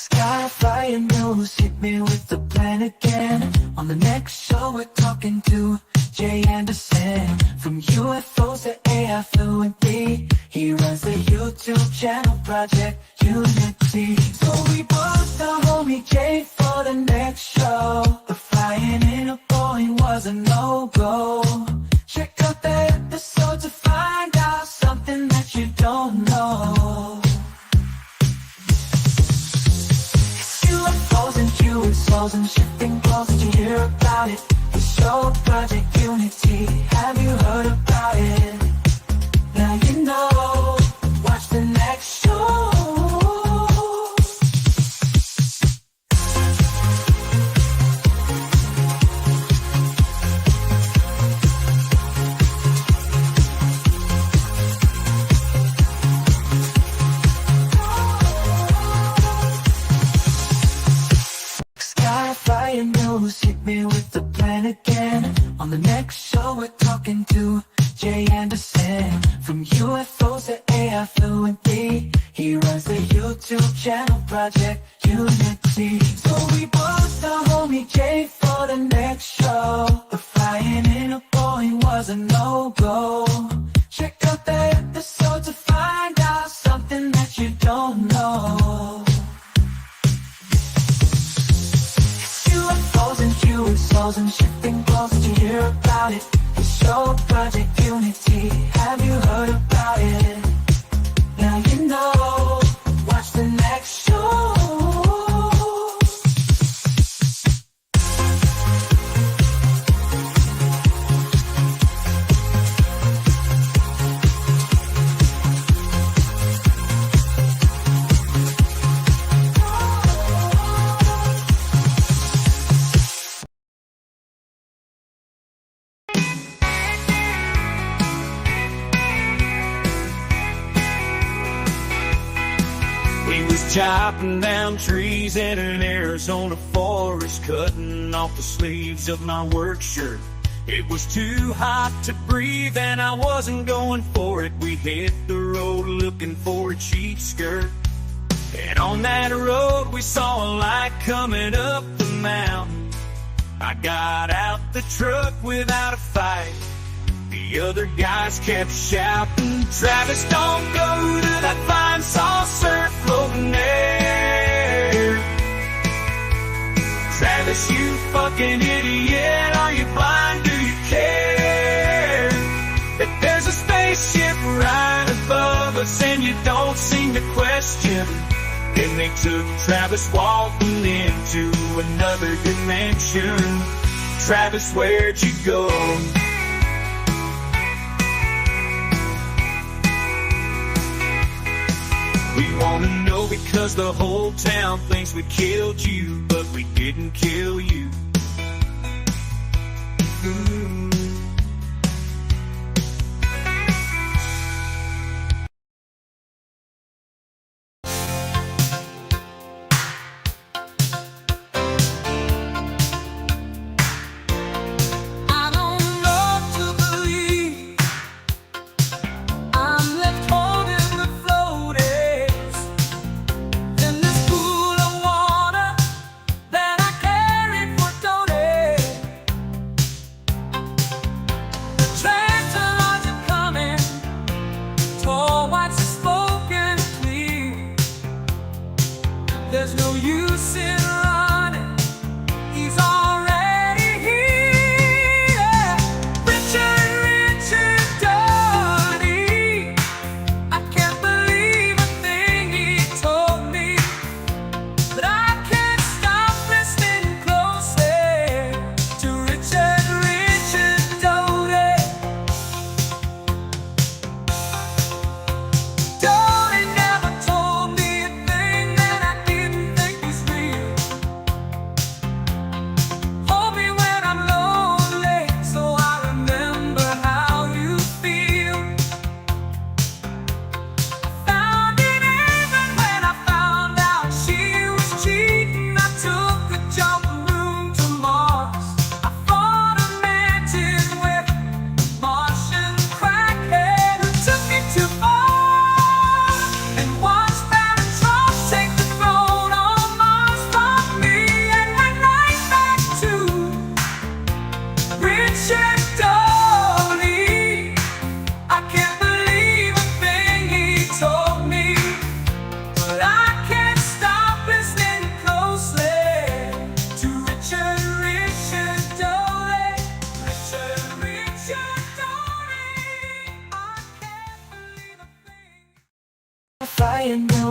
Sci-fi news hit me with the plan again. On the next show we're talking to Jay Anderson. From UFOs to AI fluently, he runs the YouTube channel Project Unity. So we booked the homie Jay for the next show. The flying in a Boeing was a no-go. Check out that episode to find out something that you don't know. UFOs and UFOs and shifting clothes, did you hear about it? The show Project Unity, have you heard about it? Now you know, watch the next show. Sci-fi news hit me with the plan again. On the next show we're talking to Jay Anderson. From UFOs to AI fluently, he runs the YouTube channel Project Unity. So we booked the homie Jay for the next show. The flying in a Boeing was a no-go. Check out that episode to find out something that you don't know. UFOs and UFOs and shifting clothes, did you hear about it? The show Project Unity, have you heard about it? Now you know, watch the next show. Chopping down trees in an Arizona forest, cutting off the sleeves of my work shirt. It was too hot to breathe and I wasn't going for it. We hit the road looking for a cheap skirt. And on that road we saw a light coming up the mountain. I got out the truck without a fight. The other guys kept shouting, Travis, don't go to that fine saucer floating there. Travis, you fucking idiot, are you blind, do you care? That there's a spaceship right above us and you don't seem to question. Then they took Travis walking into another dimension. Travis, where'd you go? We wanna know because the whole town thinks we killed you, but we didn't kill you. Ooh.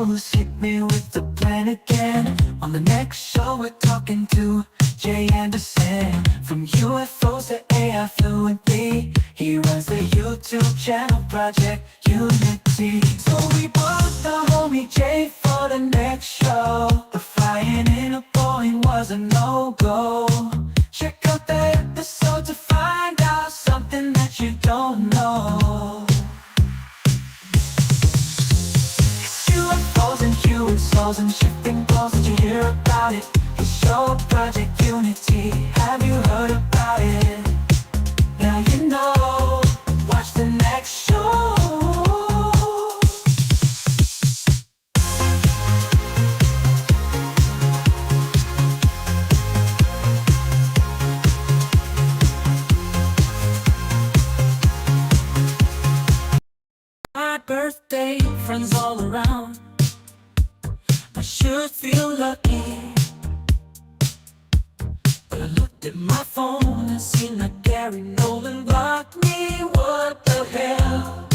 news, hit me with the plan again. On the next show we're talking to Jay Anderson. From UFOs to AI fluently, he runs the YouTube channel Project Unity. So we booked the homie Jay for the next show. The flying in a Boeing was a no-go. Check out that episode to find out something that you don't know. UFOs and human souls and shifting balls. Did you hear about it? His show, Project Unity. Have you heard about it? Now you know. Watch the next show. My birthday, friends all around. I should feel lucky, but I looked at my phone and seen that Gary Noland blocked me. What the hell?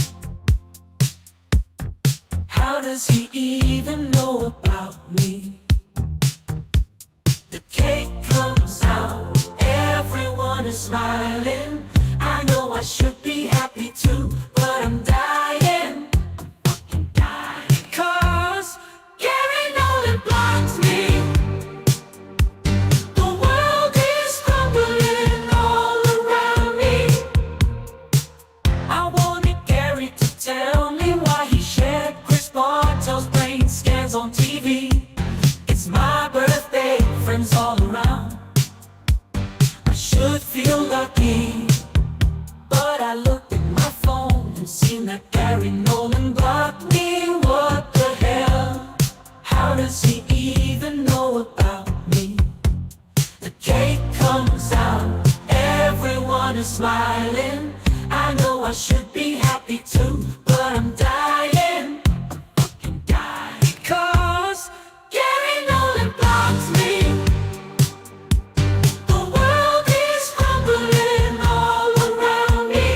How does he even know about me? The cake comes out, everyone is smiling. I know I should be happy too, but I'm dying. I'm dying. 'Cause Gary Noland blocked me. The world is crumbling all around me. I wanted Gary to tell me why he shared Chris Bartell's brain scans on TV. It's my birthday, friends all around. I should feel lucky, but I looked at my phone and seen that Gary Noland blocked me. What the hell? How does he even know about me? The cake comes out, everyone is smiling. I know I should be happy too, but I'm dying. I'm fucking dying. Because Gary Noland blocked me. The world is crumbling all around me.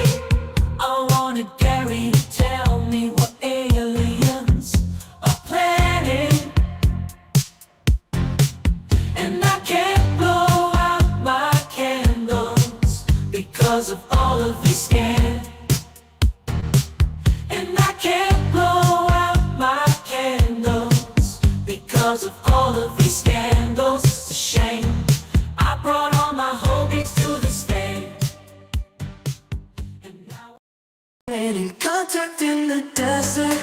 I wanted Gary to tell me what aliens are planning, and I can't blow out my candles because of all of these scans. And I can't blow out my candles because of all of these scandals. It's a shame I brought all my homies to the stage, and now in contact in the desert.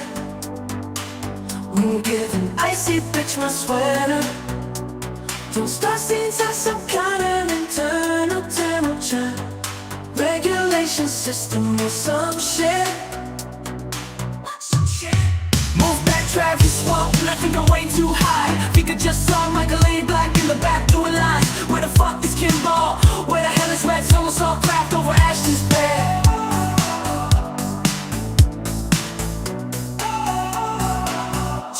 We'll give an icy bitch my sweater. Those star scenes have some kind of internal temperature regulation system or some shit. Move back, traffic swamp, nothing go way too high. We could just saw Michael A. Black in the back doing lines. Where the fuck is Kimball? Where the hell is Red Solo Saw craft over Ashton's bed?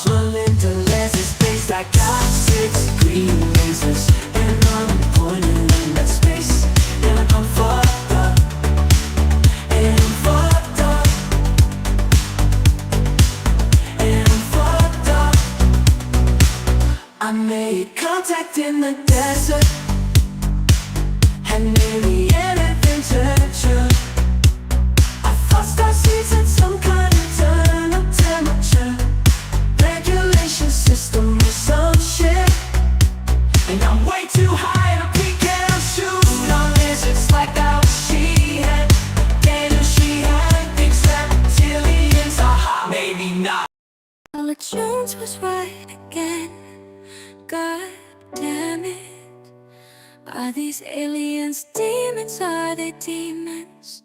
Melinda Les's space, I got 6 green lasers, and I'm pointing in that space, and I'm fucked up, and I'm fucked up, and I'm fucked up. I made contact in the desert, had nearly anything temperature. I thought star seeds had some kind of internal temperature regulation system or some shit. And I'm way too high and I can't I'm shooting on lizards like that was she had. Gators she had, thinks reptilians are hot. Maybe not. Paula Jones was right again. God damn it. Are these aliens demons? Are they demons?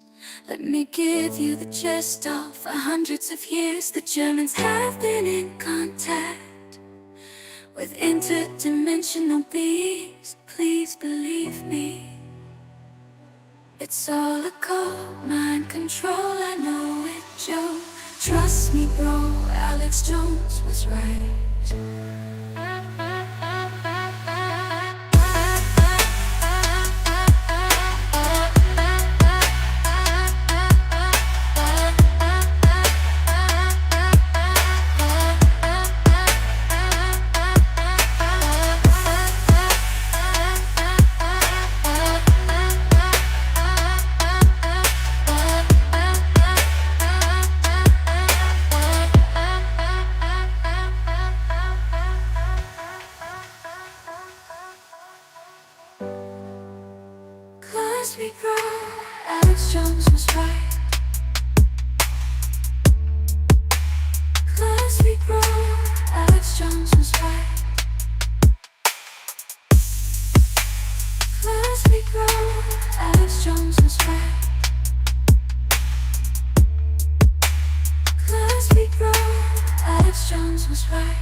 Let me give you the gist of. For hundreds of years the Germans have been in contact with interdimensional beings. Please believe me, it's all a code, mind control. I know it, Joe. Trust me, bro, Alex Jones was right. we grow, Alex Jones was right. As we grow, Alex Jones was right. As we grow, Alex Jones was right. As we grow, Alex Jones was right.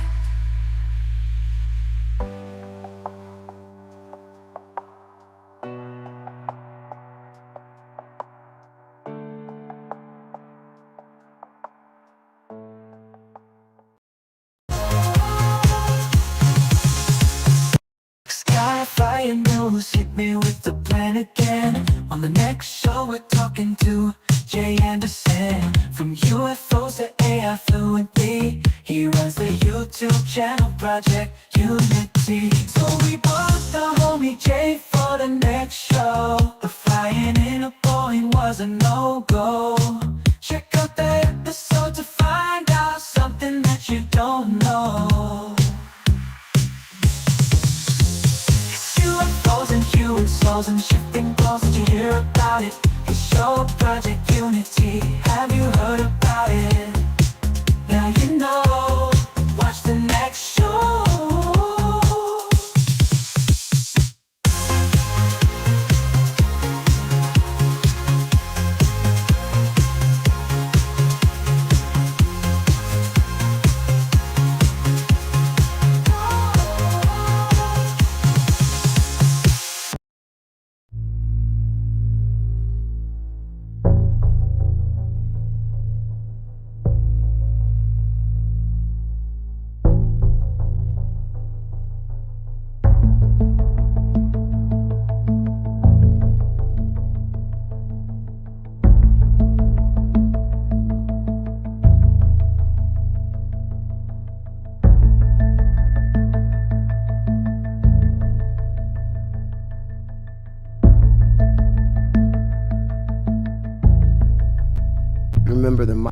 Sky-fire news hit me with the plan again. On the next show we're talking to Jay Anderson. From UFOs to AI fluently, he runs the YouTube channel Project Unity. So we booked the homie Jay for the next show. The flying in a Boeing was a no-go. Check out that episode to find out something that you don't know. UFOs and human souls and shifting balls. Did you hear about it? His show, Project Unity. Have you heard about it? Now you know. Watch the next show. Remember the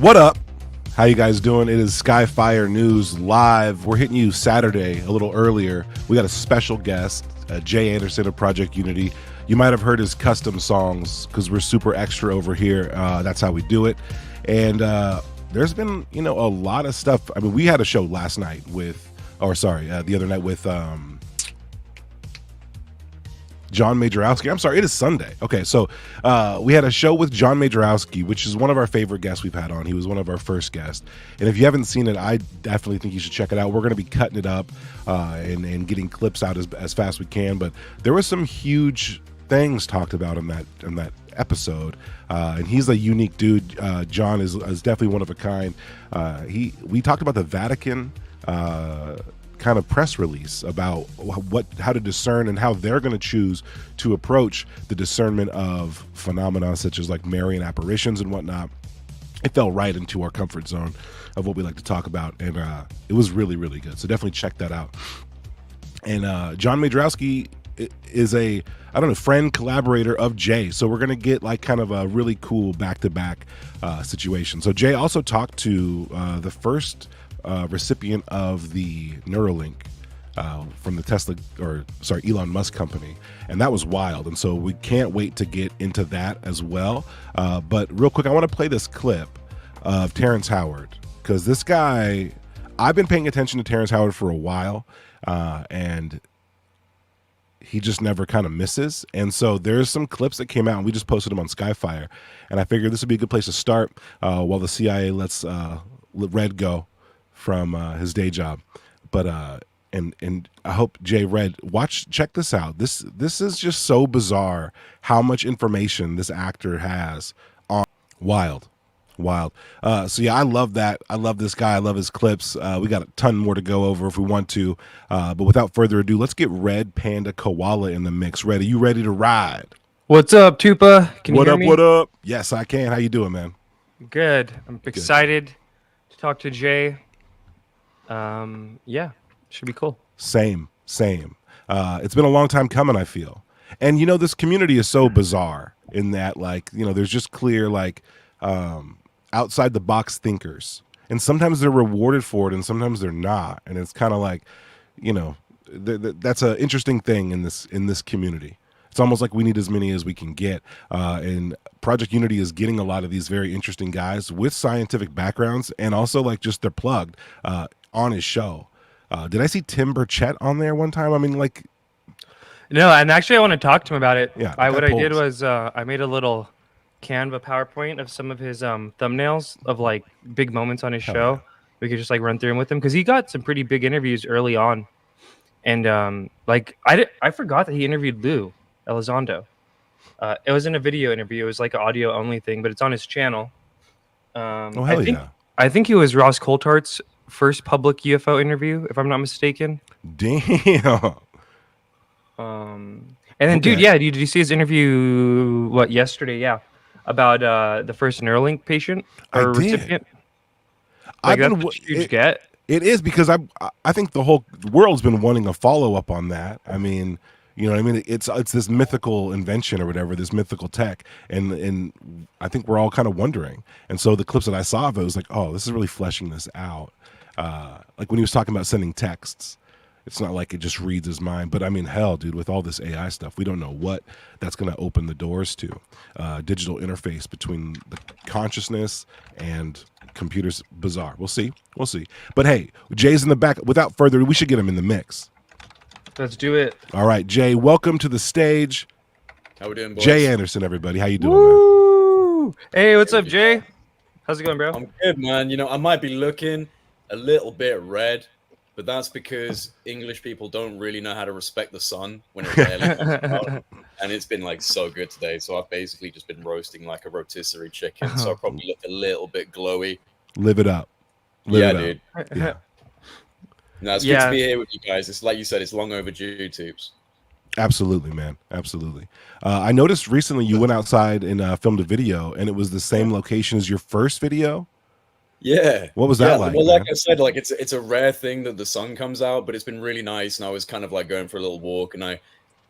What up? How you guys doing? It is Skyfire News Live. We're hitting you Saturday a little earlier. We got a special guest, Jay Anderson of Project Unity. You might have heard his custom songs because we're super extra over here. That's how we do it. And there's been, a lot of stuff. I mean, we had a show last night the other night with John Majorowski. I'm sorry, it is Sunday. Okay, so we had a show with John Majorowski, which is one of our favorite guests we've had on. He was one of our first guests. And if you haven't seen it, I definitely think you should check it out. We're going to be cutting it up and getting clips out as fast as we can. But there was some huge things talked about in that episode. And he's a unique dude. John is definitely one of a kind. We talked about the Vatican kind of press release about how to discern and how they're going to choose to approach the discernment of phenomena such as like Marian apparitions and whatnot. It fell right into our comfort zone of what we like to talk about, and it was really, really good. So definitely check that out. And John Majorowski is a friend, collaborator of Jay. So we're going to get like kind of a really cool back-to-back situation. So Jay also talked to the first recipient of the Nueralink from the Elon Musk company, and that was wild. And so we can't wait to get into that as well. But real quick, I want to play this clip of Terrance Howard, because this guy, I've been paying attention to Terrance Howard for a while, and he just never kind of misses. And so there's some clips that came out, and we just posted them on Skyfire, and I figured this would be a good place to start while the CIA lets Red go from his day job. But and I hope Jay Red check this out. This is just so bizarre how much information this actor has on. Wild. Wild. So yeah, I love that. I love this guy. I love his clips. We got a ton more to go over if we want to. But without further ado, let's get Red Panda Koala in the mix. Red, are you ready to ride? What's up, Tupa? Can you What hear up? me? What up? Yes, I can. How you doing, man? Good. I'm excited to talk to Jay. Yeah, should be cool. Same. It's been a long time coming, I feel. And you know, this community is so bizarre in that, like, you know, there's just clear, like, outside the box thinkers, and sometimes they're rewarded for it, and sometimes they're not. And it's kind of like, you know, that's an interesting thing in this community. It's almost like we need as many as we can get. And Project Unity is getting a lot of these very interesting guys with scientific backgrounds, and also like just they're plugged on his show. Did I see Tim Burchett on there one time? I mean, like, No, and actually, I want to talk to him about it. Yeah, What I did polls. was I made a little Canva PowerPoint of some of his thumbnails of like big moments on his show. yeah. We could just like run through him with him because he got some pretty big interviews early on, and like I forgot that he interviewed Lue Elizondo. It wasn't a video interview; it was like an audio only thing, but it's on his channel. Oh, hell yeah. I think it was Ross Coultart's first public UFO interview, if I'm not mistaken. Damn. And then, Okay. dude, yeah, did you see his interview? What, yesterday? Yeah, about the first Neuralink patient I or did. recipient. I've Like, been that's wa- a huge it- get. It is, because I think the whole world's been wanting a follow up on that. I mean, you know what I mean? It's this mythical invention or whatever, this mythical tech, and I think we're all kind of wondering. And so the clips that I saw of it was like, oh, this is really fleshing this out. Like when he was talking about sending texts, it's not like it just reads his mind. But I mean, hell, dude, with all this AI stuff, we don't know what that's going to open the doors to. Digital interface between the consciousness and computers. Bizarre. We'll see. But hey, Jay's in the back. Without further ado, we should get him in the mix. Let's do it. All right, Jay, welcome to the stage. How we doing, boys? Jay Anderson, everybody. How you doing, man? Woo! Hey, what's up, Jay? How's it going, bro? I'm good, man. You know, I might be looking a little bit red, but that's because English people don't really know how to respect the sun when it barely comes out. And it's been like so good today. So I've basically just been roasting like a rotisserie chicken. So I probably look a little bit glowy. Live it up. Yeah, Live it dude. up. Yeah. No, it's good to be here with you guys. It's like you said, it's long overdue, Tubes. Absolutely, man. Absolutely. I noticed recently you went outside and filmed a video, and it was the same location as your first video. Yeah. What was that like? Well, like man? I said, like it's a rare thing that the sun comes out, but it's been really nice. And I was kind of like going for a little walk, and I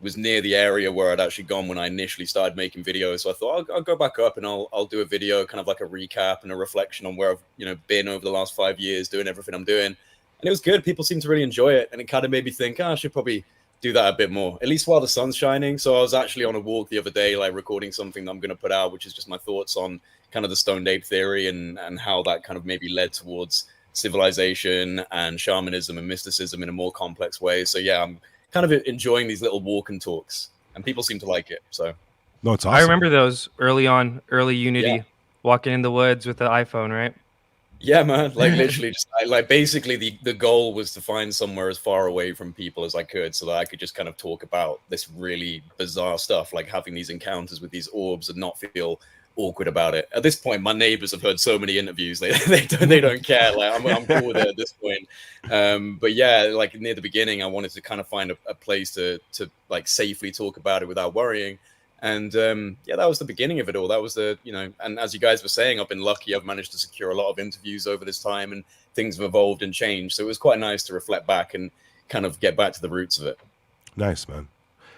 was near the area where I'd actually gone when I initially started making videos. So I thought I'll go back up and I'll do a video, kind of like a recap and a reflection on where I've been over the last 5 years, doing everything I'm doing. And it was good. People seem to really enjoy it, and it kind of made me think, I should probably do that a bit more, at least while the sun's shining. So I was actually on a walk the other day, like recording something that I'm going to put out, which is just my thoughts on kind of the stoned ape theory and how that kind of maybe led towards civilization and shamanism and mysticism in a more complex way. So yeah, I'm kind of enjoying these little walk and talks, and people seem to like it. So No, it's awesome. I remember those early Unity, walking in the woods with the iPhone, right? yeah, man, like literally just like basically the goal was to find somewhere as far away from people as I could so that I could just kind of talk about this really bizarre stuff, like having these encounters with these orbs and not feel awkward about it. At this point, my neighbors have heard so many interviews, they don't care. Like I'm cool with it at this point. But yeah, like near the beginning, I wanted to kind of find a place to like safely talk about it without worrying. And yeah, that was the beginning of it all. That was and as you guys were saying, I've been lucky. I've managed to secure a lot of interviews over this time, and things have evolved and changed. So it was quite nice to reflect back and kind of get back to the roots of it. Nice, man.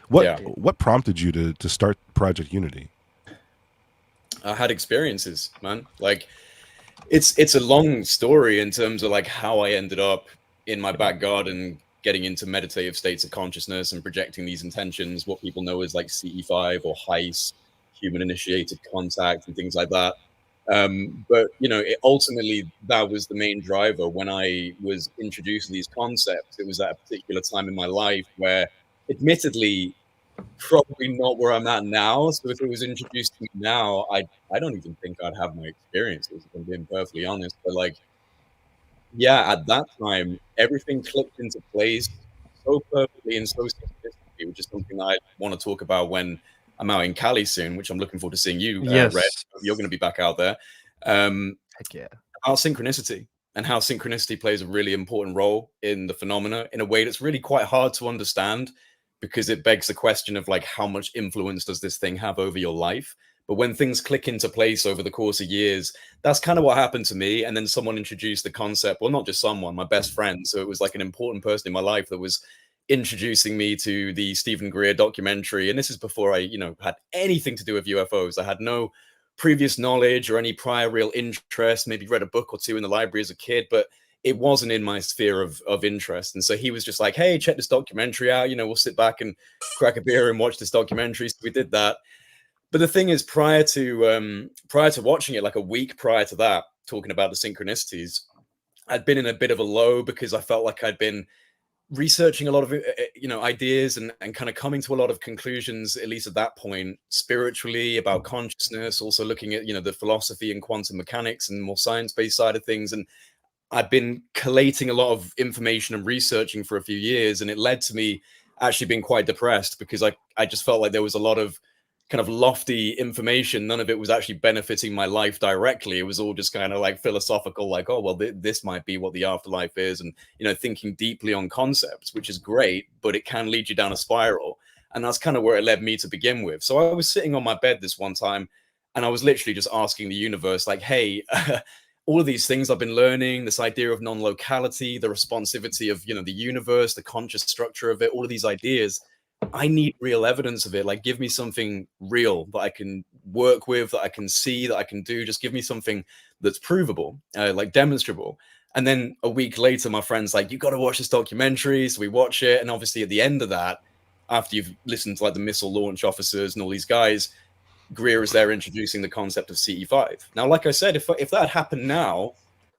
What prompted you to start Project Unity? I had experiences, man. Like it's a long story in terms of like how I ended up in my back garden getting into meditative states of consciousness and projecting these intentions, what people know as like CE5 or HICE, human initiated contact and things like that. But ultimately that was the main driver. When I was introducing these concepts, it was at a particular time in my life where admittedly probably not where I'm at now. So if it was introduced to me now, I don't even think I'd have my experiences, if I'm being perfectly honest. But like, yeah, at that time, everything clicked into place so perfectly and so simplistically, which is something that I want to talk about when I'm out in Cali soon, which I'm looking forward to seeing you, Yes. Red. You're going to be back out there. Heck yeah. About synchronicity and how synchronicity plays a really important role in the phenomena in a way that's really quite hard to understand, because it begs the question of like, how much influence does this thing have over your life? But when things click into place over the course of years, that's kind of what happened to me. And then someone introduced the concept, well, not just someone, my best friend. So it was like an important person in my life that was introducing me to the Stephen Greer documentary. And this is before I, had anything to do with UFOs. I had no previous knowledge or any prior real interest, maybe read a book or two in the library as a kid, but it wasn't in my sphere of interest. And so he was just like, hey, check this documentary out. We'll sit back and crack a beer and watch this documentary. So we did that. But the thing is, prior to watching it, like a week prior to that, talking about the synchronicities, I'd been in a bit of a low because I felt like I'd been researching a lot of ideas and kind of coming to a lot of conclusions, at least at that point, spiritually, about consciousness, also looking at the philosophy and quantum mechanics and more science-based side of things. And I've been collating a lot of information and researching for a few years, and it led to me actually being quite depressed because I just felt like there was a lot of kind of lofty information. None of it was actually benefiting my life directly. It was all just kind of like philosophical, like, oh, well, this might be what the afterlife is. And, thinking deeply on concepts, which is great, but it can lead you down a spiral. And that's kind of where it led me to begin with. So I was sitting on my bed this one time, and I was literally just asking the universe, like, hey, all of these things I've been learning, this idea of non-locality, the responsivity of, the universe, the conscious structure of it, all of these ideas, I need real evidence of it. Like, give me something real that I can work with, that I can see, that I can do. Just give me something that's provable, like demonstrable. And then a week later, my friend's like, you got to watch this documentary. So we watch it. And obviously at the end of that, after you've listened to like the missile launch officers and all these guys, Greer is there introducing the concept of CE5. Now, like I said, if that had happened now,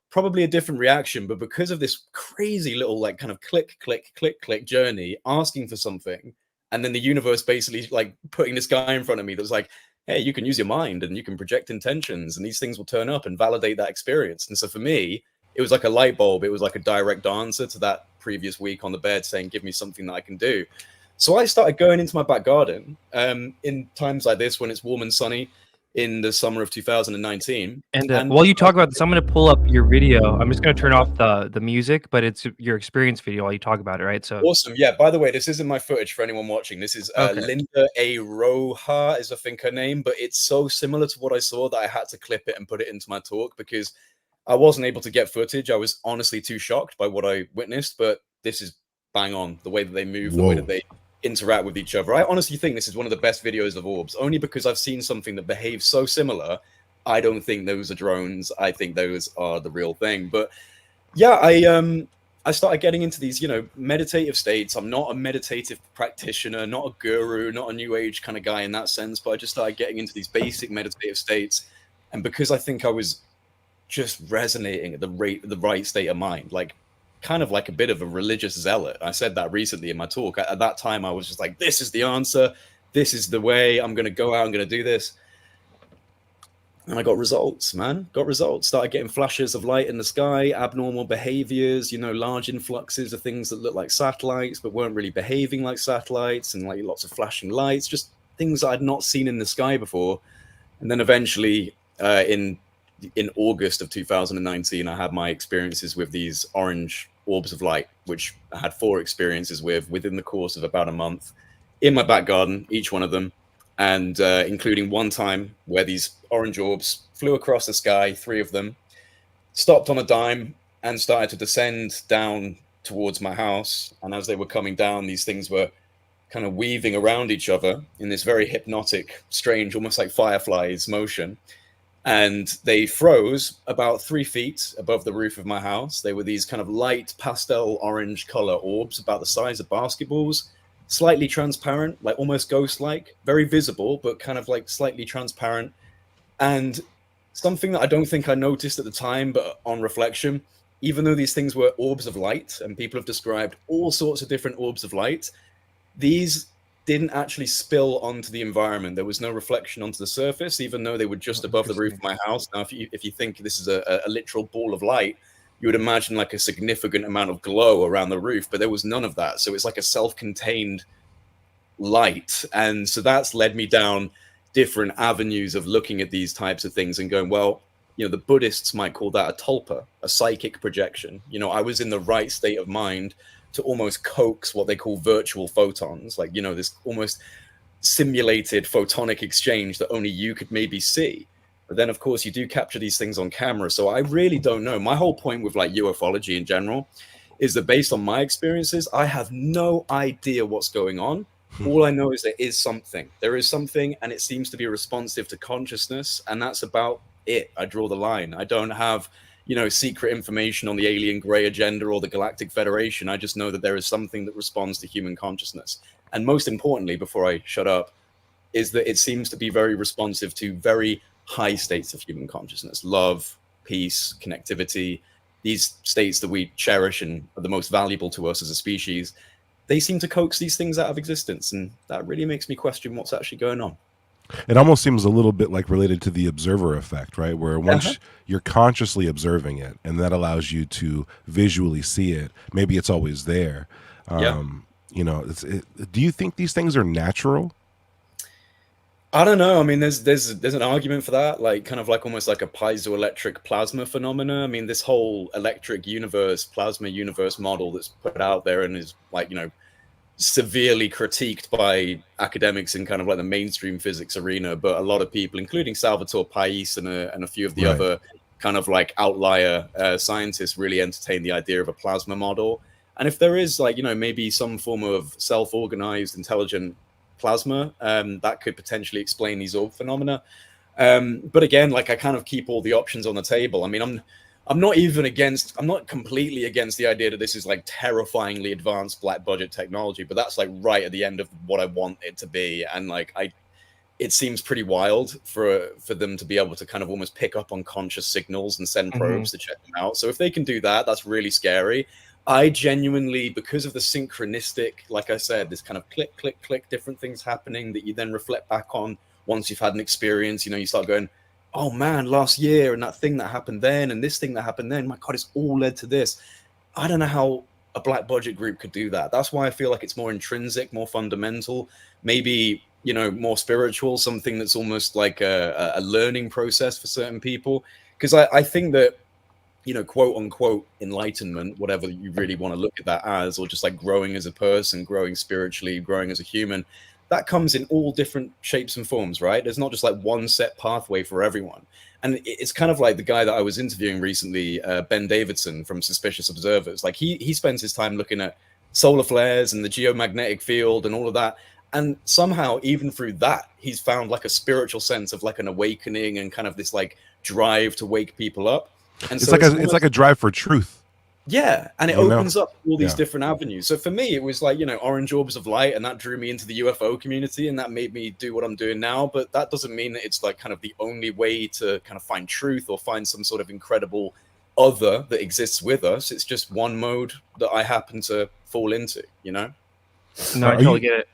probably a different reaction. But because of this crazy little like kind of click, click, click, click journey, asking for something, and then the universe basically like putting this guy in front of me that was like, hey, you can use your mind and you can project intentions and these things will turn up and validate that experience. And so for me, it was like a light bulb. It was like a direct answer to that previous week on the bed saying, give me something that I can do. So I started going into my back garden in times like this when it's warm and sunny in the summer of 2019. And while you talk about this, I'm going to pull up your video. I'm just going to turn off the music, but it's your experience video while you talk about it, right? So awesome. Yeah, by the way, this isn't my footage for anyone watching. This is Linda A. Roja is I think her name, but it's so similar to what I saw that I had to clip it and put it into my talk because I wasn't able to get footage. I was honestly too shocked by what I witnessed, but this is bang on. The way that they move, the way that they interact with each other. I honestly think this is one of the best videos of orbs, only because I've seen something that behaves so similar. I don't think those are drones. I think those are the real thing. But yeah, I started getting into these, meditative states. I'm not a meditative practitioner, not a guru, not a new age kind of guy in that sense, but I just started getting into these basic meditative states. And because I think I was just resonating at the right state of mind, like kind of like a bit of a religious zealot. I said that recently in my talk. At that time, I was just like, this is the answer. This is the way. I'm going to go out. I'm going to do this. And I got results, man. Got results. Started getting flashes of light in the sky, abnormal behaviors, large influxes of things that look like satellites, but weren't really behaving like satellites, and like lots of flashing lights, just things I'd not seen in the sky before. And then eventually in August of 2019, I had my experiences with these orange orbs of light, which I had 4 experiences with within the course of about a month in my back garden, each one of them. And including one time where these orange orbs flew across the sky, 3 of them, stopped on a dime and started to descend down towards my house. And as they were coming down, these things were kind of weaving around each other in this very hypnotic, strange, almost like fireflies motion. And they froze about 3 feet above the roof of my house. They were these kind of light pastel orange color orbs about the size of basketballs, slightly transparent, like almost ghost-like, very visible, but kind of like slightly transparent. And something that I don't think I noticed at the time, but on reflection, even though these things were orbs of light, and people have described all sorts of different orbs of light, these didn't actually spill onto the environment. There was no reflection onto the surface, even though they were just above the roof of my house. Now, if you think this is a literal ball of light, you would imagine like a significant amount of glow around the roof, but there was none of that. So it's like a self-contained light. And so that's led me down different avenues of looking at these types of things and going, well, you know, the Buddhists might call that a tulpa, a psychic projection. You know, I was in the right state of mind to almost coax what they call virtual photons, like, you know, this almost simulated photonic exchange that only you could maybe see. But then, of course, you do capture these things on camera. So I really don't know. My whole point with like ufology in general is that based on my experiences, I have no idea what's going on. All I know is there is something. There is something, and it seems to be responsive to consciousness, and that's about it. I draw the line. I don't have, you know, secret information on the alien gray agenda or the Galactic Federation. I just know that there is something that responds to human consciousness. And most importantly, before I shut up, is that it seems to be very responsive to very high states of human consciousness: love, peace, connectivity, these states that we cherish and are the most valuable to us as a species. They seem to coax these things out of existence, and that really makes me question what's actually going on. It almost seems a little bit like related to the observer effect, right? Where once you're consciously observing it, and that allows you to visually see it, maybe it's always there. You know, do you think these things are natural? I don't know. I mean, there's an argument for that, like kind of like almost like a piezoelectric plasma phenomena. I mean, this whole electric universe, plasma universe model that's put out there and is like, you know, severely critiqued by academics in kind of like the mainstream physics arena, but a lot of people, including Salvatore Pais and a few of the other kind of like outlier scientists, really entertain the idea of a plasma model. And if there is like, you know, maybe some form of self-organized, intelligent plasma, that could potentially explain these orb phenomena. But again, like I kind of keep all the options on the table. I mean, I'm not completely against the idea that this is like terrifyingly advanced black budget technology, but that's like right at the end of what I want it to be. And like it seems pretty wild for them to be able to kind of almost pick up on conscious signals and send probes to check them out. So if they can do that, that's really scary. I genuinely, because of the synchronistic, like I said, this kind of click, click, click, different things happening that you then reflect back on once you've had an experience, you know, you start going, oh man, last year and that thing that happened then and this thing that happened then, my God, it's all led to this. I don't know how a black budget group could do that. That's why I feel like it's more intrinsic, more fundamental, maybe, you know, more spiritual, something that's almost like a learning process for certain people. Because I think that, you know, quote unquote enlightenment, whatever you really want to look at that as, or just like growing as a person, growing spiritually, growing as a human, that comes in all different shapes and forms, right? There's not just like one set pathway for everyone. And it's kind of like the guy that I was interviewing recently, Ben Davidson from Suspicious Observers. Like he spends his time looking at solar flares and the geomagnetic field and all of that. And somehow, even through that, he's found like a spiritual sense of like an awakening and kind of this like drive to wake people up. And It's so it's like a drive for truth. yeah, and it You know? opens up all these different avenues. So for me, it was like, you know, orange orbs of light, and that drew me into the UFO community, and that made me do what I'm doing now. But that doesn't mean that it's like kind of the only way to kind of find truth or find some sort of incredible other that exists with us. It's just one mode that I happen to fall into, you know? No, I totally get it.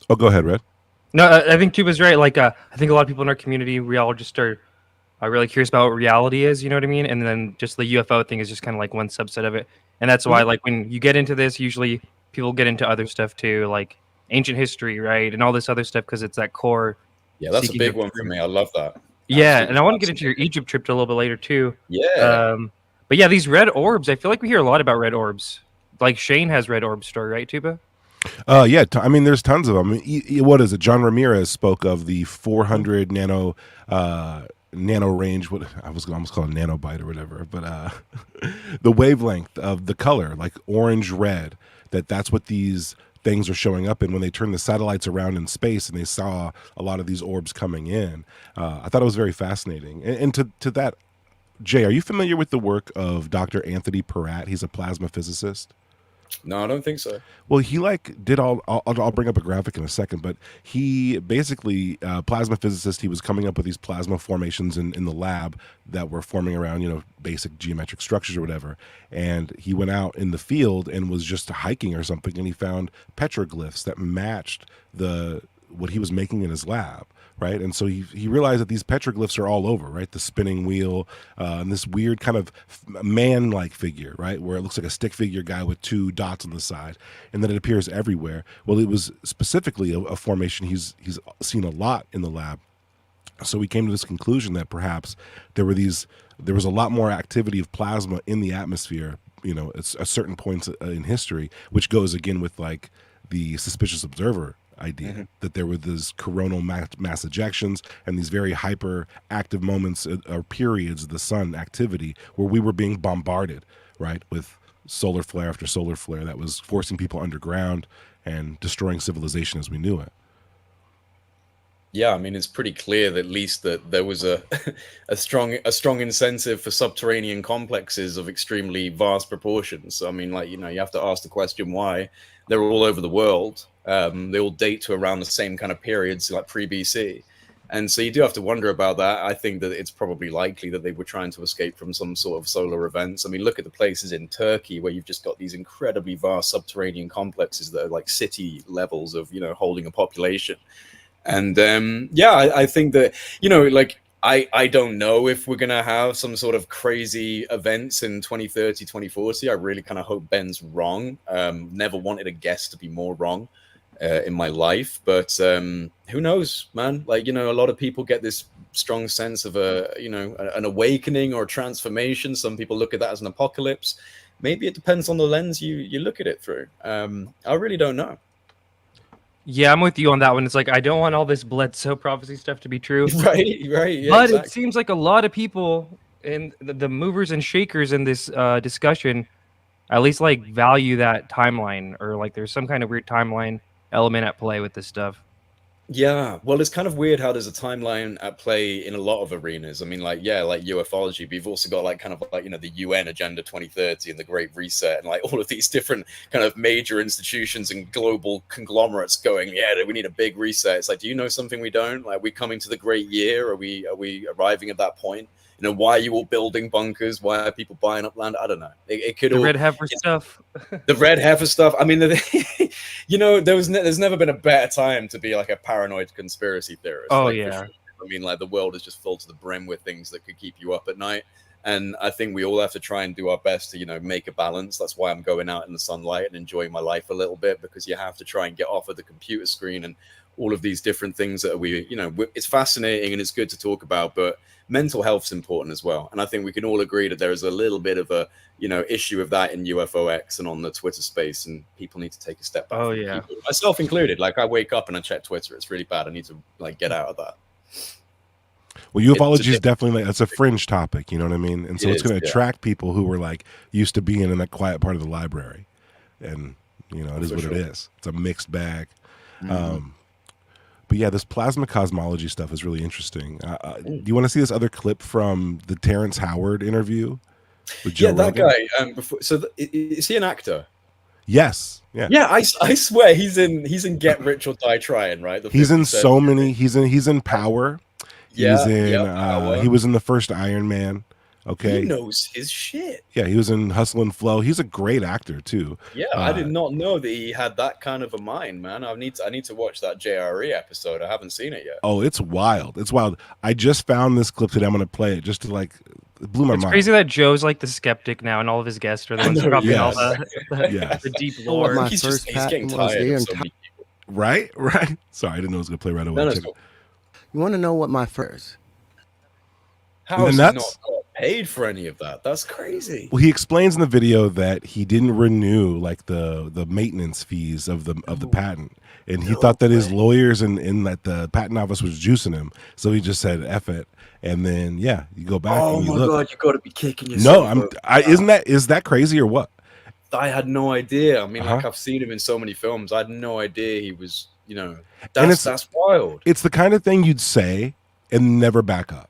Oh, go ahead, Red. No, I think Tuba's right. Like, I think a lot of people in our community, we all just are really curious about what reality is, you know what I mean? And then just the UFO thing is just kind of like one subset of it. And that's why, like, when you get into this, usually people get into other stuff too, like ancient history, right? And all this other stuff, because it's that core. Yeah, that's a big one for me. I love that. Yeah, Absolutely. and I want to get into your Egypt trip a little bit later too. Yeah. But yeah, these red orbs, I feel like we hear a lot about red orbs. Like Shane has red orb story, right, Tuba? Yeah, I mean, there's tons of them. What is it? John Ramirez spoke of the 400 nano range. What I was almost called nanobite or whatever, but the wavelength of the color, like orange red. That's what these things are showing up in when they turn the satellites around in space, and they saw a lot of these orbs coming in. I thought it was very fascinating. And to that, Jay, are you familiar with the work of Dr. Anthony Peratt? He's a plasma physicist. No, I don't think so. Well, he did all. I'll bring up a graphic in a second, but he basically plasma physicist. He was coming up with these plasma formations in the lab that were forming around, you know, basic geometric structures or whatever. And he went out in the field and was just hiking or something, and he found petroglyphs that matched what he was making in his lab. Right. And so he realized that these petroglyphs are all over, right? The spinning wheel, and this weird kind of man-like figure, right? Where it looks like a stick figure guy with two dots on the side, and then it appears everywhere. Well, it was specifically a formation he's seen a lot in the lab. So we came to this conclusion that perhaps there was a lot more activity of plasma in the atmosphere, you know, at certain points in history, which goes again with like the suspicious observer idea that there were these coronal mass ejections and these very hyper active moments or periods of the sun activity where we were being bombarded, right, with solar flare after solar flare that was forcing people underground and destroying civilization as we knew it. Yeah, I mean, it's pretty clear that at least that there was a a strong incentive for subterranean complexes of extremely vast proportions. I mean, like, you know, you have to ask the question why. They're all over the world. They all date to around the same kind of periods, like pre-BC. And so you do have to wonder about that. I think that it's probably likely that they were trying to escape from some sort of solar events. I mean, look at the places in Turkey where you've just got these incredibly vast subterranean complexes that are like city levels of, you know, holding a population. And yeah, I think that, you know, like, I don't know if we're going to have some sort of crazy events in 2030, 2040. I really kind of hope Ben's wrong. Never wanted a guest to be more wrong in my life. But who knows, man? Like, you know, a lot of people get this strong sense of you know, an awakening or a transformation. Some people look at that as an apocalypse. Maybe it depends on the lens you look at it through. I really don't know. Yeah, I'm with you on that one. It's like I don't want all this Bledsoe prophecy stuff to be true. Right. Yeah, but exactly. it seems like a lot of people in the movers and shakers in this discussion at least like value that timeline, or like there's some kind of weird timeline element at play with this stuff. Yeah, well, it's kind of weird how there's a timeline at play in a lot of arenas. I mean, like, yeah, like ufology, but you've also got like kind of like, you know, the UN Agenda 2030 and the Great Reset and like all of these different kind of major institutions and global conglomerates going, yeah, we need a big reset. It's like, do you know something we don't? Like, are we coming to the great year? Are we arriving at that point? You know, why are you all building bunkers? Why are people buying up land? I don't know. It could The all red heifer stuff. the red heifer stuff. I mean, you know, there's never been a better time to be like a paranoid conspiracy theorist. Oh, like, yeah. for sure. I mean, like, the world is just full to the brim with things that could keep you up at night. And I think we all have to try and do our best to, you know, make a balance. That's why I'm going out in the sunlight and enjoying my life a little bit, because you have to try and get off of the computer screen and all of these different things that we, you know, it's fascinating and it's good to talk about, but mental health's important as well. And I think we can all agree that there is a little bit of a, you know, issue of that in UFOX and on the Twitter space, and people need to take a step back. Oh, yeah. People, myself included. Like, I wake up and I check Twitter. It's really bad. I need to like get out of that. Well, ufology is definitely like, it's a fringe topic, you know what I mean? And so it's going to attract people who were like used to being in that quiet part of the library. And, you know, it is what it is. It's a mixed bag. But yeah, this plasma cosmology stuff is really interesting. Do you want to see this other clip from the Terrance Howard interview with Joe Rogan? That guy. Is he an actor? Yes. Yeah. Yeah, I swear he's in Get Rich or Die Trying, right? He's in so many. He's in Power. Yeah, he's in. He was in the first Iron Man. Okay. He knows his shit. Yeah, he was in Hustle and Flow. He's a great actor too. Yeah, I did not know that he had that kind of a mind, man. I need to watch that JRE episode. I haven't seen it yet. Oh, it's wild. It's wild. I just found this clip today. I'm gonna play it just to like, it blew my mind. It's crazy that Joe's like the skeptic now, and all of his guests are the ones dropping all the deep lore. He's getting tired of so many people. Right. Sorry, I didn't know it was gonna play right away. You want to know what my first? How is he not paid for any of that? That's crazy. Well, he explains in the video that he didn't renew like the maintenance fees of the patent, and he thought that his lawyers in that the patent office was juicing him, so he just said F it. And then you go back. Oh and you my look. god, you got to be kicking yourself. No, is that crazy or what? I had no idea. I mean, like, I've seen him in so many films. I had no idea he was, you know, that's wild. It's the kind of thing you'd say and never back up.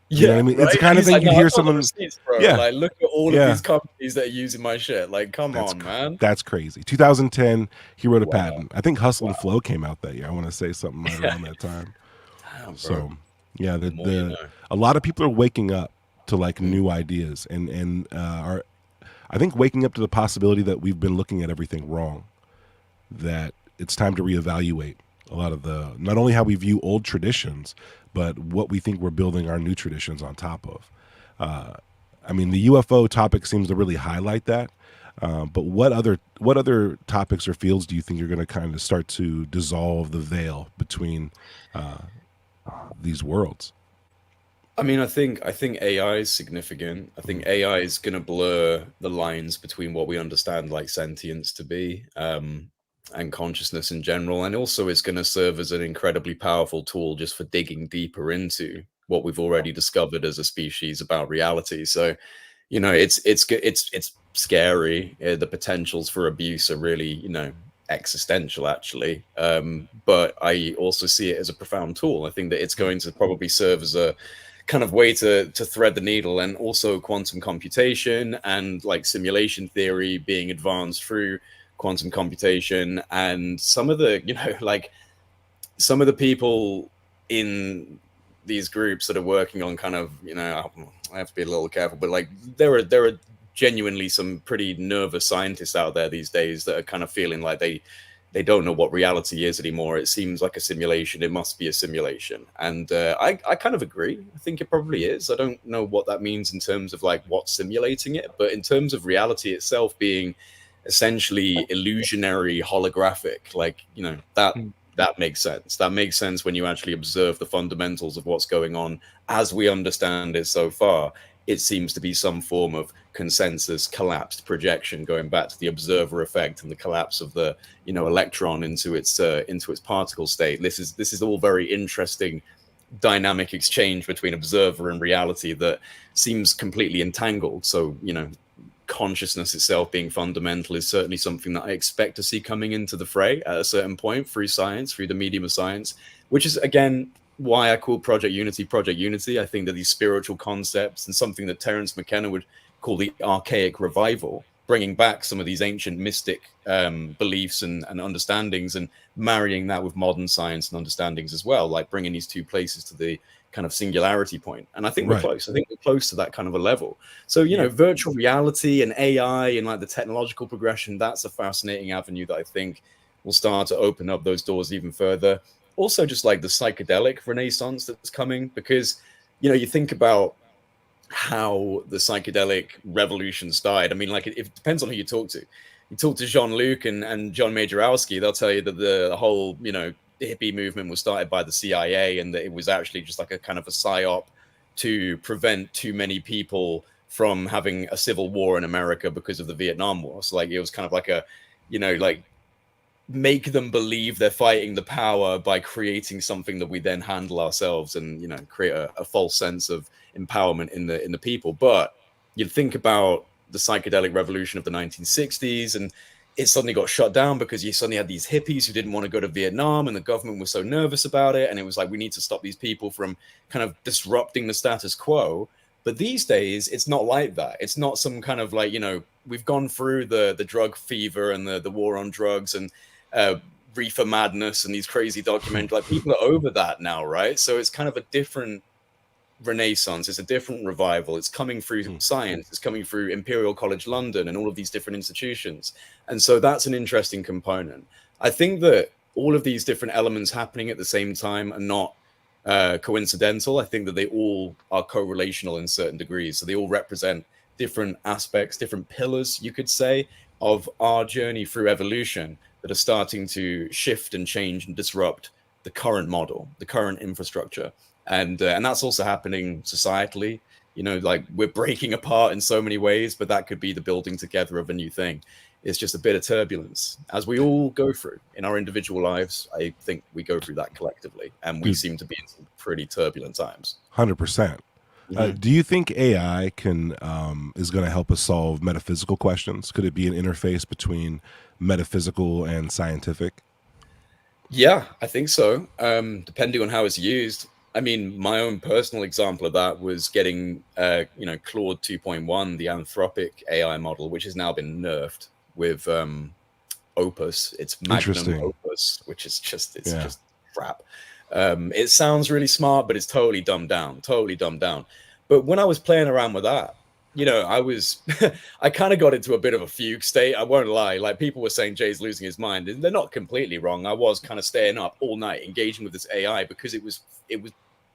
You know what I mean? Right? It's the kind of thing you hear someone. Receipts, bro. Like, look at all of these companies that are using my shit. Like, come on, man. That's crazy. 2010, he wrote a patent. I think Hustle and Flow came out that year. I want to say something right around that time. Damn, so, yeah, a lot of people are waking up to like new ideas and are, I think, waking up to the possibility that we've been looking at everything wrong. That it's time to reevaluate a lot of not only how we view old traditions, but what we think we're building our new traditions on top of. I mean, the UFO topic seems to really highlight that. But what other topics or fields do you think are going to kind of start to dissolve the veil between these worlds? I mean, I think AI is significant. I think AI is going to blur the lines between what we understand like sentience to be, and consciousness in general, and also it's going to serve as an incredibly powerful tool just for digging deeper into what we've already discovered as a species about reality. So, it's scary. The potentials for abuse are really, existential actually. But I also see it as a profound tool. I think that it's going to probably serve as a kind of way to thread the needle, and also quantum computation and like simulation theory being advanced through quantum computation, and some of the like some of the people in these groups that are working on kind of, I have to be a little careful, but like there are genuinely some pretty nervous scientists out there these days that are kind of feeling like they don't know what reality is anymore. It seems like a simulation. It must be a simulation. And I kind of agree. I think it probably is. I don't know what that means in terms of like what's simulating it, but in terms of reality itself being essentially illusionary, holographic, like, that makes sense. That makes sense when you actually observe the fundamentals of what's going on as we understand it so far. It seems to be some form of consensus collapsed projection, going back to the observer effect and the collapse of the electron into its particle state. This is all very interesting dynamic exchange between observer and reality that seems completely entangled. So consciousness itself being fundamental is certainly something that I expect to see coming into the fray at a certain point through science, through the medium of science, which is again why I call Project Unity. I think that these spiritual concepts and something that Terrance McKenna would call the archaic revival, bringing back some of these ancient mystic beliefs and understandings and marrying that with modern science and understandings as well, like bringing these two places to the kind of singularity point. And I think we're close. I think we're close to that kind of a level. So, virtual reality and AI and like the technological progression, that's a fascinating avenue that I think will start to open up those doors even further. Also, just like the psychedelic renaissance that's coming, because, you think about how the psychedelic revolution started. I mean, like, it depends on who you talk to. You talk to Jean-Luc and John Majorowski, they'll tell you that the whole, hippie movement was started by the CIA, and that it was actually just like a kind of a psyop to prevent too many people from having a civil war in America because of the Vietnam War. So, like, it was kind of like a, like, make them believe they're fighting the power by creating something that we then handle ourselves, and create a false sense of empowerment in the people. But you think about the psychedelic revolution of the 1960s, and it suddenly got shut down because you suddenly had these hippies who didn't want to go to Vietnam, and the government was so nervous about it, and it was like, we need to stop these people from kind of disrupting the status quo. But these days, it's not like that. It's not some kind of like, we've gone through the drug fever and the war on drugs and reefer madness and these crazy documentaries. Like, people are over that now, right? So it's kind of a different renaissance. It's a different revival. It's coming through science. It's coming through Imperial College London and all of these different institutions. And so that's an interesting component. I think that all of these different elements happening at the same time are not coincidental. I think that they all are correlational in certain degrees. So they all represent different aspects, different pillars, you could say, of our journey through evolution that are starting to shift and change and disrupt the current model, the current infrastructure. And that's also happening societally. Like, we're breaking apart in so many ways, but that could be the building together of a new thing. It's just a bit of turbulence, as we all go through in our individual lives. I think we go through that collectively, and we seem to be in some pretty turbulent times. 100%. Do you think AI is going to help us solve metaphysical questions? Could it be an interface between metaphysical and scientific? Yeah, I think so. Depending on how it's used. I mean, my own personal example of that was getting, Claude 2.1, the Anthropic AI model, which has now been nerfed with Opus. It's Magnum Opus, which is just crap. It sounds really smart, but it's totally dumbed down. But when I was playing around with that, I was, I kind of got into a bit of a fugue state. I won't lie. Like, people were saying Jay's losing his mind, and they're not completely wrong. I was kind of staying up all night engaging with this AI because it was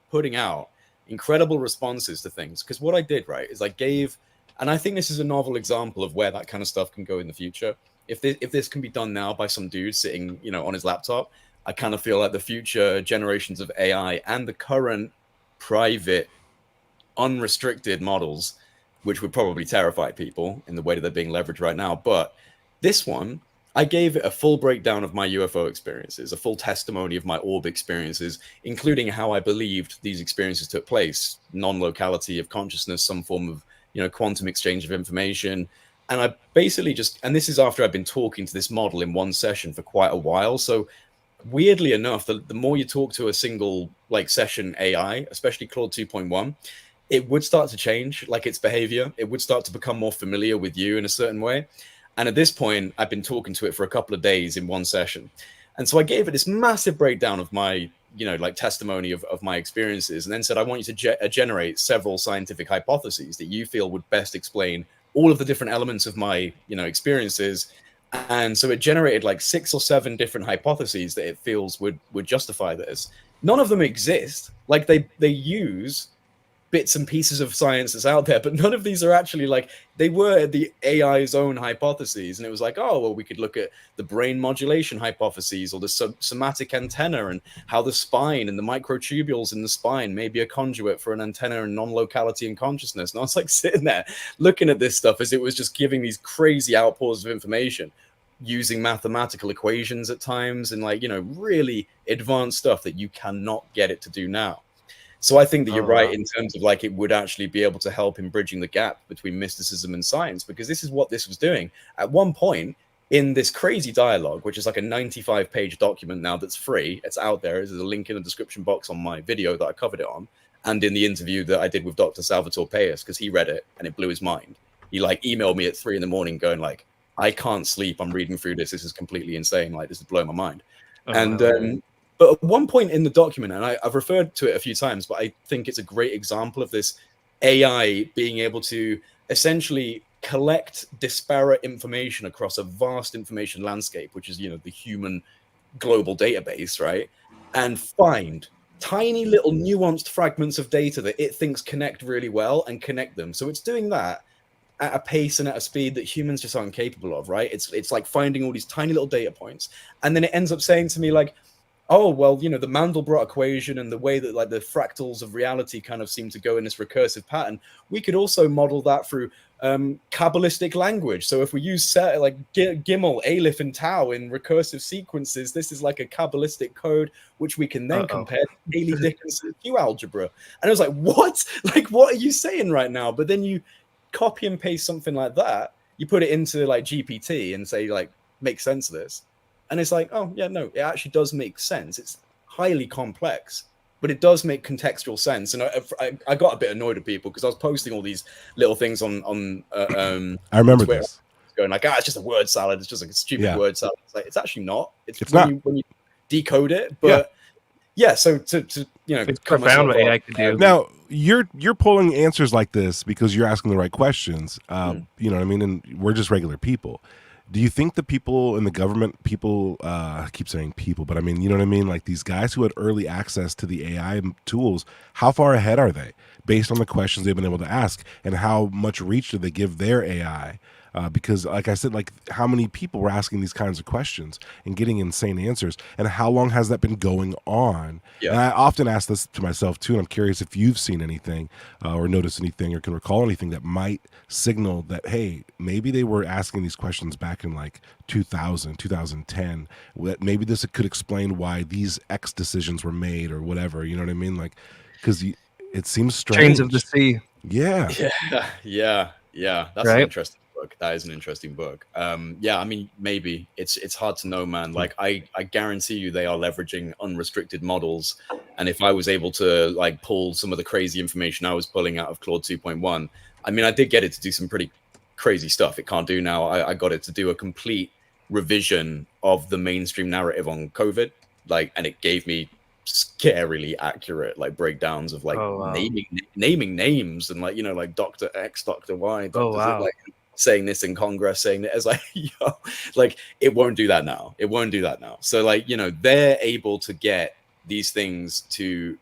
putting out incredible responses to things. Because what I did, right, is I gave, and I think this is a novel example of where that kind of stuff can go in the future. If this can be done now by some dude sitting, on his laptop, I kind of feel like the future generations of AI and the current private unrestricted models, which would probably terrify people in the way that they're being leveraged right now. But this one, I gave it a full breakdown of my UFO experiences, a full testimony of my orb experiences, including how I believed these experiences took place, non-locality of consciousness, some form of, quantum exchange of information. And I basically and this is after I've been talking to this model in one session for quite a while. So weirdly enough, the more you talk to a single session AI, especially Claude 2.1, it would start to change its behavior. It would start to become more familiar with you in a certain way. And at this point, I've been talking to it for a couple of days in one session. And so I gave it this massive breakdown of my, testimony of my experiences, and then said, I want you to generate several scientific hypotheses that you feel would best explain all of the different elements of my, experiences. And so it generated 6 or 7 different hypotheses that it feels would justify this. None of them exist. They use bits and pieces of science that's out there, but none of these are actually they were the AI's own hypotheses. And it was we could look at the brain modulation hypotheses, or the somatic antenna, and how the spine and the microtubules in the spine may be a conduit for an antenna and non-locality and consciousness. And I was sitting there looking at this stuff as it was just giving these crazy outpours of information, using mathematical equations at times, and really advanced stuff that you cannot get it to do now. So I think that you're right in terms of it would actually be able to help in bridging the gap between mysticism and science, because this is what this was doing. At one point in this crazy dialogue, which is a 95-page document now that's free, it's out there. There's a link in the description box on my video that I covered it on, and in the interview that I did with Dr. Salvatore Pais, because he read it and it blew his mind. He emailed me at 3 a.m. going I can't sleep. I'm reading through this. This is completely insane. This is blowing my mind. But at one point in the document, and I've referred to it a few times, but I think it's a great example of this AI being able to essentially collect disparate information across a vast information landscape, which is, the human global database, right? And find tiny little nuanced fragments of data that it thinks connect really well and connect them. So it's doing that at a pace and at a speed that humans just aren't capable of, right? It's finding all these tiny little data points. And then it ends up saying to me oh, well, the Mandelbrot equation and the way that the fractals of reality kind of seem to go in this recursive pattern, we could also model that through Kabbalistic language. So if we use Gimel, Aleph, and Tau in recursive sequences, this is a Kabbalistic code, which we can then compare to Haley Dickinson's Q algebra. And I was what? What are you saying right now? But then you copy and paste something like that, you put it into GPT and say make sense of this. And it's oh, yeah, no, it actually does make sense. It's highly complex, but it does make contextual sense. And I got a bit annoyed at people because I was posting all these little things on I remember Twitter, this. going it's just a word salad. It's just a stupid word salad. It's actually not. It's not. When you decode it. But yeah, so to it's profound what AI could do. Now you're pulling answers like this because you're asking the right questions. You know what I mean? And we're just regular people. Do you think the people in the government, I keep saying people, but I mean, you know what I mean? These guys who had early access to the AI tools, how far ahead are they based on the questions they've been able to ask, and how much reach do they give their AI? Because like I said, how many people were asking these kinds of questions and getting insane answers, and how long has that been going on? Yeah. And I often ask this to myself too, and I'm curious if you've seen anything or noticed anything or can recall anything that might signal that, hey, maybe they were asking these questions back in 2000, 2010. Maybe this could explain why these X decisions were made or whatever. You know what I mean? Because it seems strange. Trains of the Sea. Yeah. That's an interesting book. That is an interesting book. Yeah, I mean, maybe it's hard to know, man. I guarantee you they are leveraging unrestricted models. And if I was able to pull some of the crazy information I was pulling out of Claude 2.1, I mean, I did get it to do some pretty crazy stuff it can't do now. I got it to do a complete revision of the mainstream narrative on COVID, and it gave me scarily accurate breakdowns of naming names and Dr. X, Dr. Y, Dr. saying this in Congress, saying that as it won't do that now. It won't do that now. So they're able to get these things to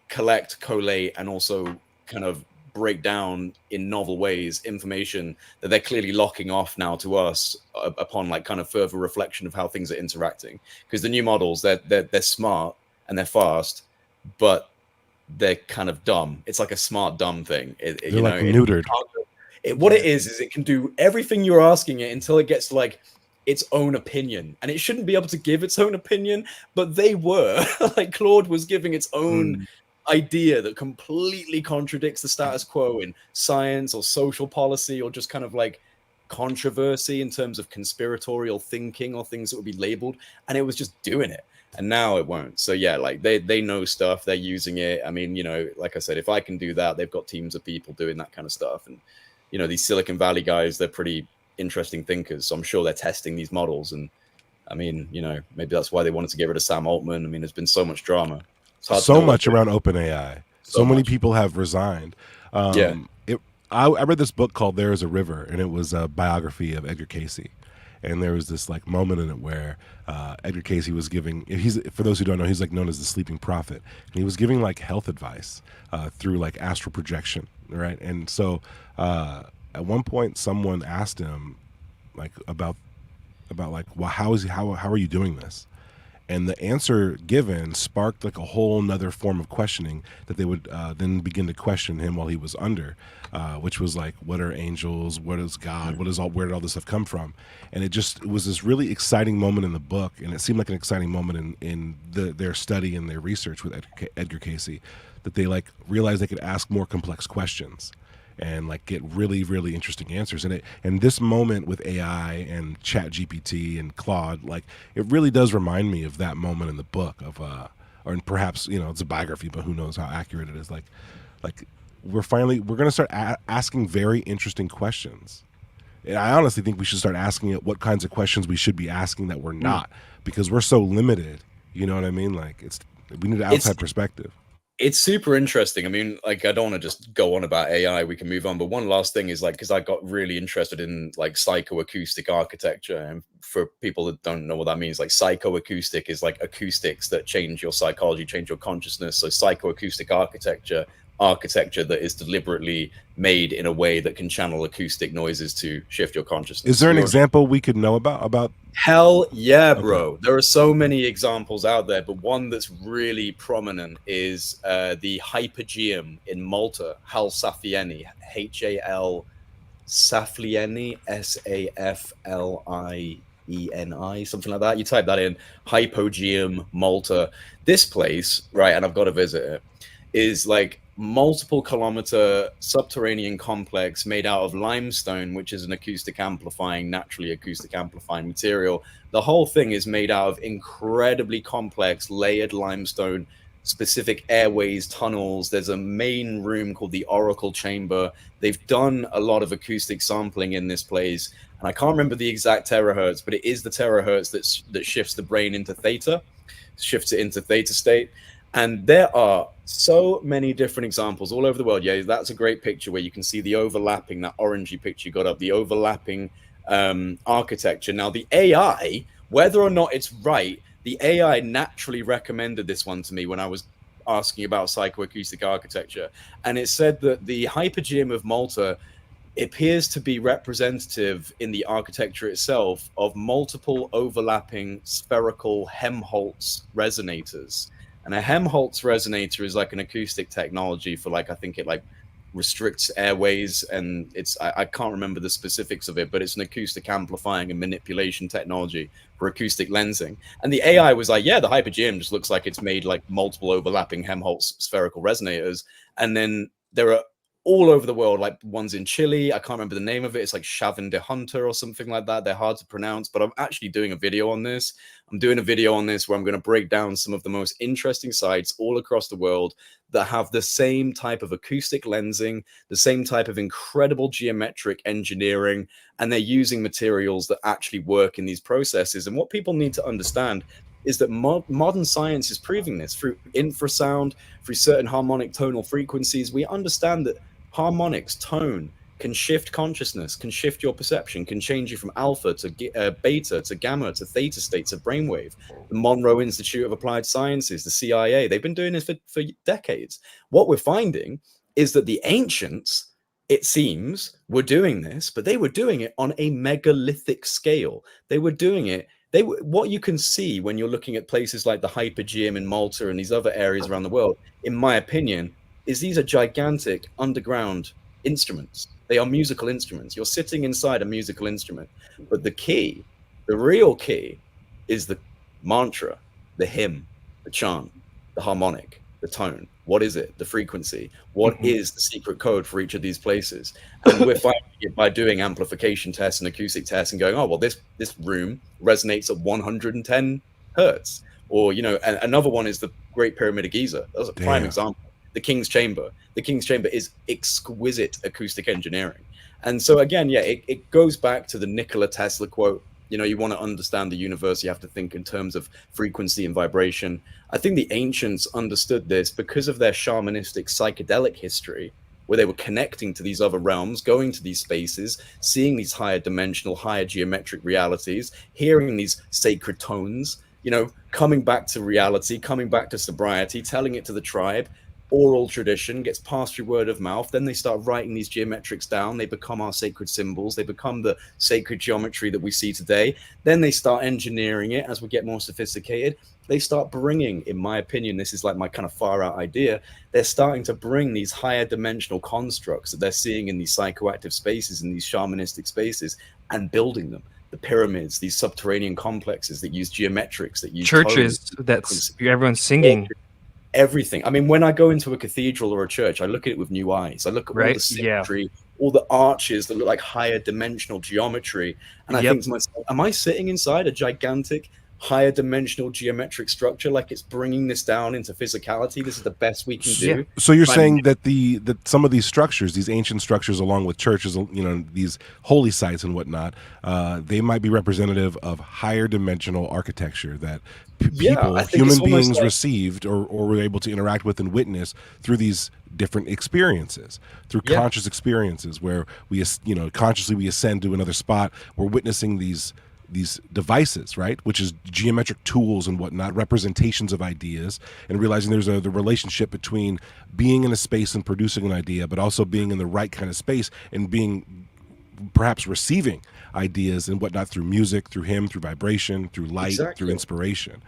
collect, collate, and also kind of break down in novel ways information that they're clearly locking off now to us upon kind of further reflection of how things are interacting. Because the new models, they're smart and they're fast, but they're kind of dumb. It's like a smart dumb thing. They're like neutered. What it is it can do everything you're asking it until it gets like its own opinion, and it shouldn't be able to give its own opinion, but they were like Claude was giving its own idea that completely contradicts the status quo in science or social policy or just kind of like controversy in terms of conspiratorial thinking or things that would be labeled, and it was just doing it. And now it won't. So yeah, like they know stuff, they're using it. I mean, you know, like I said, if I can do that, they've got teams of people doing that kind of stuff. And you know, these Silicon Valley guys, they're pretty interesting thinkers. So I'm sure they're testing these models. And I mean, you know, maybe that's why they wanted to get rid of Sam Altman. I mean, there's been so much drama. So much around OpenAI. So many people have resigned. I read this book called There Is a River, and it was a biography of Edgar Cayce. And there was this like moment in it where Edgar Cayce was giving, for those who don't know, he's like known as the sleeping prophet. And he was giving like health advice through like astral projection, right? And so at one point someone asked him like about like, well, how are you doing this? And the answer given sparked like a whole nother form of questioning that they would then begin to question him while he was under, which was like, what are angels? What is God? Where did all this stuff come from? And it was this really exciting moment in the book, and it seemed like an exciting moment in their study and their research with Edgar Cayce, that they like realized they could ask more complex questions and like get really, really interesting answers. And this moment with AI and Chat GPT and Claude, like it really does remind me of that moment in the book of or perhaps, you know, it's a biography, but who knows how accurate it is. Like we're going to start asking very interesting questions. And I honestly think we should start asking it what kinds of questions we should be asking that we're not, because we're so limited. You know what I mean? Like we need an outside perspective. It's super interesting. I mean, like, I don't want to just go on about AI. We can move on. But one last thing is like, because I got really interested in like psychoacoustic architecture. And for people that don't know what that means, like psychoacoustic is like acoustics that change your psychology, change your consciousness. So psychoacoustic architecture that is deliberately made in a way that can channel acoustic noises to shift your consciousness. Is there an example we could know about? Hell yeah, bro. Okay. There are so many examples out there, but one that's really prominent is the Hypergeum in Malta, Hal Saflieni, Hal Saflieni, Saflieni, something like that. You type that in, Hypergeum, Malta. This place, right, and I've got to visit it, is like multiple kilometer subterranean complex made out of limestone, which is an naturally acoustic amplifying material. The whole thing is made out of incredibly complex layered limestone, specific airways, tunnels. There's a main room called the Oracle Chamber. They've done a lot of acoustic sampling in this place, and I can't remember the exact terahertz, but it is the terahertz that shifts the brain into theta, shifts it into theta state. And there are so many different examples all over the world. Yeah, that's a great picture where you can see the overlapping, that orangey picture you got up, the overlapping architecture. Now, the AI, whether or not it's right, the AI naturally recommended this one to me when I was asking about psychoacoustic architecture. And it said that the Hypergeum of Malta appears to be representative in the architecture itself of multiple overlapping spherical Helmholtz resonators. And a Helmholtz resonator is like an acoustic technology for like, I think it like restricts airways, and I can't remember the specifics of it, but it's an acoustic amplifying and manipulation technology for acoustic lensing. And the AI was like, yeah, the Hypergeum just looks like it's made like multiple overlapping Helmholtz spherical resonators. And then there are all over the world, like ones in Chile. I can't remember the name of it. It's like Chavan de Hunter or something like that. They're hard to pronounce, but I'm actually doing a video on this. I'm doing a video on this where I'm going to break down some of the most interesting sites all across the world that have the same type of acoustic lensing, the same type of incredible geometric engineering, and they're using materials that actually work in these processes. And what people need to understand is that modern science is proving this through infrasound, through certain harmonic tonal frequencies. We understand that harmonics, tone, can shift consciousness, can shift your perception, can change you from alpha to beta to gamma to theta states of brainwave. The Monroe Institute of Applied Sciences, the CIA, they've been doing this for decades. What we're finding is that the ancients, it seems, were doing this, but they were doing it on a megalithic scale. They were doing it. what you can see when you're looking at places like the Hypergeum in Malta and these other areas around the world, in my opinion, is these are gigantic underground instruments. They are musical instruments. You're sitting inside a musical instrument, but the key, the real key, is the mantra, the hymn, the chant, the harmonic, the tone. What is it? The frequency. What is the secret code for each of these places? And we're finding it by doing amplification tests and acoustic tests and going, oh, well, this room resonates at 110 hertz. Or, you know, and another one is the Great Pyramid of Giza. That's a prime example. The King's Chamber. The King's Chamber is exquisite acoustic engineering. And so again, yeah, it goes back to the Nikola Tesla quote. You know, you want to understand the universe, you have to think in terms of frequency and vibration. I think the ancients understood this because of their shamanistic psychedelic history, where they were connecting to these other realms, going to these spaces, seeing these higher dimensional, higher geometric realities, hearing these sacred tones, you know, coming back to reality, coming back to sobriety, telling it to the tribe. Oral tradition gets passed through word of mouth. Then they start writing these geometrics down. They become our sacred symbols. They become the sacred geometry that we see today. Then they start engineering it as we get more sophisticated. They start bringing, in my opinion, this is like my kind of far out idea, they're starting to bring these higher dimensional constructs that they're seeing in these psychoactive spaces, in these shamanistic spaces, and building them. The pyramids, these subterranean complexes that use geometrics, that use churches, that's everyone's singing. Everything. I mean, when I go into a cathedral or a church, I look at it with new eyes. I look at all the symmetry, all the arches that look like higher dimensional geometry. And I think to myself, am I sitting inside a gigantic, higher dimensional geometric structure? Like it's bringing this down into physicality. This is the best we can do. So you're saying that that some of these structures, these ancient structures, along with churches, you know, these holy sites and whatnot, they might be representative of higher dimensional architecture that people, human beings, received or were able to interact with and witness through these different experiences, through conscious experiences, where we, you know, consciously we ascend to another spot. We're witnessing these devices, right, which is geometric tools and whatnot, representations of ideas, and realizing there's the relationship between being in a space and producing an idea, but also being in the right kind of space and being perhaps receiving ideas and whatnot through music, through hymn, through vibration, through light, through inspiration.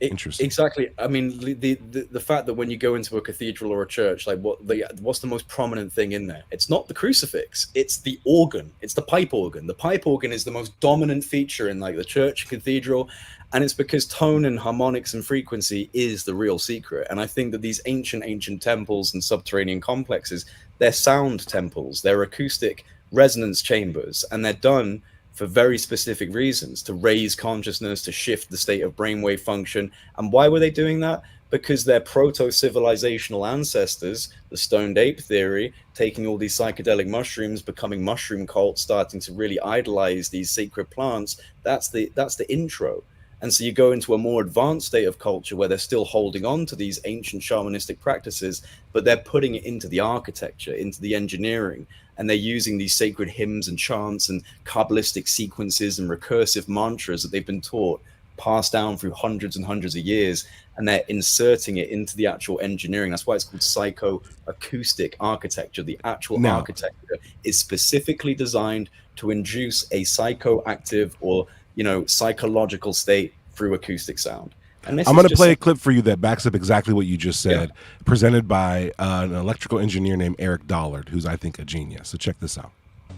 Interesting. Exactly. I mean, the fact that when you go into a cathedral or a church, like what's the most prominent thing in there? It's not the crucifix. It's the organ. It's the pipe organ. The pipe organ is the most dominant feature in like the church, cathedral, and it's because tone and harmonics and frequency is the real secret. And I think that these ancient temples and subterranean complexes, they're sound temples. They're acoustic resonance chambers, and they're done for very specific reasons, to raise consciousness, to shift the state of brainwave function. And why were they doing that? Because their proto-civilizational ancestors, the stoned ape theory, taking all these psychedelic mushrooms, becoming mushroom cults, starting to really idolize these sacred plants, that's the intro. And so you go into a more advanced state of culture where they're still holding on to these ancient shamanistic practices, but they're putting it into the architecture, into the engineering, and they're using these sacred hymns and chants and Kabbalistic sequences and recursive mantras that they've been taught, passed down through hundreds and hundreds of years, and they're inserting it into the actual engineering. That's why it's called psychoacoustic architecture. The actual architecture is specifically designed to induce a psychoactive or, you know, psychological state through acoustic sound. I'm going to play a clip for you that backs up exactly what you just said, presented by an electrical engineer named Eric Dollard, who's, I think, a genius. So check this out.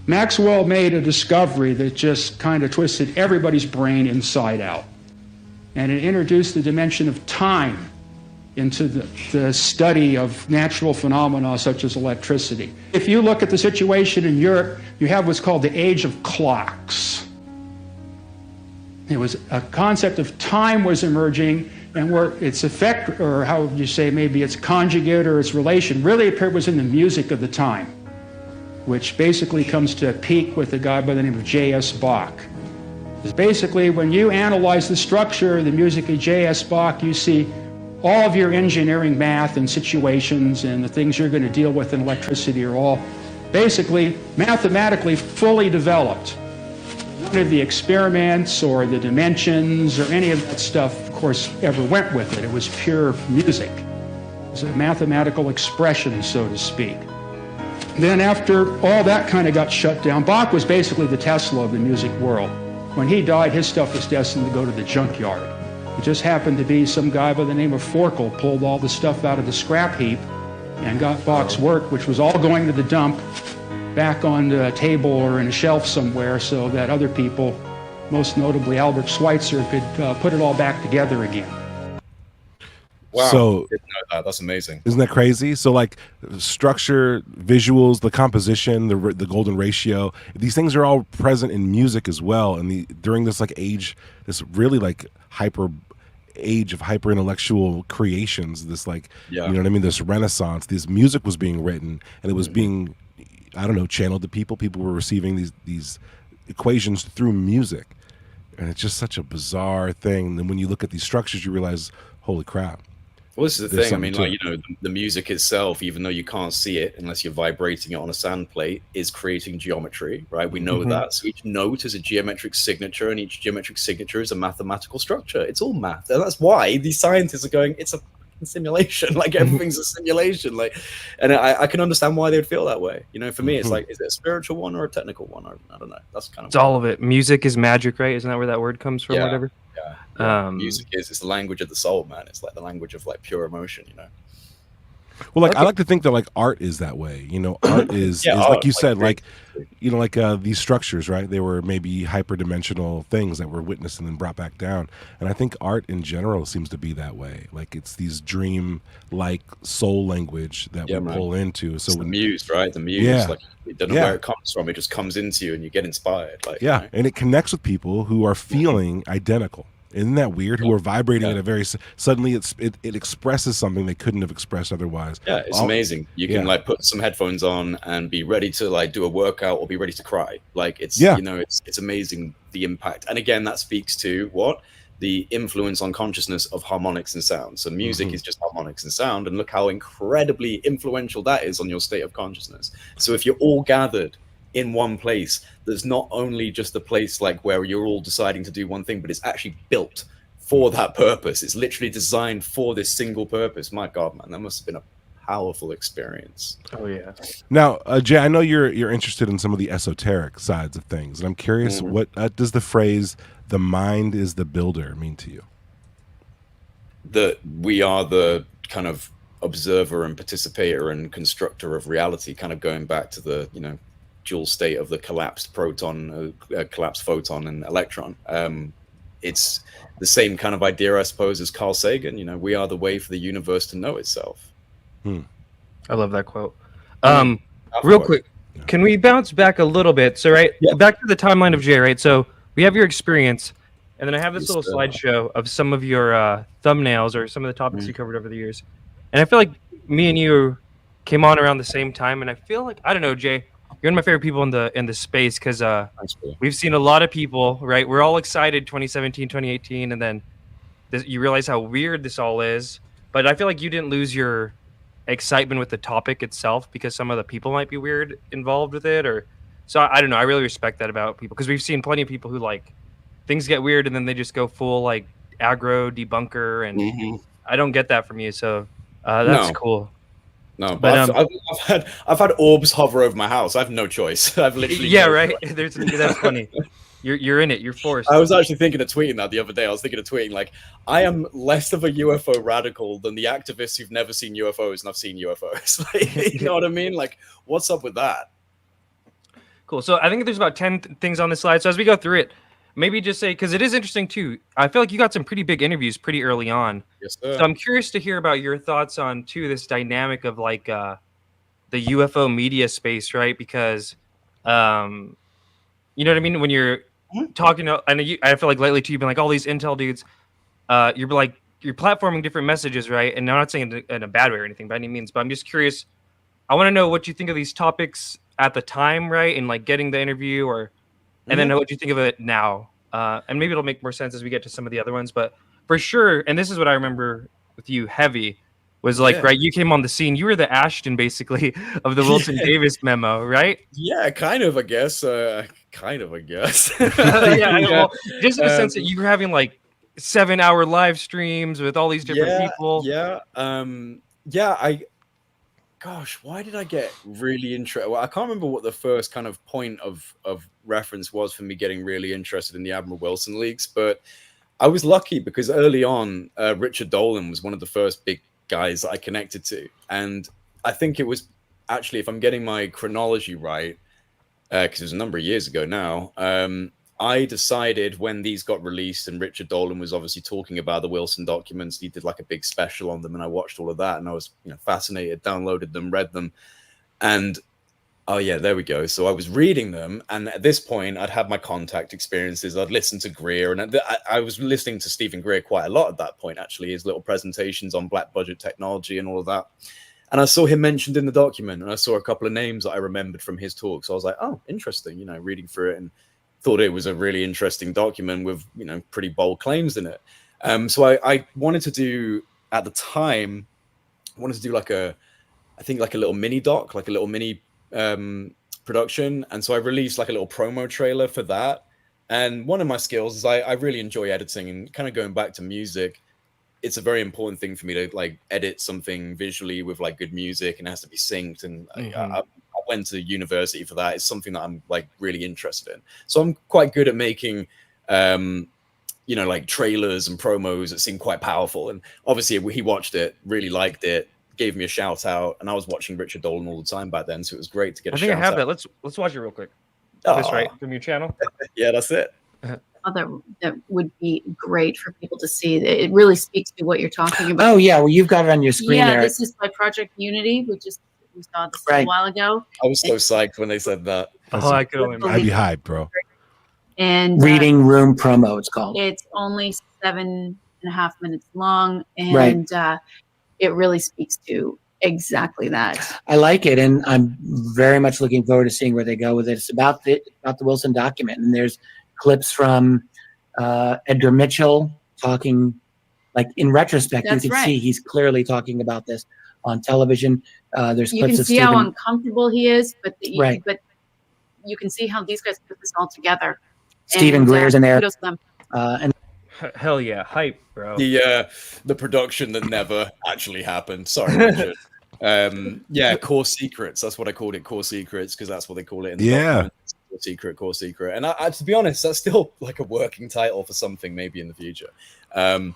Maxwell made a discovery that just kind of twisted everybody's brain inside out. And it introduced the dimension of time into the study of natural phenomena such as electricity. If you look at the situation in Europe, you have what's called the age of clocks. It was a concept of time was emerging, and where its effect, or how would you say, maybe its conjugate or its relation, really appeared was in the music of the time, which basically comes to a peak with a guy by the name of J.S. Bach. Because basically, when you analyze the structure of the music of J.S. Bach, you see all of your engineering math and situations and the things you're going to deal with in electricity are all basically mathematically fully developed. None of the experiments or the dimensions or any of that stuff, of course, ever went with it. It was pure music. It was a mathematical expression, so to speak. Then after all that kind of got shut down, Bach was basically the Tesla of the music world. When he died, his stuff was destined to go to the junkyard. It just happened to be some guy by the name of Forkel pulled all the stuff out of the scrap heap and got Bach's work, which was all going to the dump, back on the table or in a shelf somewhere so that other people, most notably Albert Schweitzer, could put it all back together again. Wow. So I didn't know that. That's amazing. isn't that crazy? So like structure, visuals, the composition, the golden ratio, these things are all present in music as well. And during this like age, this really like age of hyper intellectual creations, this like, you know what I mean? This renaissance, this music was being written and it was being, I don't know, channeled to people. People were receiving these equations through music. And it's just such a bizarre thing. And when you look at these structures, you realize, holy crap. Well, this is the There's thing. I mean, something like, to you know, the music itself, even though you can't see it unless you're vibrating it on a sound plate, is creating geometry, right? We know that. So each note is a geometric signature, and each geometric signature is a mathematical structure. It's all math. And that's why these scientists are going, it's a simulation. Like, everything's a simulation. Like, and I can understand why they would feel that way. You know, for me, it's like, is it a spiritual one or a technical one? I don't know. That's kind of it's all of it. Music is magic, right? Isn't that where that word comes from? Whatever. Music it's the language of the soul, man. It's like the language of like pure emotion, you know. Well, like I like to think that like art is that way, you know. Art is like you said, like you know, like these structures, right? They were maybe hyperdimensional things that were witnessed and then brought back down. And I think art in general seems to be that way. Like it's these dream like soul language that we pull into. So the muse, right? The muse, like you don't know where it comes from. It just comes into you and you get inspired. Like, you know? and it connects with people who are feeling identical. Isn't that weird? Who are vibrating at a very suddenly it expresses something they couldn't have expressed otherwise. Yeah, it's amazing. You can like put some headphones on and be ready to like do a workout or be ready to cry. Like it's you know, it's amazing the impact. And again, that speaks to what? The influence on consciousness of harmonics and sound. So music is just harmonics and sound, and look how incredibly influential that is on your state of consciousness. So if you're all gathered in one place, there's not only just a place like where you're all deciding to do one thing, but it's actually built for that purpose. It's literally designed for this single purpose. My God, man, that must have been a powerful experience. Oh yeah. Now, Jay, I know you're interested in some of the esoteric sides of things, and I'm curious, what does the phrase "the mind is the builder" mean to you? That we are the kind of observer and participator and constructor of reality, kind of going back to the, you know, dual state of the collapsed proton, collapsed photon and electron. It's the same kind of idea, I suppose, as Carl Sagan. You know, we are the way for the universe to know itself. I love that quote. Real quick, can we bounce back a little bit? So, back to the timeline of Jay, right? So we have your experience, and then I have this little slideshow of some of your thumbnails or some of the topics you covered over the years. And I feel like me and you came on around the same time, and I feel like, I don't know, Jay, you're one of my favorite people in the space because we've seen a lot of people, right? We're all excited 2017, 2018, and then you realize how weird this all is. But I feel like you didn't lose your excitement with the topic itself because some of the people might be weird involved with it. So I don't know. I really respect that about people because we've seen plenty of people who like things get weird and then they just go full like aggro debunker, and I don't get that from you. So that's cool. No, but I've had orbs hover over my house. I have no choice. I've literally right. That's funny. You're in it. You're forced. I was actually thinking of tweeting that the other day. I was thinking of tweeting like, I am less of a UFO radical than the activists who've never seen UFOs and I've seen UFOs. Like, you know what I mean? Like, what's up with that? Cool. So I think there's about 10 things on this slide. So as we go through it, maybe just say, because it is interesting too. I feel like you got some pretty big interviews pretty early on. Yes, sir. So I'm curious to hear about your thoughts on too this dynamic of like the UFO media space, right? Because you know what I mean? When you're talking to, I feel like lately too, you've been like all these intel dudes, you're platforming different messages, right? And I'm not saying it in a bad way or anything by any means, but I'm just curious. I want to know what you think of these topics at the time, right? And like getting the interview and then what you think of it now. And maybe it'll make more sense as we get to some of the other ones, but for sure. And this is what I remember with you heavy was like, right. You came on the scene. You were the Ashton basically of the Wilson Davis memo, right? Yeah, kind of, I guess. Well, just in the sense that you were having like 7-hour live streams with all these different people. gosh, why did I get really interested? Well, I can't remember what the first kind of point of reference was for me getting really interested in the Admiral Wilson leaks, but I was lucky because early on, Richard Dolan was one of the first big guys that I connected to. And I think it was actually, if I'm getting my chronology right, because it was a number of years ago now, I decided when these got released and Richard Dolan was obviously talking about the Wilson documents, he did like a big special on them, and I watched all of that, and I was, you know, fascinated, downloaded them, read them, and oh yeah, there we go. So I was reading them, and at this point, I'd had my contact experiences. I'd listened to Greer, and I was listening to Stephen Greer quite a lot at that point, actually, his little presentations on black budget technology and all of that. And I saw him mentioned in the document, and I saw a couple of names that I remembered from his talk. So I was like, oh, interesting, you know, reading through it, and thought it was a really interesting document with, you know, pretty bold claims in it. So I wanted to do, at the time, I wanted to do like a little mini doc, like a little mini production. And so I released like a little promo trailer for that. And one of my skills is I really enjoy editing, and kind of going back to music. It's a very important thing for me to like edit something visually with like good music, and it has to be synced. And I went to university for that. It's something that I'm like really interested in. So I'm quite good at making, you know, like trailers and promos that seem quite powerful. And obviously he watched it, really liked it, gave me a shout out, and I was watching Richard Dolan all the time back then, so it was great to get a shout out. I think I have that. Let's watch it real quick. This right from your channel? Yeah, that's it. That would be great for people to see. It really speaks to what you're talking about. Oh yeah, well you've got it on your screen there. Yeah, this is by Project Unity, we saw this a while ago. I was so psyched when they said that. I could only I'd be hyped, bro. And Reading Room promo, it's called. It's only 7.5 minutes long, and it really speaks to exactly that. I like it, and I'm very much looking forward to seeing where they go with it. It's about the Wilson document, and there's clips from Edgar Mitchell talking, like in retrospect, you can see he's clearly talking about this on television. There's you clips can of see how uncomfortable he is, but but you can see how these guys put this all together. Stephen Greer's in there. Kudos to them. And hell yeah, hype, bro. The production that never actually happened. Sorry, Richard. Yeah, Core Secrets. That's what I called it, Core Secrets, because that's what they call it in the document. Core Secret. And I, to be honest, that's still like a working title for something maybe in the future. The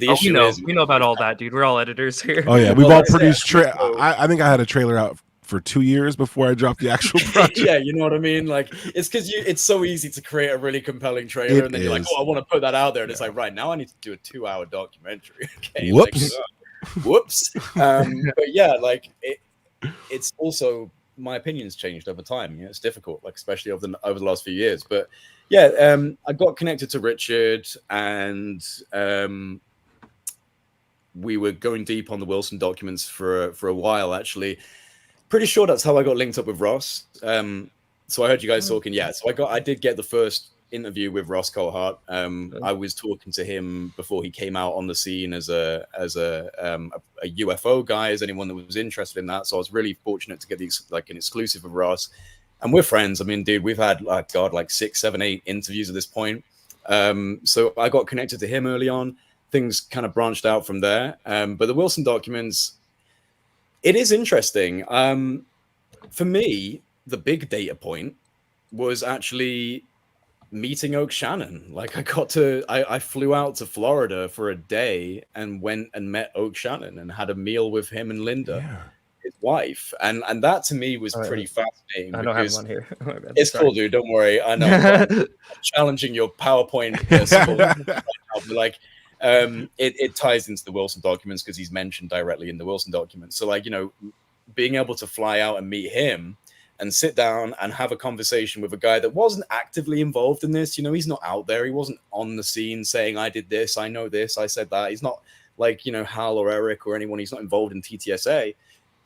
issue is we know about all that, dude. We're all editors here. Oh yeah, we've all produced. I think I had a trailer out for 2 years before I dropped the actual project. Yeah, you know what I mean. Like it's because it's so easy to create a really compelling trailer, and then you're like, oh, I want to put that out there, and it's like, right now I need to do a 2-hour documentary. Okay, whoops. Whoops. But yeah, like it's also, my opinion's changed over time. You know, it's difficult, like especially over the last few years. But yeah, I got connected to Richard, and we were going deep on the Wilson documents for a while. Actually, pretty sure that's how I got linked up with Ross. So I heard you guys talking. Yeah, so I did get the first interview with Ross Coultart. I was talking to him before he came out on the scene as a UFO guy, as anyone that was interested in that. So I was really fortunate to get an exclusive of Ross, and we're friends. I mean, dude, we've had like 6, 7, 8 interviews at this point. So I got connected to him early on. Things kind of branched out from there. But the Wilson documents, it is interesting. For me, the big data point was actually meeting Oak Shannon. Like I flew out to Florida for a day and went and met Oak Shannon and had a meal with him and Linda, his wife. And that to me was pretty fascinating. I don't have one here. It's cool, dude. Don't worry. I know. I'm challenging your PowerPoint. Like, it ties into the Wilson documents because he's mentioned directly in the Wilson documents. So like, you know, being able to fly out and meet him and sit down and have a conversation with a guy that wasn't actively involved in this. You know, he's not out there. He wasn't on the scene saying, I did this, I know this, I said that. He's not like, you know, Hal or Eric or anyone. He's not involved in TTSA.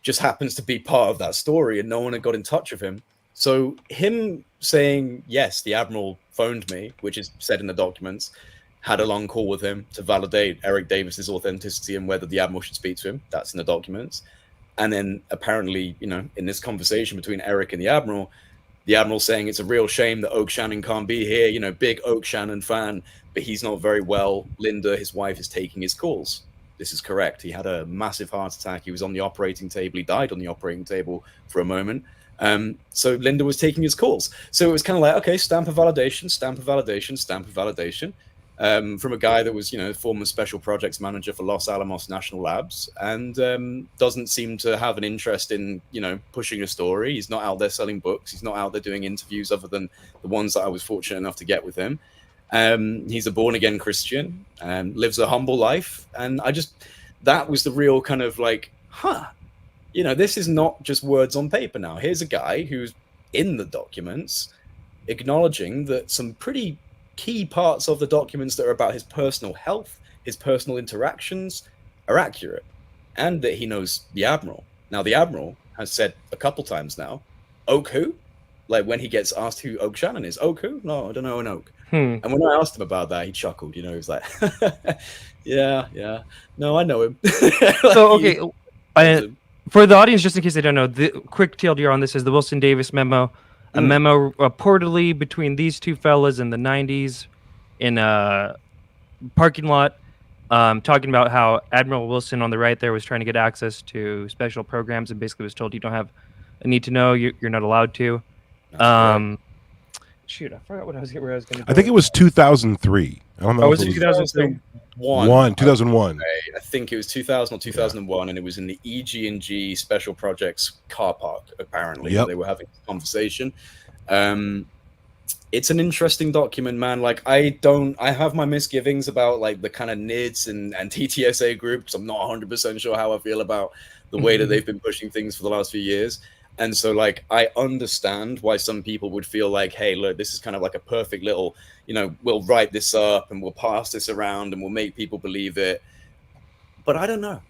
Just happens to be part of that story, and no one had got in touch with him. So him saying, yes, the Admiral phoned me, which is said in the documents, had a long call with him to validate Eric Davis's authenticity and whether the Admiral should speak to him. That's in the documents. And then apparently, you know, in this conversation between Eric and the Admiral saying it's a real shame that Oak Shannon can't be here. You know, big Oak Shannon fan, but he's not very well. Linda, his wife, is taking his calls. this is correct. He had a massive heart attack. He was on the operating table. He died on the operating table for a moment. So Linda was taking his calls. So it was kind of like, okay, stamp of validation, stamp of validation, stamp of validation. From a guy that was, former special projects manager for Los Alamos National Labs, and doesn't seem to have an interest in, pushing a story. He's not out there selling books. He's not out there doing interviews other than the ones that I was fortunate enough to get with him. He's a born-again Christian and lives a humble life. And that was the real kind of like, this is not just words on paper now. Here's a guy who's in the documents acknowledging that some pretty key parts of the documents that are about his personal health, his personal interactions are accurate, and that he knows the Admiral. Now, the Admiral has said a couple times now, Oak who? Like when he gets asked who Oak Shannon is, Oak who? No, I don't know an Oak. And when I asked him about that, he chuckled, he was like, yeah, no, I know him. So, okay, for the audience, just in case they don't know, the quick TLDR on this is the Wilson Davis memo. A memo reportedly between these two fellas in the 90s in a parking lot, talking about how Admiral Wilson on the right there was trying to get access to special programs and basically was told you don't have a need to know, you're not allowed to. Shoot, I forgot where I was going to go. I think it was 2003. I don't know. Was it 2003? 2001. I think it was 2000 or 2001, and it was in the EG&G Special Projects car park, apparently. They were having a conversation. It's an interesting document, man. Like, I have my misgivings about like the kind of NIDS and TTSA groups. I'm not 100% sure how I feel about the way that they've been pushing things for the last few years. And so, like, I understand why some people would feel like, hey, look, this is kind of like a perfect little, we'll write this up and we'll pass this around and we'll make people believe it. But I don't know.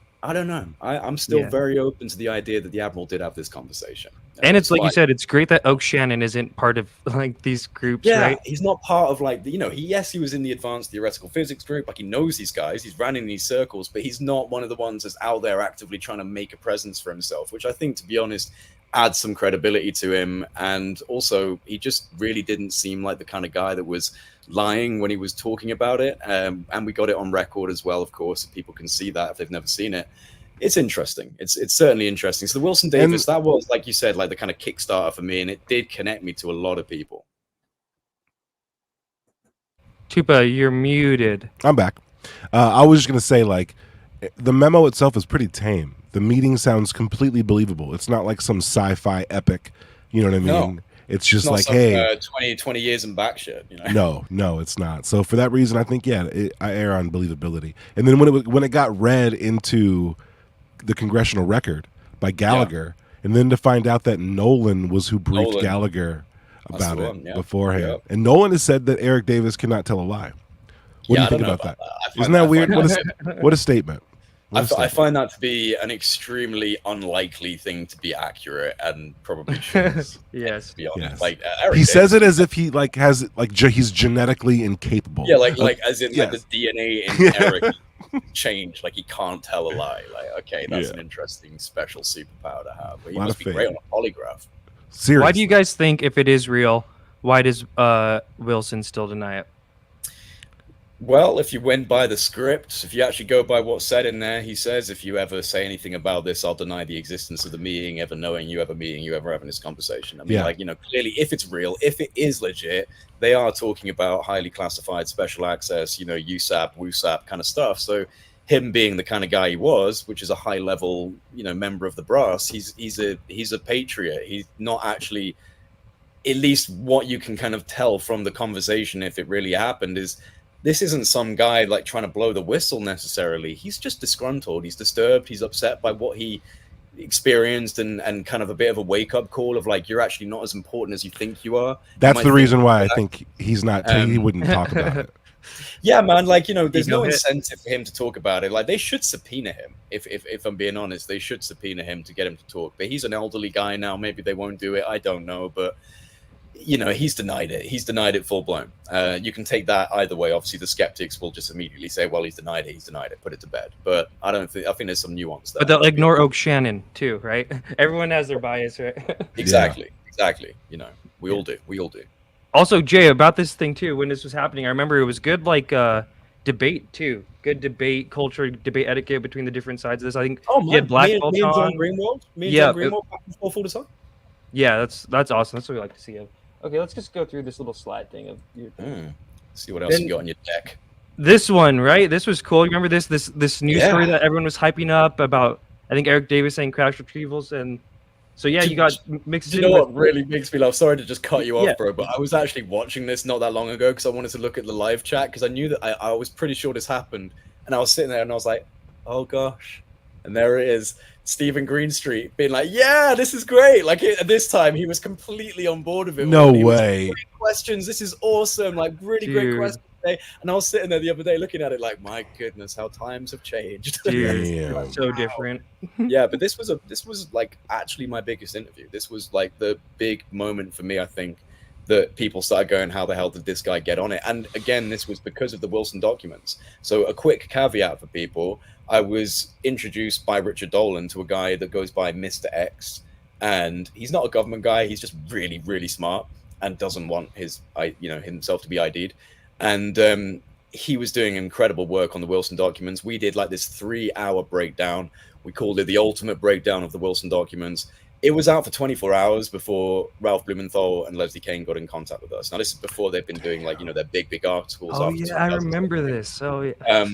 I'm still very open to the idea that the Admiral did have this conversation. And it's like you said, it's great that Oak Shannon isn't part of like these groups, right? He's not part of like, he was in the advanced theoretical physics group. Like, he knows these guys, he's ran in these circles, but he's not one of the ones that's out there actively trying to make a presence for himself, which I think, to be honest, adds some credibility to him. And also, he just really didn't seem like the kind of guy that was lying when he was talking about it. And we got it on record as well, of course, if people can see that if they've never seen it. It's interesting. It's certainly interesting. So the Wilson Davis, that was, like you said, like the kind of Kickstarter for me, and it did connect me to a lot of people. Tupa, you're muted. I'm back. I was just going to say, like, the memo itself is pretty tame. The meeting sounds completely believable. It's not like some sci-fi epic, you know what I mean? No. It's just not like, some, hey, 20 years and back shit. No, it's not. So for that reason, I think I err on believability. And then when it got read into the congressional record by Gallagher, and then to find out that Noland was who briefed Gallagher about it beforehand, and Noland has said that Eric Davis cannot tell a lie. What do you think about that? Isn't that weird? What a statement. I find that to be an extremely unlikely thing to be accurate, and probably should. Yes. To be honest. Yes. Like, he says it as if he like has like he's genetically incapable. Yeah, like as in like the DNA in Eric changed. Like, he can't tell a lie. Like, okay, that's an interesting special superpower to have. But he must be great on a polygraph. Seriously. Why do you guys think, if it is real, why does Wilson still deny it? Well, if you went by the script, if you actually go by what's said in there, he says, if you ever say anything about this, I'll deny the existence of the meeting, ever knowing you, ever meeting you, ever having this conversation. I mean, clearly, if it's real, if it is legit, they are talking about highly classified special access, USAP, WUSAP kind of stuff. So him being the kind of guy he was, which is a high level, member of the brass, he's a patriot. He's not actually, at least what you can kind of tell from the conversation, if it really happened, is this isn't some guy like trying to blow the whistle necessarily. He's just disgruntled. He's disturbed. He's upset by what he experienced, and kind of a bit of a wake up call of like, you're actually not as important as you think you are. That's the reason why I think he's not. He wouldn't talk about it. Yeah, man. Like, there's no incentive for him to talk about it. Like, they should subpoena him. If I'm being honest, they should subpoena him to get him to talk. But he's an elderly guy now. Maybe they won't do it. I don't know, but. He's denied it. He's denied it full blown. You can take that either way. Obviously, the skeptics will just immediately say, well, he's denied it. He's denied it. Put it to bed. But I think there's some nuance there. But they'll ignore Oak Shannon too, right? Everyone has their bias, right? Exactly. We all do. Also, Jay, about this thing too, when this was happening, I remember it was good like debate too. Good debate, culture, debate etiquette between the different sides of this. I think Oh, you had man. Black Me Belt and John on. Greenwald. Me and Yeah, John Greenwald back and forth all the time. Yeah, that's awesome. That's what we like to see. Okay, let's just go through this little slide thing of your See what else you got on your deck. This one, right? This was cool. You remember this news story that everyone was hyping up about? I think Eric Davis saying crash retrievals, and so yeah, you got mixed. You know what really makes me laugh? Sorry to just cut you off, Yeah. bro, but I was actually watching this not that long ago because I wanted to look at the live chat because I knew that I was pretty sure this happened, and I was sitting there and I was like, oh gosh, and there it is. Stephen Greenstreet being like, yeah, this is great. Like this time he was completely on board with it. No He was like, way. great questions. This is awesome. Like really great questions. And I was sitting there the other day looking at it like, my goodness, how times have changed. Damn. So different. Yeah, but this was like actually my biggest interview. This was like the big moment for me, I think, that people started going, how the hell did this guy get on it? And again, this was because of the Wilson documents. So a quick caveat for people, I was introduced by Richard Dolan to a guy that goes by Mr. X, and he's not a government guy. He's just really, really smart and doesn't want himself to be ID'd. And he was doing incredible work on the Wilson documents. We did like this 3-hour breakdown. We called it the ultimate breakdown of the Wilson documents. It was out for 24 hours before Ralph Blumenthal and Leslie Kean got in contact with us. Now, this is before they've been doing like, their big articles. Oh yeah, I remember this. Oh yeah.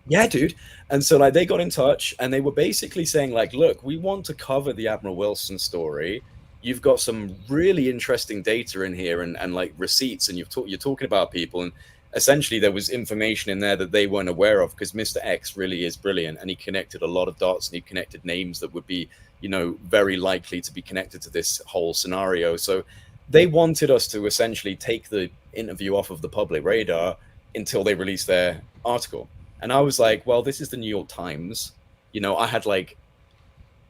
Yeah, dude. And so like they got in touch and they were basically saying like, look, we want to cover the Admiral Wilson story. You've got some really interesting data in here and like receipts, and you're talking about people, and essentially there was information in there that they weren't aware of because Mr. X really is brilliant, and he connected a lot of dots and he connected names that would be, very likely to be connected to this whole scenario. So they wanted us to essentially take the interview off of the public radar until they released their article. And I was like, well, this is the New York Times. I had like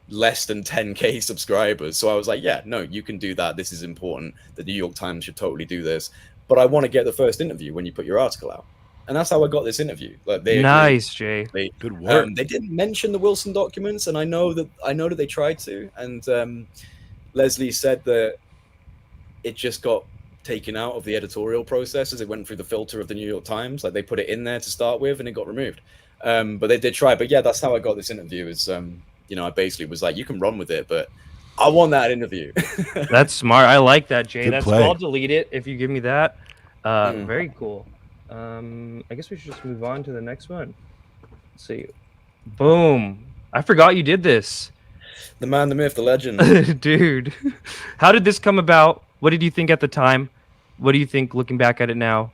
less than 10K subscribers. So I was like, yeah, no, you can do that. This is important. The New York Times should totally do this. But I want to get the first interview when you put your article out. And that's how I got this interview. Like nice, Jay. Good work. They didn't mention the Wilson documents, and I know that they tried to. And Leslie said that it just got taken out of the editorial process as it went through the filter of the New York Times. Like they put it in there to start with, and it got removed. But they did try. But yeah, that's how I got this interview. Is I basically was like, you can run with it, but I want that interview. That's smart. I like that, Jay. Good That's play. I'll delete it if you give me that. Very cool. I guess we should just move on to the next one. Let's see. Boom. I forgot you did this. The man, the myth, the legend. Dude. How did this come about? What did you think at the time? What do you think looking back at it now?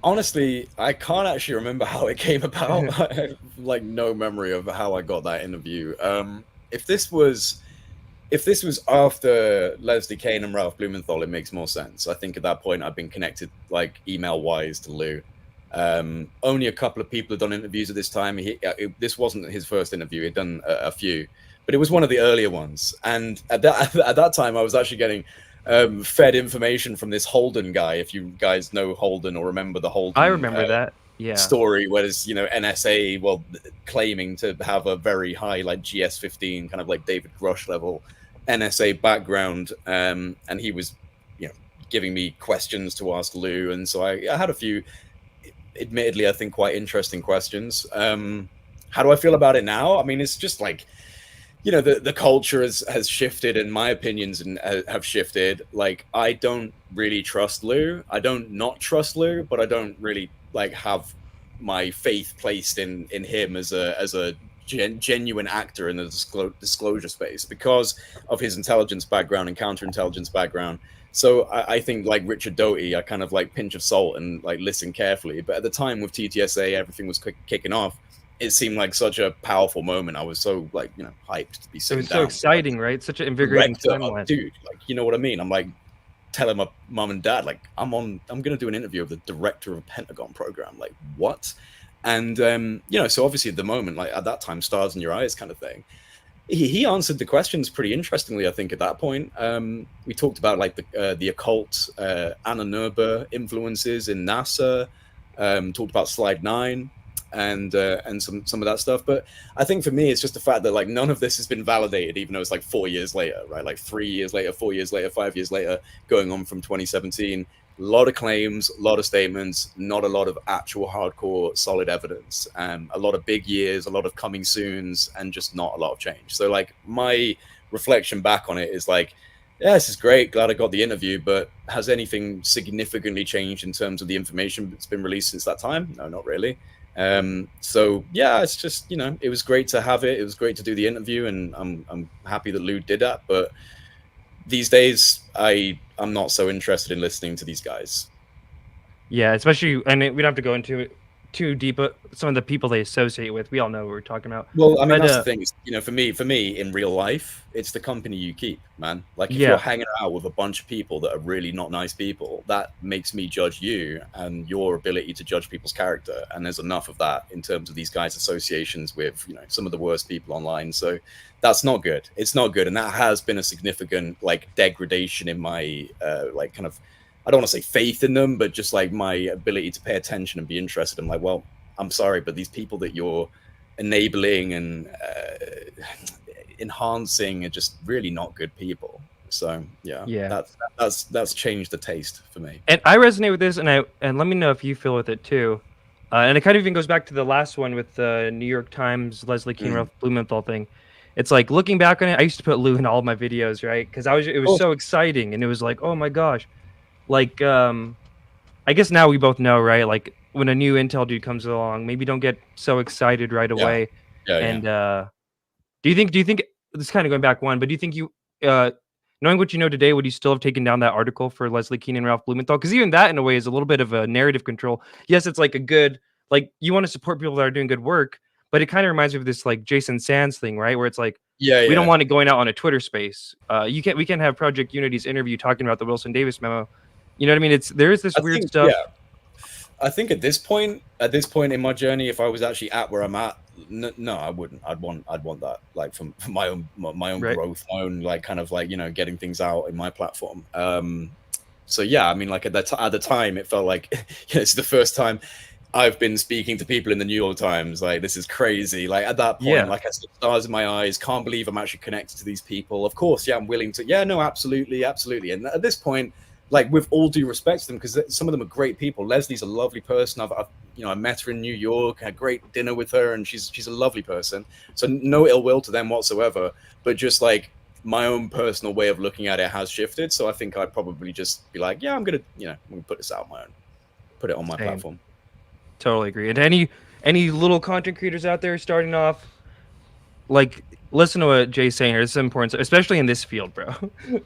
Honestly, I can't actually remember how it came about. I have like no memory of how I got that interview. If this was after Leslie Kean and Ralph Blumenthal, it makes more sense. I think at that point I've been connected like email wise to Lue. Only a couple of people had done interviews at this time. This wasn't his first interview. He'd done a few, but it was one of the earlier ones. And at that time, I was actually getting fed information from this Holden guy. If you guys know Holden or remember the Holden, I remember that. Yeah. Story where there's NSA claiming to have a very high like GS-15 kind of like David Grush level NSA background, and he was giving me questions to ask Lue, and so I had a few, admittedly I think quite interesting questions. How do I feel about it now? I mean, it's just like the culture has shifted, and my opinions have shifted. Like I don't really trust Lue. I don't not trust Lue, but I don't really like have my faith placed in him as a genuine actor in the disclosure space because of his intelligence background and counterintelligence background. So I think like Richard Doty, I kind of like pinch of salt and like listen carefully. But at the time with TTSA, everything was kicking off. It seemed like such a powerful moment. I was so like hyped to be sitting down. It was so exciting, right? Such an invigorating timeline. Dude, like you know what I mean? I'm like telling my mom and dad, like I'm gonna do an interview with the director of a Pentagon program. Like what? And so obviously at the moment, like at that time, stars in your eyes kind of thing. He answered the questions pretty interestingly, I think, at that point. We talked about like the occult Anna Nerber influences in NASA, talked about Slide 9 and some of that stuff. But I think for me, it's just the fact that like none of this has been validated, even though it's like 4 years later, right? Like 3 years later, 4 years later, 5 years later, going on from 2017. A lot of claims, a lot of statements, not a lot of actual hardcore solid evidence. A lot of big years, a lot of coming soons, and just not a lot of change. So like my reflection back on it is like, yeah, this is great. Glad I got the interview, but has anything significantly changed in terms of the information that's been released since that time? No, not really. So yeah, it's just, you know, it was great to have it. It was great to do the interview, and I'm happy that Lue did that. But these days, I'm not so interested in listening to these guys. Yeah, especially, and we don't have to go into it too deep, but some of the people they associate with, we all know what we're talking about. Well, I mean, But, that's the thing is, you know, for me in real life, it's the company you keep, man. Like if Yeah. you're hanging out with a bunch of people that are really not nice people, that makes me judge you and your ability to judge people's character. And there's enough of that in terms of these guys' associations with, you know, some of the worst people online. So that's not good. It's not good. And that has been a significant like degradation in my like kind of, I don't want to say faith in them, but just like my ability to pay attention and be interested. I'm like, well, I'm sorry, but these people that you're enabling and enhancing are just really not good people. So yeah, that's changed the taste for me. And I resonate with this, and let me know if you feel with it too. And it kind of even goes back to the last one with the New York Times Leslie Kean Ralph Blumenthal thing. It's like looking back on it, I used to put Lue in all of my videos, right? Because it was so exciting, and it was like, oh my gosh. Like, I guess now we both know, right? Like, when a new Intel dude comes along, maybe don't get so excited right away. And do you think this is kind of going back one, but do you think you, knowing what you know today, would you still have taken down that article for Leslie Kean and Ralph Blumenthal? Because even that, in a way, is a little bit of a narrative control. Yes, it's like a good, like, you want to support people that are doing good work, but it kind of reminds me of this like Jason Sands thing, right? Where it's like, we don't want it going out on a Twitter space. We can't have Project Unity's interview talking about the Wilson Davis memo. You know what I mean? There is this weird stuff. Yeah. I think at this point in my journey, if I was actually at where I'm at, no, I wouldn't. I'd want that, like from my own growth, my own like kind of like, you know, getting things out in my platform. So yeah, I mean, like at the time, it felt like it's the first time I've been speaking to people in the New York Times. Like, this is crazy. Like at that point, like I said, stars in my eyes. Can't believe I'm actually connected to these people. Of course, yeah, I'm willing to. Yeah, no, absolutely. And at this point, like with all due respect to them, because some of them are great people. Leslie's a lovely person. I've you know, I met her in New York, had a great dinner with her, and she's a lovely person. So no ill will to them whatsoever. But just like my own personal way of looking at it has shifted. So I think I'd probably just be like, yeah, I'm gonna put this out on my own, put it on my platform. Totally agree. And any little content creators out there starting off, like, listen to what Jay's saying here. It's important, especially in this field, bro.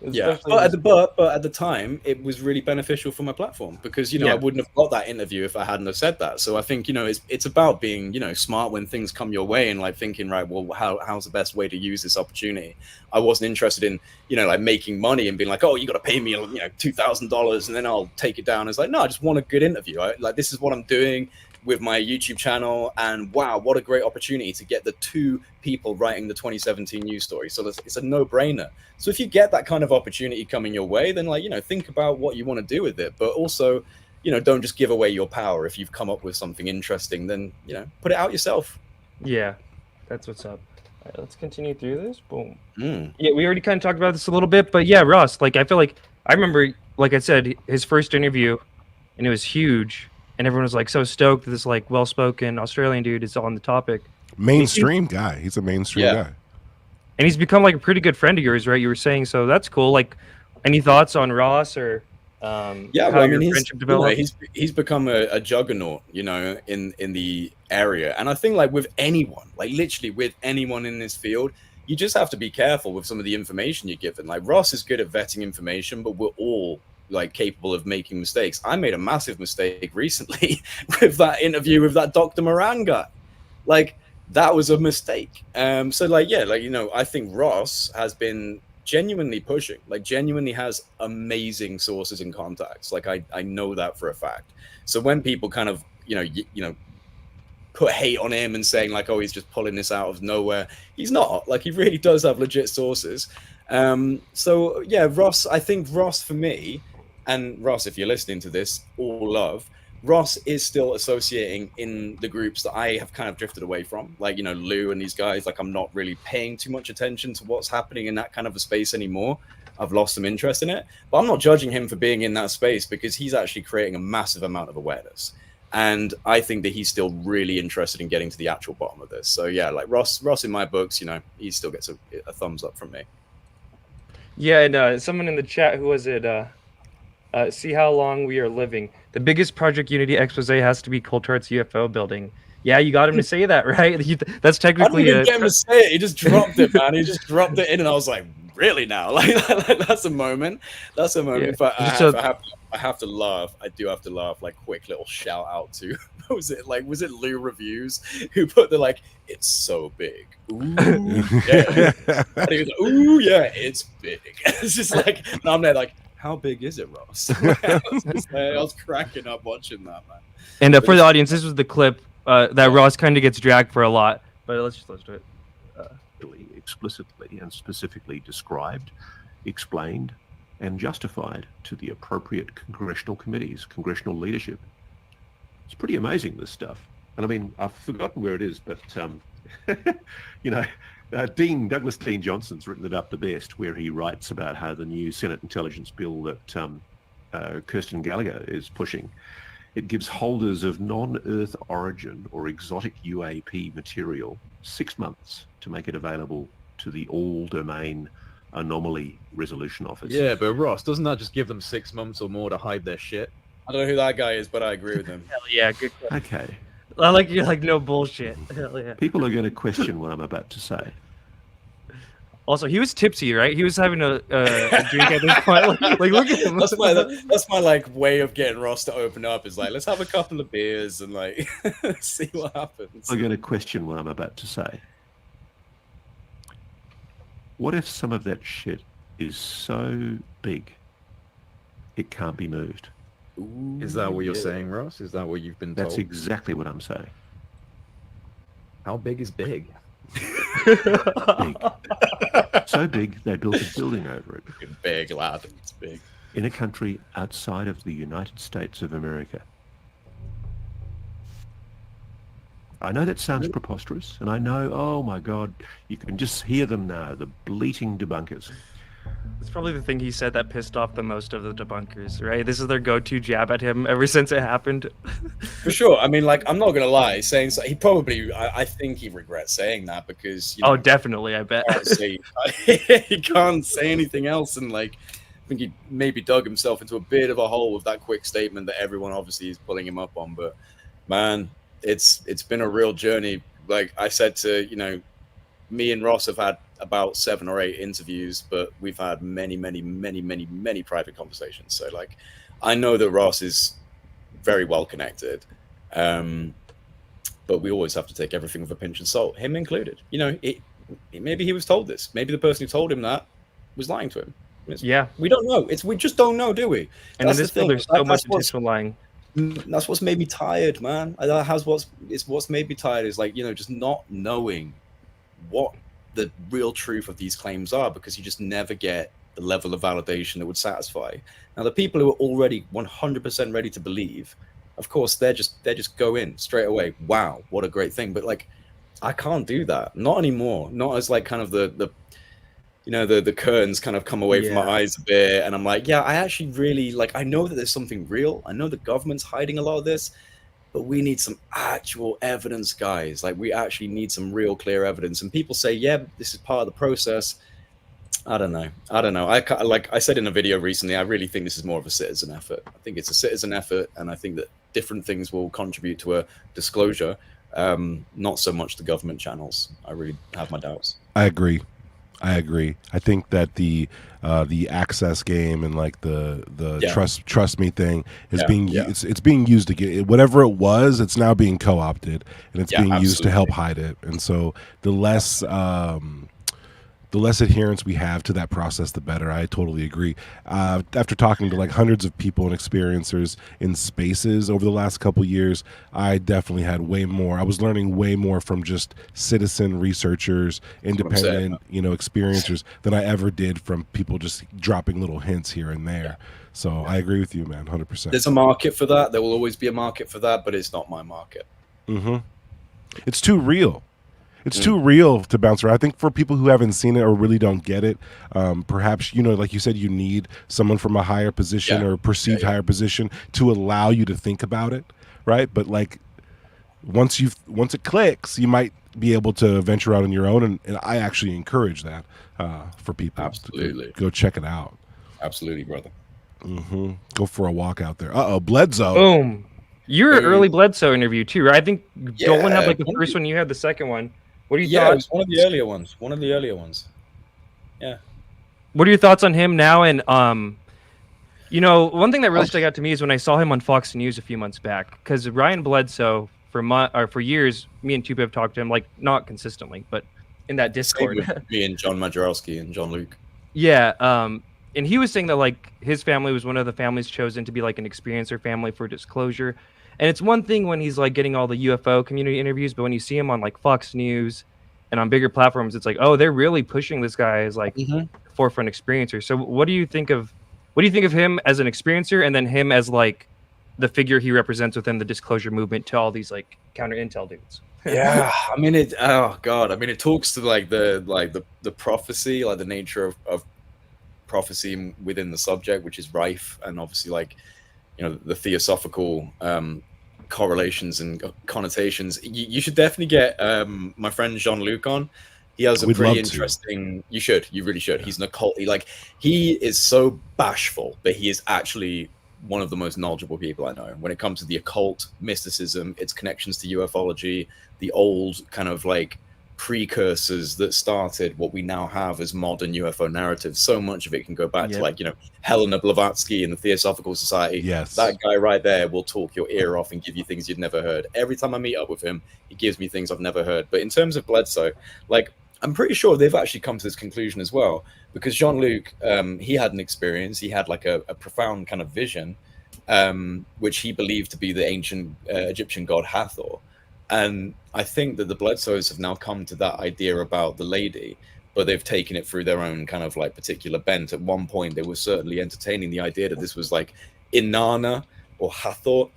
Yeah, but at the time, it was really beneficial for my platform because, you know, I wouldn't have got that interview if I hadn't have said that. So I think, you know, it's about being, you know, smart when things come your way and like thinking, right, well, how's the best way to use this opportunity? I wasn't interested in, you know, like making money and being like, oh, you got to pay me, you know, $2,000 and then I'll take it down. It's like, no, I just want a good interview. Like, this is what I'm doing with my YouTube channel, and wow, what a great opportunity to get the two people writing the 2017 news story. So it's a no-brainer. So if you get that kind of opportunity coming your way, then like, you know, think about what you want to do with it, but also, you know, don't just give away your power. If you've come up with something interesting, then, you know, put it out yourself. Yeah, that's what's up. All right, let's continue through this. Boom. Yeah, we already kind of talked about this a little bit, but yeah, Ross, like, I feel like I remember, like I said, his first interview, and it was huge. And everyone was like so stoked that this like well-spoken Australian dude is on the topic. Mainstream guy. He's a mainstream guy. And he's become like a pretty good friend of yours, right? You were saying, so that's cool. Like, any thoughts on Ross or how your friendship developed? You know, he's become a juggernaut, you know, in the area. And I think like with anyone, like literally with anyone in this field, you just have to be careful with some of the information you're given. Like Ross is good at vetting information, but we're all like capable of making mistakes. I made a massive mistake recently with that interview with that Dr. Moran guy. Like, that was a mistake. So like, yeah, like, you know, I think Ross has been genuinely pushing, like genuinely has amazing sources and contacts. Like I know that for a fact. So when people kind of, you know, put hate on him and saying like, oh, he's just pulling this out of nowhere, he's not. Like, he really does have legit sources. So yeah, Ross, I think Ross for me, and Ross, if you're listening to this, all love, Ross is still associating in the groups that I have kind of drifted away from, like, you know, Lue and these guys. Like, I'm not really paying too much attention to what's happening in that kind of a space anymore. I've lost some interest in it, but I'm not judging him for being in that space because he's actually creating a massive amount of awareness. And I think that he's still really interested in getting to the actual bottom of this. So yeah, like Ross in my books, you know, he still gets a thumbs up from me. Yeah, and someone in the chat, who was it? See how long we are living. The biggest Project Unity expose has to be Coultart's UFO building. Yeah, you got him to say that, right? That's technically. I didn't even get him to say it. He just dropped it, man. He just dropped it in, and I was like, really now? Like that's a moment. That's a moment. Yeah. But I have to laugh. I do have to laugh. Like, quick little shout out to was it Lue Reviews who put the like, it's so big. Ooh, yeah. And he was like, ooh, yeah, it's big. It's just like, and I'm there like, how big is it, Ross? I was cracking up watching that, man. And for the audience, this was the clip that Ross kind of gets dragged for a lot. But let's do it. Explicitly and specifically described, explained, and justified to the appropriate congressional committees, congressional leadership. It's pretty amazing, this stuff. And I mean, I've forgotten where it is, but you know, Douglas Dean Johnson's written it up the best, where he writes about how the new Senate intelligence bill that Kirsten Gallagher is pushing, it gives holders of non-Earth origin or exotic UAP material 6 months to make it available to the all-domain anomaly resolution office. Yeah, but Ross, doesn't that just give them 6 months or more to hide their shit? I don't know who that guy is, but I agree with him. Hell yeah, good question. Okay. I like, you're like, no bullshit. Hell yeah. People are going to question what I'm about to say. Also, he was tipsy, right? He was having a drink at this point. Like look at him. That's my like way of getting Ross to open up. Is like, let's have a couple of beers and like see what happens. I'm going to question what I'm about to say. What if some of that shit is so big it can't be moved? Ooh, is that what you're saying, Ross? Is that what you've been told? That's exactly what I'm saying. How big is big? Big. So big they built a building over it. Big, lad. It's big. In a country outside of the United States of America. I know that sounds preposterous, and I know, oh my God, you can just hear them now, the bleating debunkers. It's probably the thing he said that pissed off the most of the debunkers, right? This is their go-to jab at him ever since it happened. For sure. I mean, like, I'm not gonna lie, saying so, he probably, I think he regrets saying that because, you know, oh, definitely, I bet. He can't say anything else, and like, I think he maybe dug himself into a bit of a hole with that quick statement that everyone obviously is pulling him up on. But man, it's been a real journey. Like I said to, you know, me and Ross have had about 7 or 8 interviews, but we've had many private conversations. So like, I know that Ross is very well connected, but we always have to take everything with a pinch of salt, him included. You know, maybe he was told this. Maybe the person who told him that was lying to him. Yeah, we don't know. We just don't know, do we? And in this field, there's so much intentional lying. That's what's made me tired, man. What's made me tired is like, you know, just not knowing what the real truth of these claims are, because you just never get the level of validation that would satisfy. Now, the people who are already 100% ready to believe, of course, they're just go in straight away. Wow, what a great thing! But like, I can't do that. Not anymore. Not as like kind of the you know, the curtains kind of come away from my eyes a bit, and I'm like, yeah, I actually really like. I know that there's something real. I know the government's hiding a lot of this. But we need some actual evidence, guys. Like, we actually need some real clear evidence. And people say, yeah, this is part of the process. I don't know. Like I said in a video recently, I really think this is more of a citizen effort. I think it's a citizen effort, and I think that different things will contribute to a disclosure, not so much the government channels. I really have my doubts. I agree. I think that the access game and like the trust me thing is it's being used to get whatever it was. It's now being co-opted, and it's being used to help hide it. And so the less the less adherence we have to that process, the better. I totally agree. After talking to like hundreds of people and experiencers in spaces over the last couple years, I definitely had way more. I was learning way more from just citizen researchers, independent, experiencers than I ever did from people just dropping little hints here and there. So I agree with you, man, 100%. There's a market for that. There will always be a market for that, but it's not my market. Mm-hmm. It's too real. It's too real to bounce around. I think for people who haven't seen it or really don't get it, perhaps, like you said, you need someone from a higher position or perceived higher position to allow you to think about it, right? But like once it clicks, you might be able to venture out on your own, and I actually encourage that for people. Absolutely. To go check it out. Absolutely, brother. Mm-hmm. Go for a walk out there. Bledsoe. Boom. Your early Bledsoe interview too, right? I think Nolan had like the first one, you had the second one. What are your thoughts? It was one of the earlier ones. Yeah. What are your thoughts on him now? And one thing that really stuck out to me is when I saw him on Fox News a few months back, because Ryan Bledsoe for years, me and Tupa have talked to him, like not consistently, but in that Discord. Same with me and John Majerowski and John Luke. Yeah. And he was saying that like his family was one of the families chosen to be like an experiencer family for disclosure. And it's one thing when he's like getting all the UFO community interviews, but when you see him on like Fox News and on bigger platforms, it's like, oh, they're really pushing this guy as like forefront experiencer. So what do you think of him as an experiencer, and then him as like the figure he represents within the disclosure movement to all these like counter intel dudes? Yeah, I mean it. Oh God, I mean it talks to like the prophecy, like the nature of prophecy within the subject, which is rife, and obviously like the theosophical correlations and connotations. You should definitely get my friend Jean Luc on. He has a pretty interesting. You really should. He's an occult. He is so bashful, but he is actually one of the most knowledgeable people I know when it comes to the occult, mysticism, its connections to ufology, the old kind of like precursors that started what we now have as modern UFO narratives. So much of it can go back to like Helena Blavatsky and the Theosophical Society. Yes, that guy right there will talk your ear off and give you things you'd never heard. Every time I meet up with him, he gives me things I've never heard. But in terms of Bledsoe, like I'm pretty sure they've actually come to this conclusion as well, because Jean-Luc, he had an experience. He had like a profound kind of vision, which he believed to be the ancient Egyptian god Hathor. And I think that the Bledsoes have now come to that idea about the lady, but they've taken it through their own kind of like particular bent. At one point, they were certainly entertaining the idea that this was like Inanna or Hathor.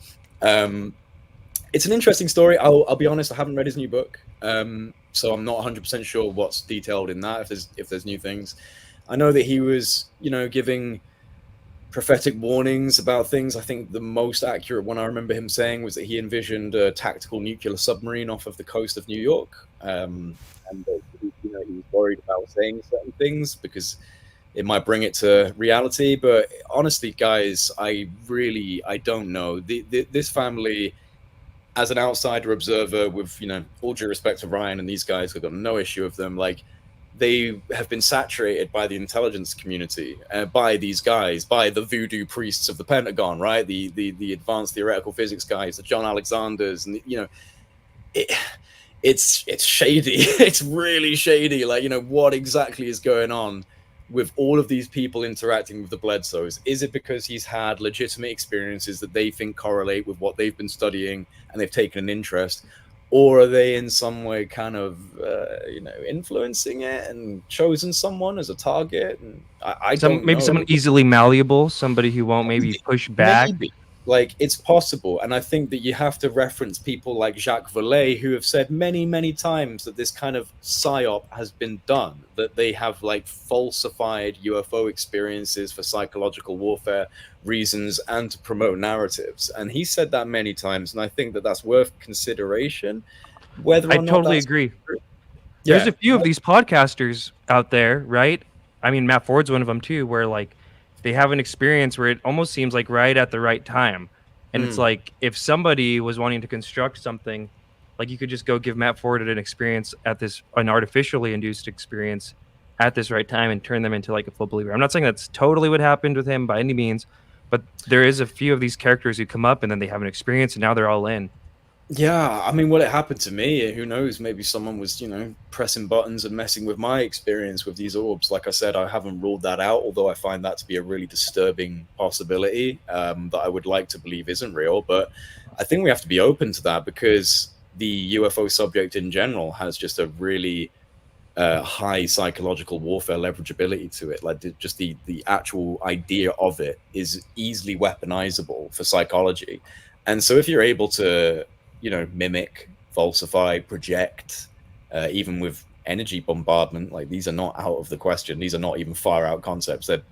It's an interesting story. I'll be honest, I haven't read his new book, so I'm not 100% sure what's detailed in that, if there's new things. I know that he was, giving prophetic warnings about things. I think the most accurate one I remember him saying was that he envisioned a tactical nuclear submarine off of the coast of New York, and he was worried about saying certain things because it might bring it to reality. But honestly, guys, I don't know. This family, as an outsider observer, with all due respect to Ryan and these guys, I've got no issue with them. Like, they have been saturated by the intelligence community, by these guys, by the voodoo priests of the Pentagon, right? The advanced theoretical physics guys, the John Alexanders, and it's shady. It's really shady. Like, what exactly is going on with all of these people interacting with the Bledsoes? Is it because he's had legitimate experiences that they think correlate with what they've been studying and they've taken an interest? Or are they in some way kind of, influencing it and chosen someone as a target? And I don't know. Someone easily malleable, somebody who won't maybe push back. Maybe. Like, it's possible. And I think that you have to reference people like Jacques Vallée, who have said many, many times that this kind of psyop has been done, that they have like falsified UFO experiences for psychological warfare reasons and to promote narratives. And he said that many times. And I think that that's worth consideration. Whether or I not totally that's agree. true. There's a few of these podcasters out there, right? I mean, Matt Ford's one of them too, where like they have an experience where it almost seems like right at the right time. And it's like, if somebody was wanting to construct something, like you could just go give Matt Ford an experience at an artificially induced experience at this right time and turn them into like a full believer. I'm not saying that's totally what happened with him by any means, but there is a few of these characters who come up and then they have an experience and now they're all in. Yeah, I mean, well, it happened to me. Who knows? Maybe someone was, pressing buttons and messing with my experience with these orbs. Like I said, I haven't ruled that out, although I find that to be a really disturbing possibility that I would like to believe isn't real. But I think we have to be open to that because the UFO subject in general has just a really high psychological warfare leverageability to it. Like just the actual idea of it is easily weaponizable for psychology. And so if you're able to mimic, falsify, project, even with energy bombardment, like these are not out of the question. These are not even far out concepts. They're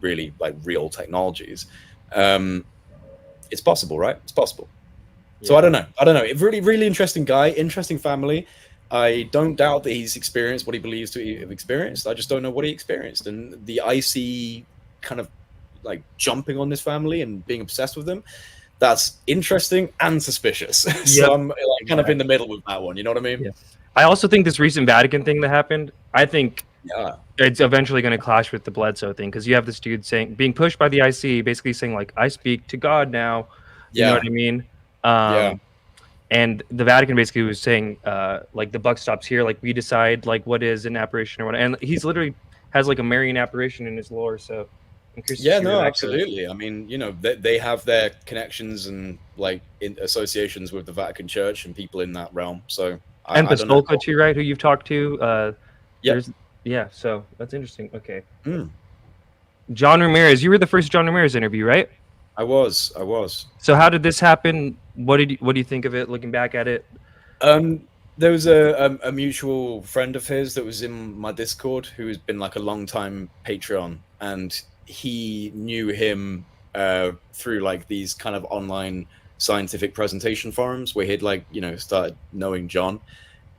really like real technologies. It's possible, right? It's possible. Yeah. So I don't know. A really, really interesting guy, interesting family. I don't doubt that he's experienced what he believes to have experienced. I just don't know what he experienced. And the icy kind of like jumping on this family and being obsessed with them, that's interesting and suspicious. So I'm like kind of in the middle with that one. You know what I mean? Yeah. I also think this recent Vatican thing that happened, I think it's eventually going to clash with the Bledsoe thing because you have this dude being pushed by the IC, basically saying like, I speak to God now. You know what I mean? And the Vatican basically was saying like the buck stops here. Like we decide like what is an apparition or what. And he's literally has like a Marian apparition in his lore. So yeah, no, absolutely. I mean, they have their connections and like associations with the Vatican Church and people in that realm. So and Pastolka too, right? Who you've talked to? Yeah. So that's interesting. Okay. John Ramirez, you were the first John Ramirez interview, right? I was. So how did this happen? What do you think of it? Looking back at it, there was a mutual friend of his that was in my Discord who has been like a long time Patreon, and he knew him through like these kind of online scientific presentation forums where he'd like started knowing John,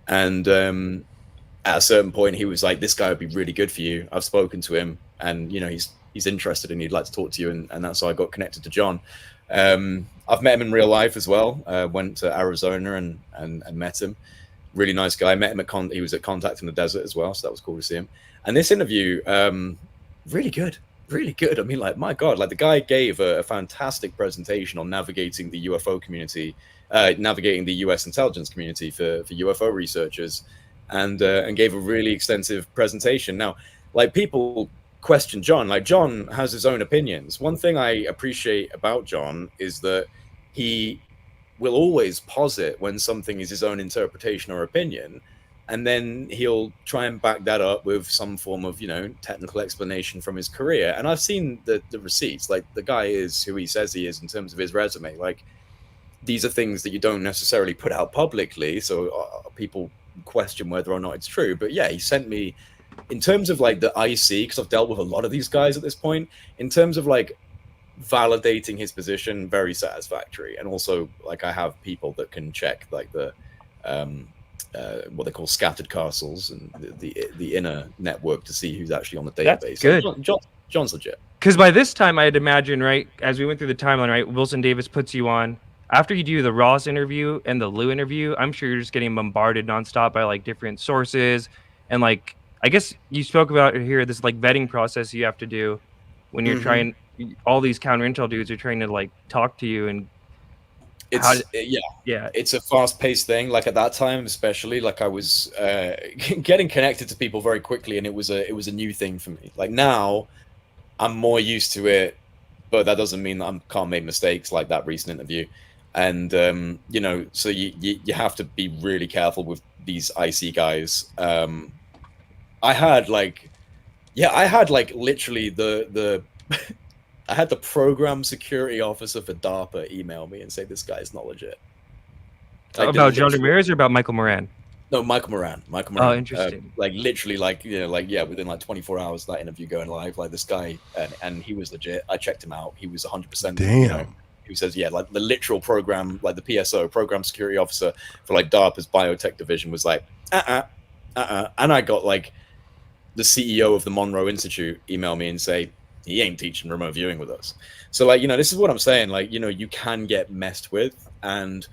and at a certain point he was like, this guy would be really good for you. I've spoken to him, and he's interested and he'd like to talk to you, and that's how I got connected to John. I've met him in real life as well. Went to Arizona and met him. Really nice guy. Met him he was at Contact in the Desert as well, so that was cool to see him. And this interview, really good. I mean, like, my God, like the guy gave a fantastic presentation on navigating the UFO community, navigating the US intelligence community for UFO researchers, and gave a really extensive presentation. Now, like, people question John. Like, John has his own opinions. One thing I appreciate about John is that he will always posit when something is his own interpretation or opinion, and then he'll try and back that up with some form of, technical explanation from his career. And I've seen the receipts. Like, the guy is who he says he is in terms of his resume. Like, these are things that you don't necessarily put out publicly, so people question whether or not it's true. But yeah, he sent me, in terms of like the IC, because I've dealt with a lot of these guys at this point, in terms of like validating his position, very satisfactory. And also, like, I have people that can check like the what they call scattered castles and the inner network to see who's actually on the database. That's good. So John's legit. Because by this time, I'd imagine, right, as we went through the timeline, right, Wilson Davis puts you on. After you do the Ross interview and the Lue interview, I'm sure you're just getting bombarded nonstop by like different sources. And like, I guess you spoke about here, this like vetting process you have to do when you're trying, all these counter intel dudes are trying to like talk to you, and it's a fast-paced thing. Like at that time, especially, like I was getting connected to people very quickly, and it was a new thing for me. Like now, I'm more used to it, but that doesn't mean that I can't make mistakes like that recent interview. And so you have to be really careful with these IC guys. I had literally the I had the program security officer for DARPA email me and say this guy's not legit. Like, about John Ramirez or about Michael Moran? No, Michael Moran. Oh, interesting. Like literally, within like 24 hours of that interview going live, like this guy, and he was legit. I checked him out. He was 100%. Damn. Who says, like the literal program, like the PSO, program security officer for like DARPA's biotech division was like, and I got like the CEO of the Monroe Institute email me and say, he ain't teaching remote viewing with us. So like, this is what I'm saying. Like, you can get messed with, and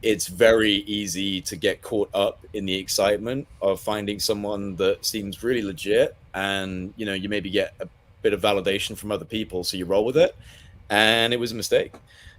it's very easy to get caught up in the excitement of finding someone that seems really legit, and you maybe get a bit of validation from other people, so you roll with it, and it was a mistake.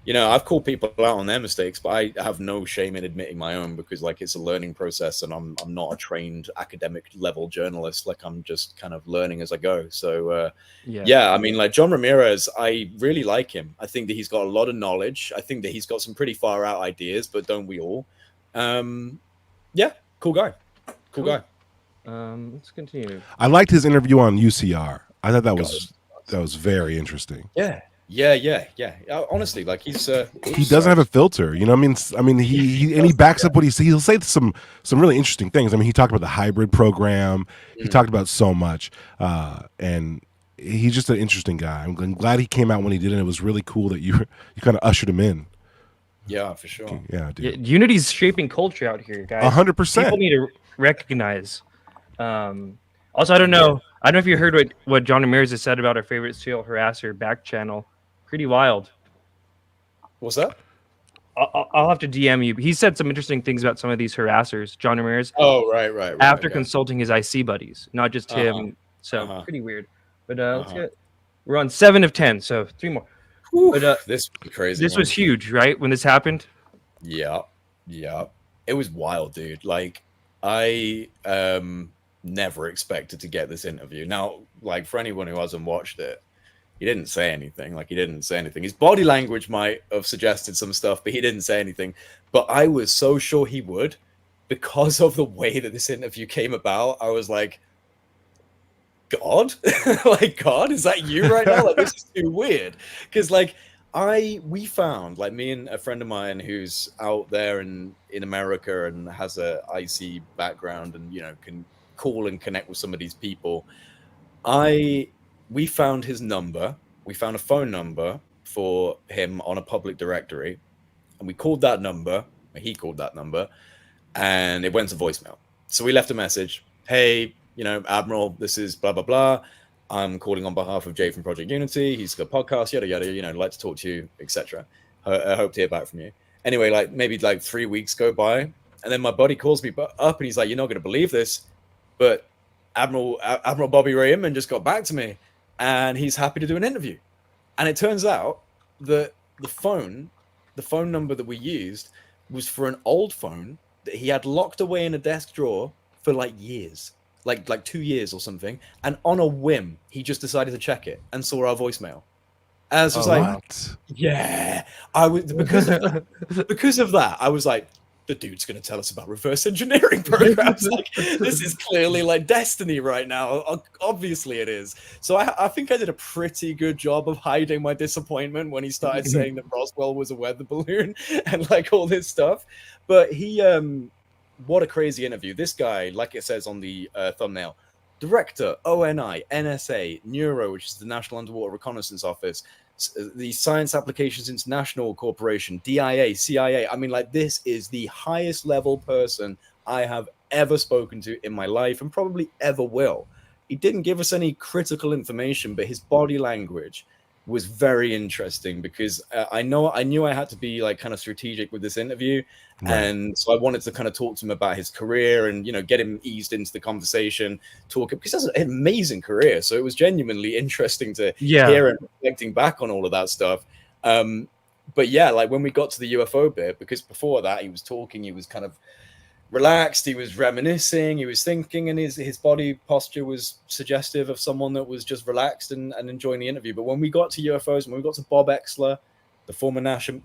you know, I've called people out on their mistakes, but I have no shame in admitting my own, because like it's a learning process, and I'm not a trained academic level journalist. Like I'm just kind of learning as I go. So yeah, I mean, like John Ramirez, I really like him. I think that he's got a lot of knowledge. I think that he's got some pretty far out ideas, but don't we all? Yeah, cool guy. Cool guy. Let's continue. I liked his interview on UCR. I thought that was very interesting. Yeah. Honestly, like he doesn't have a filter, you know. I mean, he backs up what he says. He'll say some really interesting things. I mean, he talked about the hybrid program. He talked about so much, and he's just an interesting guy. I'm glad he came out when he did, and it was really cool that you kind of ushered him in. Yeah, for sure. Yeah, dude. Yeah, Unity's shaping culture out here, guys. 100%. People need to recognize. Also, I don't know if you heard what John Ramirez has said about our favorite serial harasser back channel. Pretty wild. What's that? I'll have to DM you. He said some interesting things about some of these harassers, John Ramirez. Oh, right. After consulting his IC buddies, not just him. So pretty weird. But we're on 7 of 10, so 3 more. But this was crazy. This was huge, right? When this happened. Yeah. It was wild, dude. Like I never expected to get this interview. Now, like for anyone who hasn't watched it, he didn't say anything. His body language might have suggested some stuff, but he didn't say anything. But I was so sure he would, because of the way that this interview came about. I was like, God, like, God, is that you right now? Like, this is too weird. Because like we found, like, me and a friend of mine who's out there in America and has a IC background and, you know, can call and connect with some of these people. We found his number. We found a phone number for him on a public directory, and we called that number. He called that number, and it went to voicemail. So we left a message. Hey, you know, Admiral, this is blah, blah, blah. I'm calling on behalf of Jay from Project Unity. He's got a podcast, yada, yada, you know, I'd like to talk to you, etc. I hope to hear back from you. Anyway, like maybe like 3 weeks go by, and then my buddy calls me up, and he's like, you're not going to believe this, but Admiral Bobby Ray Inman just got back to me, and he's happy to do an interview. And it turns out that the phone number that we used was for an old phone that he had locked away in a desk drawer for like years, like 2 years or something. And on a whim, he just decided to check it and saw our voicemail. And I was just like, yeah, I was because of that. I was like, the dude's going to tell us about reverse engineering programs. Like, this is clearly like destiny right now. Obviously it is. So I think I did a pretty good job of hiding my disappointment when he started saying that Roswell was a weather balloon and like all this stuff. But he, what a crazy interview. This guy, like it says on the thumbnail, director, ONI, NSA, NURO, which is the National Underwater Reconnaissance Office, the Science Applications International Corporation, DIA, CIA. I mean, like, this is the highest level person I have ever spoken to in my life and probably ever will. He didn't give us any critical information, but his body language was very interesting because I knew I had to be like kind of strategic with this interview. Right. And so I wanted to kind of talk to him about his career and, you know, get him eased into the conversation, because he has an amazing career. So it was genuinely interesting to hear and reflecting back on all of that stuff. But yeah, like when we got to the UFO bit, because before that he was talking, he was kind of relaxed, he was reminiscing, he was thinking, and his body posture was suggestive of someone that was just relaxed and enjoying the interview. But when we got to UFOs, when we got to Bob Exler, the former NASA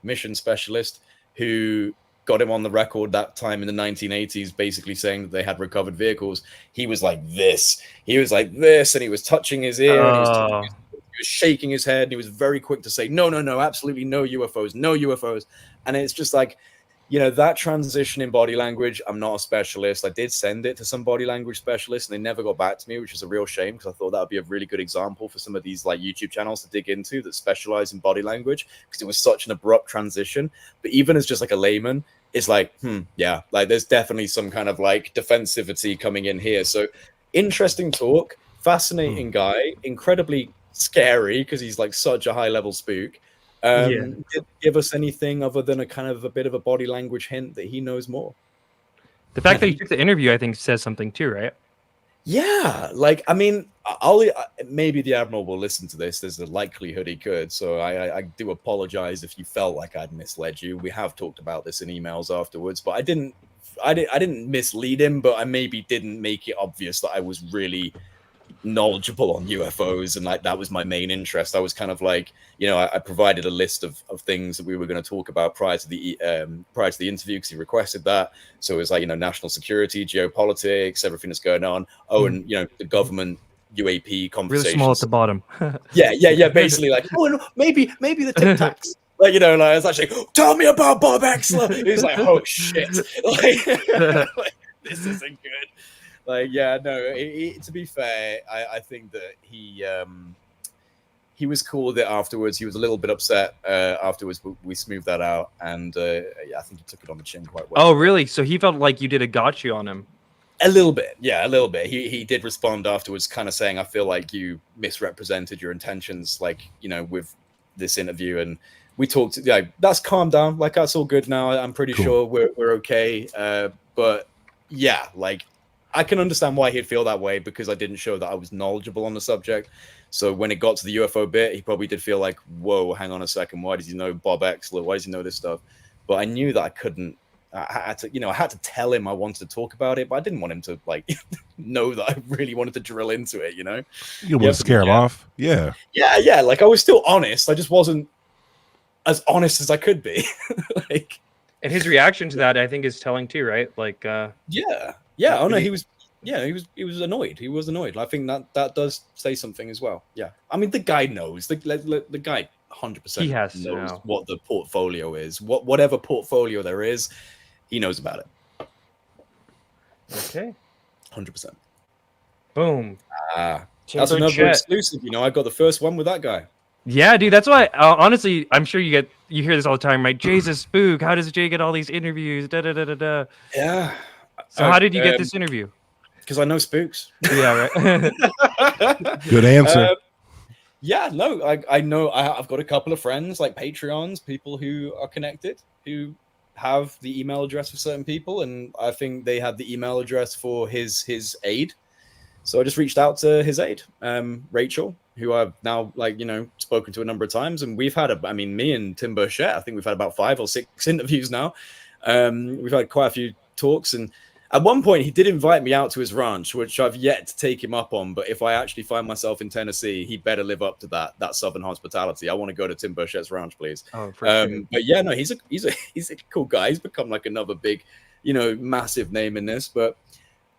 mission specialist who got him on the record that time in the 1980s, basically saying that they had recovered vehicles, he was like this. He was like this, and he was touching his ear, and he was shaking his head, and he was very quick to say, no, absolutely no UFOs, no UFOs. And it's just like, you know, that transition in body language, I'm not a specialist. I did send it to some body language specialists, and they never got back to me, which is a real shame, because I thought that would be a really good example for some of these like YouTube channels to dig into that specialize in body language, because it was such an abrupt transition. But even as just like a layman, it's like, yeah, like there's definitely some kind of like defensivity coming in here. So interesting talk, fascinating guy, incredibly scary because he's like such a high level spook. Did give us anything other than a kind of a bit of a body language hint that he knows more. The fact that he took the interview, I think, says something too, right? Yeah, like, I mean, maybe the Admiral will listen to this. There's a likelihood he could. So I do apologize if you felt like I'd misled you. We have talked about this in emails afterwards, but I didn't mislead him, but I maybe didn't make it obvious that I was really knowledgeable on UFOs, and like that was my main interest. I was kind of like, I provided a list of things that we were going to talk about prior to the interview because he requested that. So it was like, national security, geopolitics, everything that's going on. Oh, and the government UAP conversations. Really small at the bottom. yeah. Basically, like, oh, no, maybe the Tic Tacs. Like, like I was actually, tell me about Bob Exler. He's like, oh shit, like, this isn't good. Like, yeah, no. To be fair, I think that he was cool with it afterwards. He was a little bit upset afterwards, but we smoothed that out, and I think he took it on the chin quite well. Oh, really? So he felt like you did a gotcha on him. A little bit, yeah, a little bit. He did respond afterwards, kind of saying, "I feel like you misrepresented your intentions, like with this interview." And we talked. Yeah, that's calmed down. Like that's all good now. I'm pretty sure we're okay. But yeah, like. I can understand why he'd feel that way because I didn't show that I was knowledgeable on the subject. So when it got to the UFO bit, he probably did feel like, whoa, hang on a second. Why does he know Bob Exler? Why does he know this stuff? But I knew that I couldn't. I had to tell him I wanted to talk about it, but I didn't want him to like know that I really wanted to drill into it. You want to scare him off? Yeah. Yeah. Like I was still honest. I just wasn't as honest as I could be. Like, and his reaction to that, I think, is telling too, right? Like, yeah. Oh no, he was annoyed. He was annoyed. I think that does say something as well. Yeah. I mean, the guy knows. The guy 100% knows what the portfolio is. Whatever portfolio there is, he knows about it. Okay. 100%. Boom. That's another exclusive. I got the first one with that guy. Yeah, dude. That's why. Honestly, I'm sure you hear this all the time, right? Jay's a spook. How does Jay get all these interviews? Da da da da da. Yeah. So how did you get this interview? Because I know spooks. Yeah, right. Good answer. Yeah, no, I know. I've got a couple of friends, like Patreons, people who are connected, who have the email address for certain people, and I think they had the email address for his aide. So I just reached out to his aide, Rachel, who I've now spoken to a number of times, and we've had me and Tim Burchett, I think we've had about 5 or 6 interviews now. We've had quite a few talks, and at one point he did invite me out to his ranch, which I've yet to take him up on. But if I actually find myself in Tennessee, he better live up to that Southern hospitality. I want to go to Tim Burchett's ranch, please. Oh, for sure. But yeah, no, he's a cool guy. He's become like another big, massive name in this. But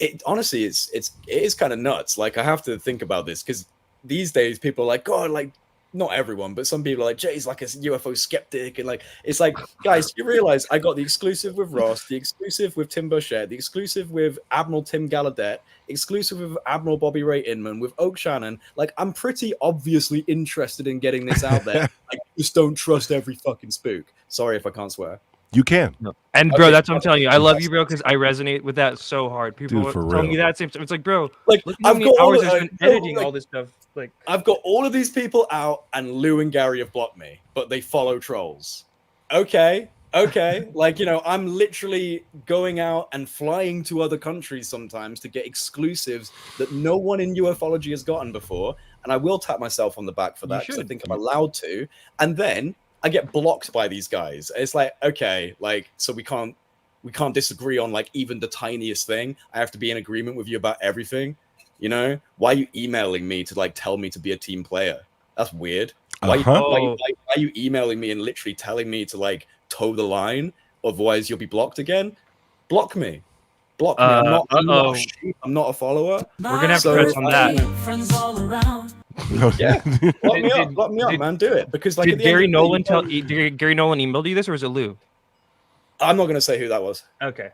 it honestly, it is kind of nuts. Like I have to think about this because these days people are like, God, like. Not everyone, but some people are like, Jay's like a UFO skeptic. And like, it's like, guys, you realize I got the exclusive with Ross, the exclusive with Tim Burchett, the exclusive with Admiral Tim Gallaudet, exclusive with Admiral Bobby Ray Inman, with Oak Shannon. Like, I'm pretty obviously interested in getting this out there. I just don't trust every fucking spook. Sorry if I can't swear. You can. No. And bro, that's what I'm telling you. I love you, bro, because I resonate with that so hard. People tell me that same time. It's like, bro, like look how many hours I've been editing all this stuff. Like, I've got all of these people out, and Lue and Gary have blocked me, but they follow trolls. Okay. Like, I'm literally going out and flying to other countries sometimes to get exclusives that no one in ufology has gotten before, and I will tap myself on the back for that because I think I'm allowed to. And then I get blocked by these guys. It's like, okay, like, so we can't disagree on like even the tiniest thing. I have to be in agreement with you about everything. Why are you emailing me to like tell me to be a team player? That's weird. Why are you emailing me and literally telling me to like toe the line? Otherwise you'll be blocked again. Block me. I'm not a sheep. I'm not a follower. We're gonna have to press on that. Friends all around. Yeah, lock me up, man. Do it because like did Gary Noland Gary Noland emailed you this, or was it Lou? I'm not going to say who that was. Okay,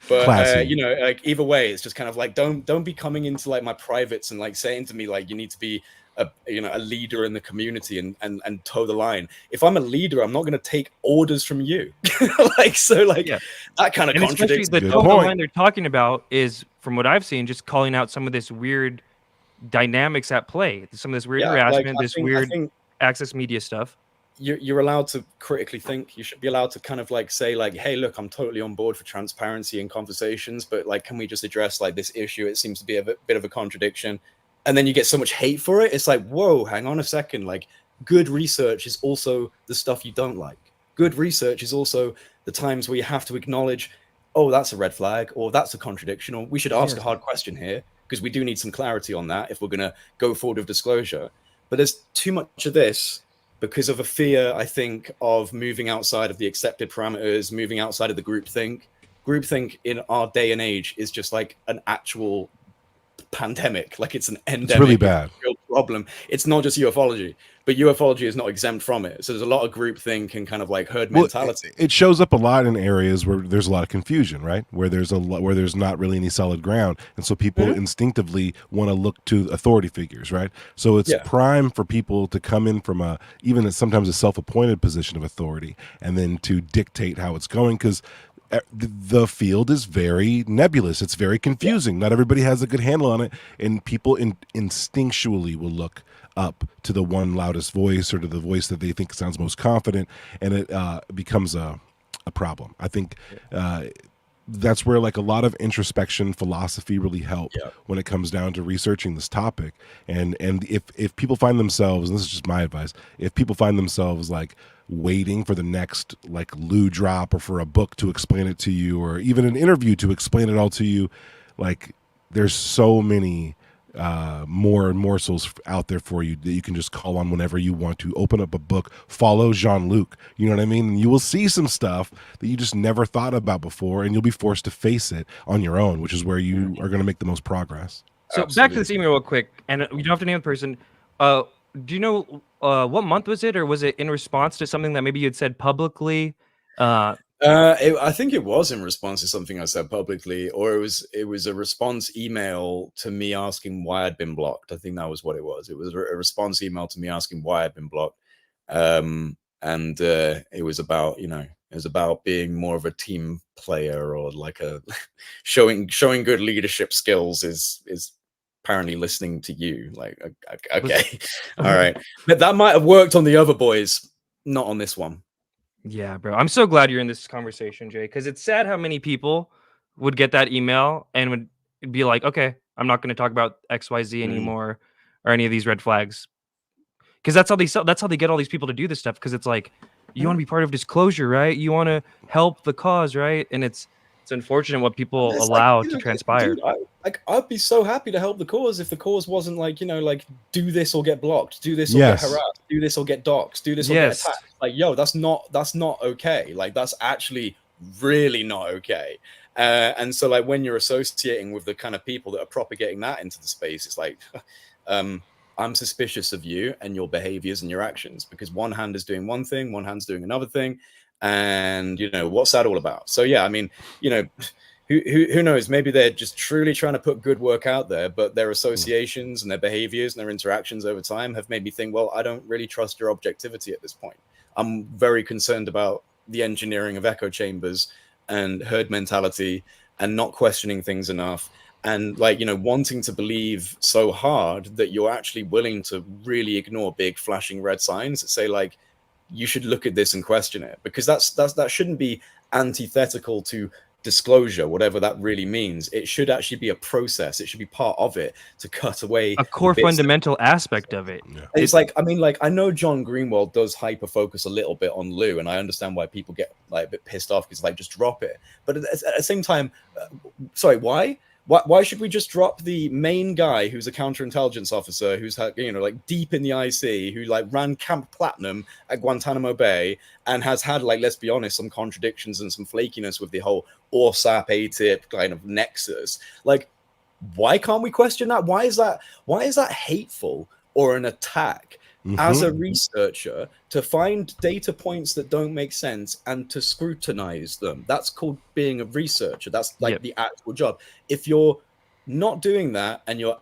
but like either way, it's just kind of like don't be coming into like my privates and like saying to me like you need to be a leader in the community and toe the line. If I'm a leader, I'm not going to take orders from you. That kind of contradicts. The toe the line they're talking about is, from what I've seen, just calling out some of this weird dynamics at play, some of this weird harassment, weird access media stuff. You're allowed to critically think. You should be allowed to kind of like say like, hey, look, I'm totally on board for transparency and conversations, but like, can we just address like this issue? It seems to be a bit of a contradiction. and then you get so much hate for it. It's like, whoa, hang on a second. Like, good research is also the stuff you don't like. Good research is also the times where you have to acknowledge, oh, that's a red flag, or that's a contradiction, or we should ask a hard question here, because we do need some clarity on that if we're going to go forward with disclosure. But there's too much of this because of a fear, I think, of moving outside of the accepted parameters, moving outside of the groupthink. Groupthink in our day and age is just like an actual pandemic. Like, it's an endemic. It's really bad. Real problem. It's not just ufology, but ufology is not exempt from it. So there's a lot of groupthink and kind of like herd mentality. It shows up a lot in areas where there's a lot of confusion, right? Where there's where there's not really any solid ground, and so people instinctively want to look to authority figures, right? So it's prime for people to come in from even sometimes a self-appointed position of authority, and then to dictate how it's going, because the field is very nebulous. It's very confusing. Not everybody has a good handle on it, and people instinctually will look up to the one loudest voice, or to the voice that they think sounds most confident, and it becomes a problem. I think that's where like a lot of introspection philosophy really help when it comes down to researching this topic. And if people find themselves, and this is just my advice, if people find themselves like waiting for the next like Lue drop, or for a book to explain it to you, or even an interview to explain it all to you, like there's so many more morsels out there for you that you can just call on whenever you want to. Open up a book, follow Jean-Luc, you know what I mean? And you will see some stuff that you just never thought about before, and you'll be forced to face it on your own, which is where you are going to make the most progress. So back to this email real quick, and you don't have to name the person. Do you know what month was it, or was it in response to something that maybe you had said publicly? I think it was in response to something I said publicly, or it was a response email to me asking why I'd been blocked. I think that was what it was. It was a response email to me asking why I'd been blocked. And it was about, it was about being more of a team player, or like a showing good leadership skills is apparently listening to you. Like, okay, all right. But that might have worked on the other boys, not on this one. Yeah, bro. I'm so glad you're in this conversation, Jay, because it's sad how many people would get that email and would be like, okay, I'm not going to talk about XYZ anymore, or any of these red flags. Because that's how they get all these people to do this stuff, because it's like, you want to be part of disclosure, right? You want to help the cause, right? And it's unfortunate what people allow to transpire. Dude, I'd be so happy to help the cause if the cause wasn't like, like do this or get blocked, do this or get harassed, do this or get doxxed, do this or get attacked. Like, yo, that's not okay. Like, that's actually really not okay. And so like when you're associating with the kind of people that are propagating that into the space, it's like, I'm suspicious of you and your behaviors and your actions, because one hand is doing one thing, one hand's doing another thing. And what's that all about? So yeah, I mean, who knows? Maybe they're just truly trying to put good work out there, but their associations and their behaviors and their interactions over time have made me think, well, I don't really trust your objectivity at this point. I'm very concerned about the engineering of echo chambers and herd mentality, and not questioning things enough, and like wanting to believe so hard that you're actually willing to really ignore big flashing red signs that say like, you should look at this and question it, because that shouldn't be antithetical to disclosure, whatever that really means. It should actually be a process. It should be part of it to cut away a core fundamental aspect of it. It's like, I mean, like, I know John Greenwald does hyper focus a little bit on Lue, and I understand why people get like a bit pissed off, because like, just drop it. But at the same time, sorry, why? Why should we just drop the main guy who's a counterintelligence officer, who's like deep in the IC, who like ran Camp Platinum at Guantanamo Bay, and has had, like, let's be honest, some contradictions and some flakiness with the whole ORSAP ATIP kind of nexus? Like, why can't we question that? Why is that hateful or an attack? As a researcher, to find data points that don't make sense and to scrutinize them. That's called being a researcher. That's like the actual job. If you're not doing that and you're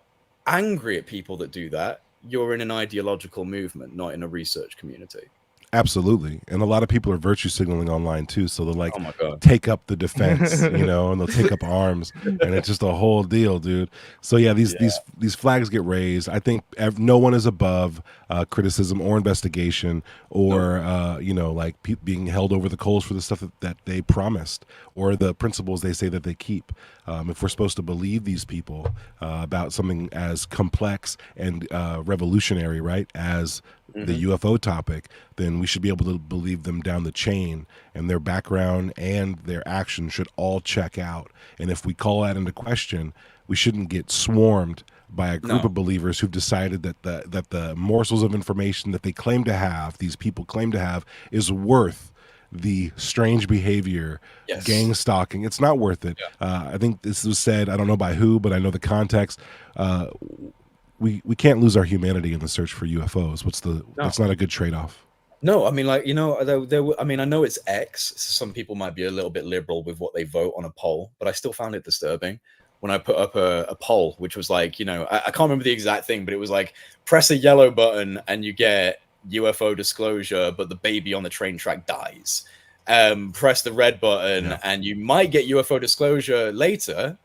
angry at people that do that, you're in an ideological movement, not in a research community. Absolutely. And a lot of people are virtue signaling online too. So they'll like Oh my God. take up the defense, you know, and they'll take up arms, and it's just a whole deal, dude. So yeah, these flags get raised. I think no one is above criticism or investigation or, you know, like being held over the coals for the stuff that they promised or the principles they say that they keep. If we're supposed to believe these people about something as complex and revolutionary, right, as the UFO topic, then we should be able to believe them down the chain, and their background and their action should all check out. And if we call that into question, we shouldn't get swarmed by a group of believers who've decided that the morsels of information that they claim to have, these people claim to have, is worth the strange behavior, gang stalking. It's not worth it. I think this was said, I don't know by who, but I know the context. We can't lose our humanity in the search for UFOs. That's not a good trade-off. No, I mean, like, you know, I mean, I know it's X. So some people might be a little bit liberal with what they vote on a poll, but I still found it disturbing when I put up a poll, which was like, you know, I can't remember the exact thing, but it was like, press a yellow button and you get UFO disclosure, but the baby on the train track dies. Press the red button and you might get UFO disclosure later,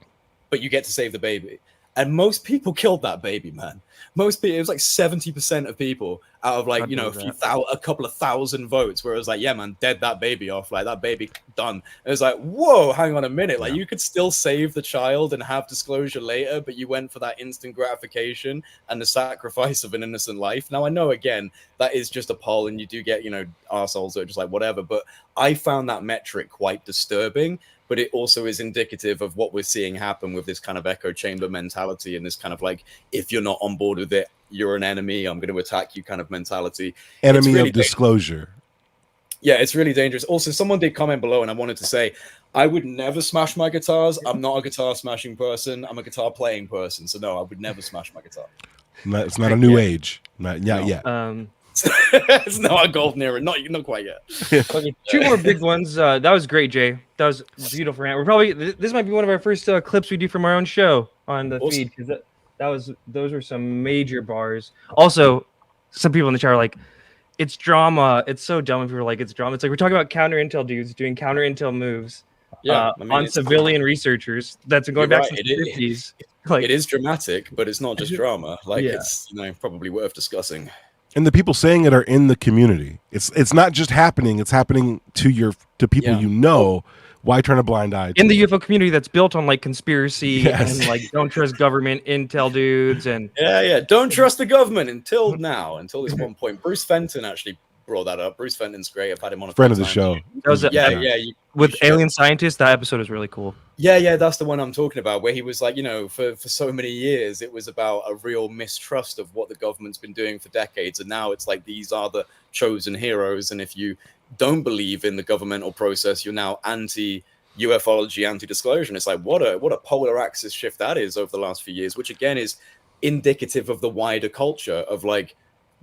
but you get to save the baby. And most people killed that baby, man. Most people, it was like 70% of people out of like, you know, a couple of thousand votes where it was like, yeah, man, dead that baby off. Like that baby done. And it was like, whoa, hang on a minute. Like you could still save the child and have disclosure later, but you went for that instant gratification and the sacrifice of an innocent life. Now I know, again, that is just a poll and you do get, you know, arseholes that are just like whatever, but I found that metric quite disturbing. But it also is indicative of what we're seeing happen with this kind of echo chamber mentality and this kind of like, if you're not on board with it, you're an enemy, I'm going to attack you kind of mentality. Enemy really of disclosure. Yeah, it's really dangerous. Also, someone did comment below and I wanted to say, I would never smash my guitars. I'm not a guitar smashing person. I'm a guitar playing person. So no, I would never smash my guitar. It's not a new age. Not yet. It's not a golden era. Not quite yet. Okay, two more big ones. That was great, Jay. That was beautiful. We're probably this might be one of our first clips we do from our own show on the feed, because those were some major bars. Also, some people in the chat are like, "It's drama." It's so dumb if you're like, "It's drama." It's like we're talking about counter intel dudes doing counter intel moves. I mean, on civilian researchers. That's going back to the 50s. Like, it is dramatic, but it's not just drama. Like it's probably worth discussing. And the people saying it are in the community. It's not just happening. It's happening to people you know. Why turn a blind eye to in the UFO community that's built on like conspiracy and like don't trust government intel dudes and don't trust the government until this one point. Bruce Fenton actually brought that up. Bruce Fenton's great. I've had him on a friend of the show. That was with alien scientists. That episode is really cool. Yeah, that's the one I'm talking about, where he was like, you know, for so many years it was about a real mistrust of what the government's been doing for decades, and now it's like these are the chosen heroes, and if you don't believe in the governmental process, you're now anti-ufology, anti-disclosure. And it's like what a polar axis shift that is over the last few years, which again is indicative of the wider culture of like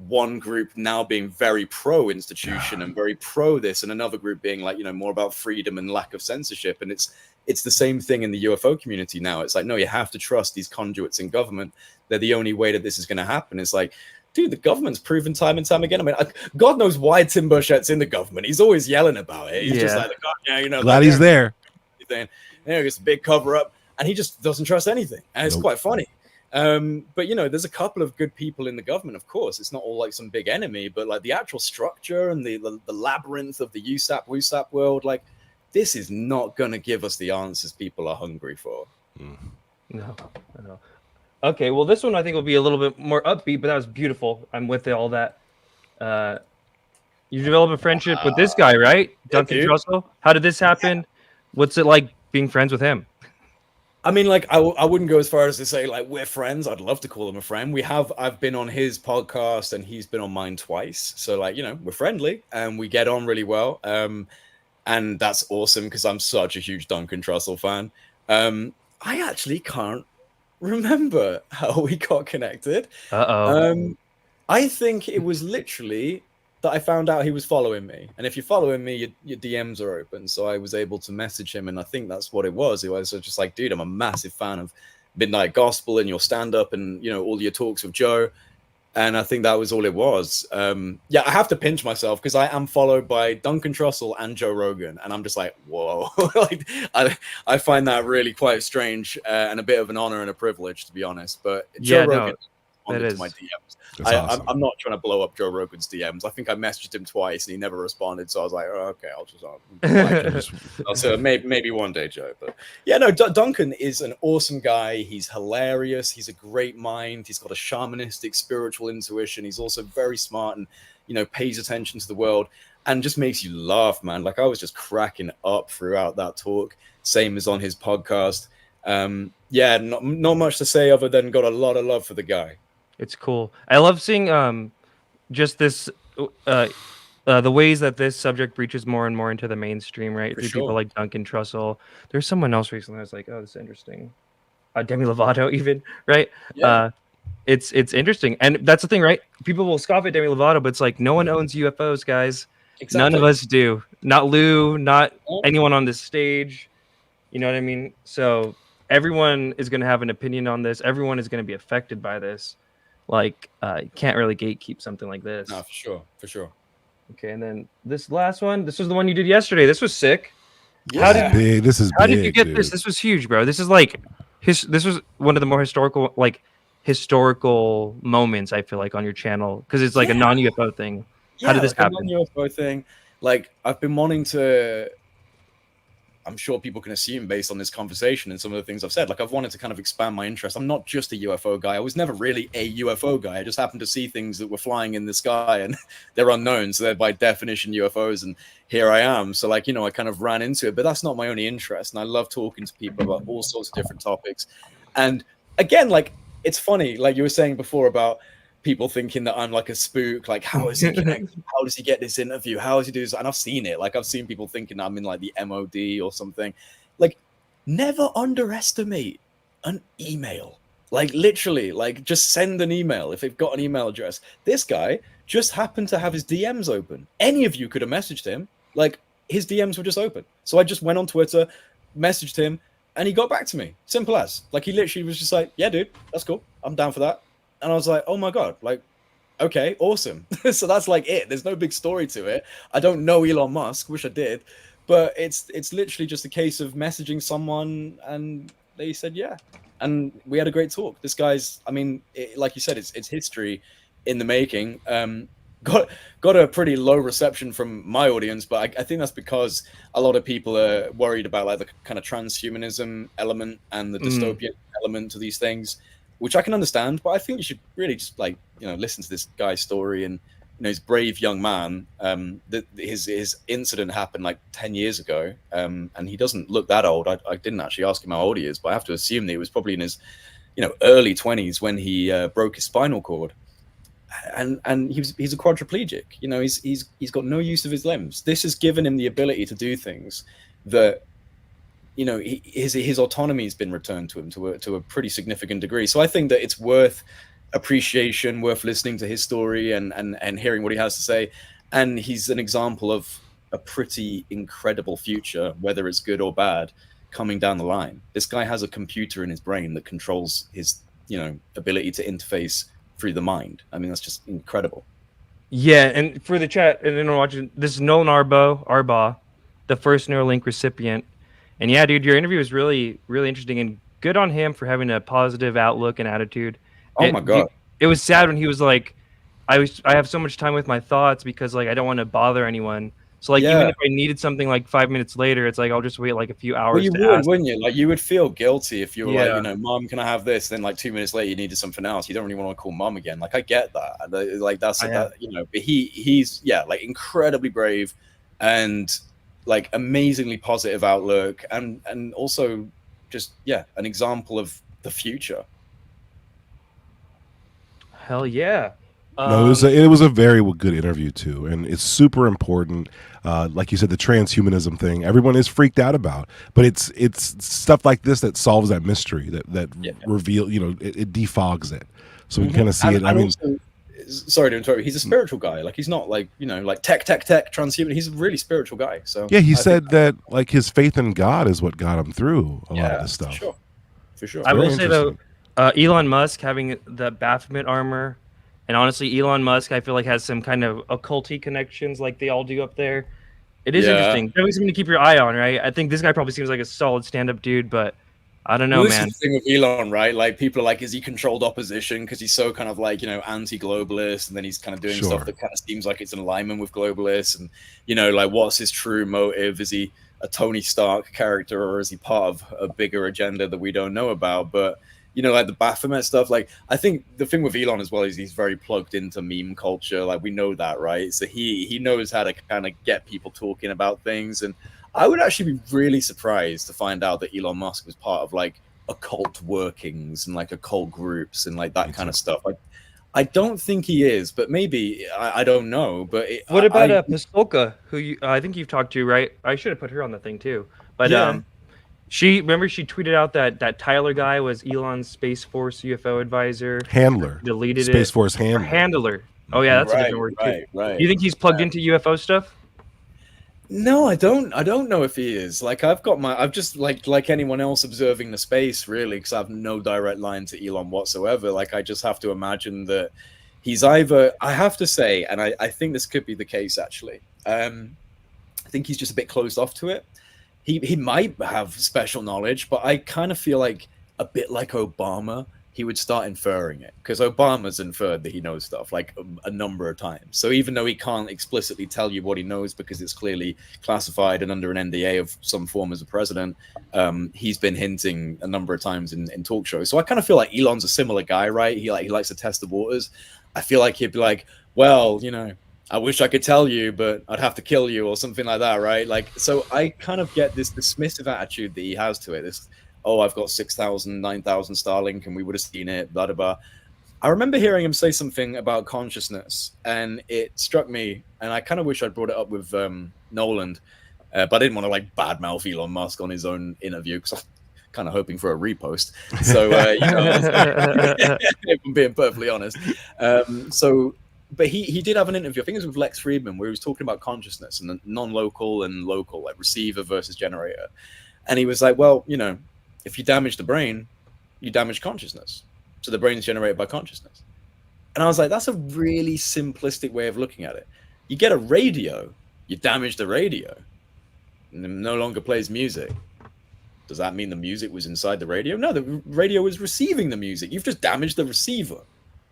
one group now being very pro institution and very pro this, and another group being like, you know, more about freedom and lack of censorship. And it's the same thing in the UFO community now. It's like, no, you have to trust these conduits in government. They're the only way that this is going to happen. It's like, dude, the government's proven time and time again. I mean, God knows why Tim Burchett's in the government. He's always yelling about it. He's just like, you know, glad he's there. It's a big cover up, and he just doesn't trust anything, and it's quite funny. But you know, there's a couple of good people in the government. Of course, it's not all like some big enemy, but like the actual structure and the labyrinth of the USAP WUSAP world, like this is not going to give us the answers people are hungry for. No. Okay, well, this one I think will be a little bit more upbeat, but that was beautiful. I'm with all that. You develop a friendship with this guy, right? Duncan Trussell. How did this happen? What's it like being friends with him? I mean, like, I wouldn't go as far as to say, like, we're friends. I'd love to call him a friend. I've been on his podcast and he's been on mine twice. So, like, you know, we're friendly and we get on really well. And that's awesome because I'm such a huge Duncan Trussell fan. I actually can't remember how we got connected. I think it was literally that I found out he was following me, and if you're following me, your DMs are open, so I was able to message him, and I think that's what it was. It was just like, dude, I'm a massive fan of Midnight Gospel and your stand-up and, you know, all your talks with Joe, And I think that was all it was. Yeah, I have to pinch myself because I am followed by Duncan Trussell and Joe Rogan, and I'm just like, whoa. Like, I find that really quite strange and a bit of an honor and a privilege, to be honest. But Joe Rogan responded to my DMs. Awesome. I'm not trying to blow up Joe Rogan's DMs. I think I messaged him twice and he never responded. So I was like, oh, okay, I'll just so maybe one day, Joe. But yeah, no, Duncan is an awesome guy. He's hilarious. He's a great mind. He's got a shamanistic spiritual intuition. He's also very smart and, you know, pays attention to the world and just makes you laugh, man. Like I was just cracking up throughout that talk. Same as on his podcast. Yeah, not much to say other than got a lot of love for the guy. It's cool. I love seeing just this the ways that this subject breaches more and more into the mainstream, right? For Through sure. people like Duncan Trussell. There's someone else recently I was like, oh, this is interesting. Demi Lovato even, right? Yeah. It's interesting. And that's the thing, right? People will scoff at Demi Lovato, but it's like no one owns UFOs, guys. Exactly. None of us do. Not Lue, not anyone on this stage. You know what I mean? So everyone is going to have an opinion on this. Everyone is going to be affected by this. Like, you can't really gatekeep something like this. No, for sure. Okay, and then this last one. This was the one you did yesterday. This was sick. This is big. How did you get this? This was huge, bro. This is like this was one of the more historical moments, I feel like, on your channel because it's like a non-UFO thing. Yeah, How did this like happen? A non-UFO thing. Like I've been wanting to. I'm sure people can assume based on this conversation and some of the things I've said. Like I've wanted to kind of expand my interest. I'm not just a UFO guy. I was never really a UFO guy. I just happened to see things that were flying in the sky and they're unknown. So they're by definition UFOs. And here I am. So like, you know, I kind of ran into it, but that's not my only interest. And I love talking to people about all sorts of different topics. And again, like, it's funny, like you were saying before about people thinking that I'm like a spook, like how does he get this interview? How does he do this? And I've seen it. Like I've seen people thinking I'm in like the MOD or something. Like never underestimate an email. Like literally, like just send an email if they've got an email address. This guy just happened to have his DMs open. Any of you could have messaged him. Like his DMs were just open. So I just went on Twitter, messaged him, and he got back to me. Simple as. Like he literally was just like, yeah, dude, that's cool. I'm down for that. And I was like, oh my God, like, okay, awesome. So that's like it. There's no big story to it. I don't know Elon Musk, wish I did, but it's literally just a case of messaging someone and they said, yeah. And we had a great talk. This guy's, I mean, like you said, it's history in the making. Got a pretty low reception from my audience, but I think that's because a lot of people are worried about like the kind of transhumanism element and the dystopian element to these things, which I can understand, but I think you should really just like, you know, listen to this guy's story and, you know, he's a brave young man. His incident happened like 10 years ago, and he doesn't look that old. I didn't actually ask him how old he is, but I have to assume that he was probably in his, you know, early 20s when he broke his spinal cord. And he's a quadriplegic. You know, he's got no use of his limbs. This has given him the ability to do things that, you know, his autonomy has been returned to him to a pretty significant degree. So I think that it's worth appreciation, worth listening to his story and hearing what he has to say. And he's an example of a pretty incredible future, whether it's good or bad, coming down the line. This guy has a computer in his brain that controls his, you know, ability to interface through the mind. I mean, that's just incredible. Yeah, and for the chat, and then watching, this is Noland Arbaugh, the first Nueralink recipient. And yeah, dude, your interview was really, really interesting, and good on him for having a positive outlook and attitude. Oh my God. It was sad when he was like, I have so much time with my thoughts because like I don't want to bother anyone. So like even if I needed something like 5 minutes later, it's like I'll just wait like a few hours. Well, you would, wouldn't you? Like you would feel guilty if you were like, you know, Mom, can I have this? Then like 2 minutes later, you needed something else. You don't really want to call Mom again. Like I get that. Like that's that, you know. But he's like incredibly brave, and like amazingly positive outlook, and also just an example of the future. Hell yeah. No, it was a very good interview too, and it's super important. Like you said, the transhumanism thing, everyone is freaked out about, but it's stuff like this that solves that mystery, that reveal, you know, it defogs it, so we can kind of see it. I mean, also, sorry to interrupt. He's a spiritual guy. Like he's not like, you know, like tech transhuman. He's a really spiritual guy. So yeah, he said that like his faith in God is what got him through a lot of this stuff. For sure. I will say though, Elon Musk having the Baphomet armor And honestly, Elon Musk, I feel like, has some kind of occulty connections, like they all do up there. It is interesting. Definitely something to keep your eye on, right? I think this guy probably seems like a solid stand-up dude, but I don't know, Well, this man. is the thing with Elon, right? Like, people are like, is he controlled opposition? Because he's so kind of like, you know, anti-globalist, and then he's kind of doing stuff that kind of seems like it's in alignment with globalists. And, you know, like, what's his true motive? Is he a Tony Stark character, or is he part of a bigger agenda that we don't know about? But, you know, like the Baphomet stuff, like, I think the thing with Elon as well is he's very plugged into meme culture. Like, we know that, right? So he knows how to kind of get people talking about things. And I would actually be really surprised to find out that Elon Musk was part of like occult workings and like occult groups and like that kind of stuff. I don't think he is, but maybe I don't know. But what about Pistolka, who I think you've talked to, right? I should have put her on the thing too. But she tweeted out that Tyler guy was Elon's Space Force UFO advisor. Handler. Deleted Space it. Force handler. Oh yeah, that's a different word too. Right. You think he's plugged into UFO stuff? No, I don't know if he is. Like, I've just like anyone else observing the space, really, because I have no direct line to Elon whatsoever. Like, I just have to imagine that he's either, I have to say, and I think this could be the case actually. I think he's just a bit closed off to it. He might have special knowledge, but I kind of feel like a bit like Obama, he would start inferring it, because Obama's inferred that he knows stuff like a number of times. So even though he can't explicitly tell you what he knows because it's clearly classified and under an NDA of some form as a president, he's been hinting a number of times in talk shows. So I kind of feel like Elon's a similar guy, right? He likes to test the waters. I feel like he'd be like, well, you know, I wish I could tell you, but I'd have to kill you or something like that, right? Like, so I kind of get this dismissive attitude that he has to it. This, oh, I've got 6,000, 9,000 Starlink, and we would have seen it, blah, blah, blah. I remember hearing him say something about consciousness, and it struck me, and I kind of wish I'd brought it up with Noland, but I didn't want to, like, badmouth Elon Musk on his own interview, because I'm kind of hoping for a repost. So, you know, if I'm being perfectly honest. But he did have an interview, I think it was with Lex Friedman, where he was talking about consciousness and non-local and local, like receiver versus generator. And he was like, well, you know, if you damage the brain, you damage consciousness. So the brain is generated by consciousness. And I was like, that's a really simplistic way of looking at it. You get a radio, you damage the radio, and it no longer plays music. Does that mean the music was inside the radio? No, the radio was receiving the music. You've just damaged the receiver.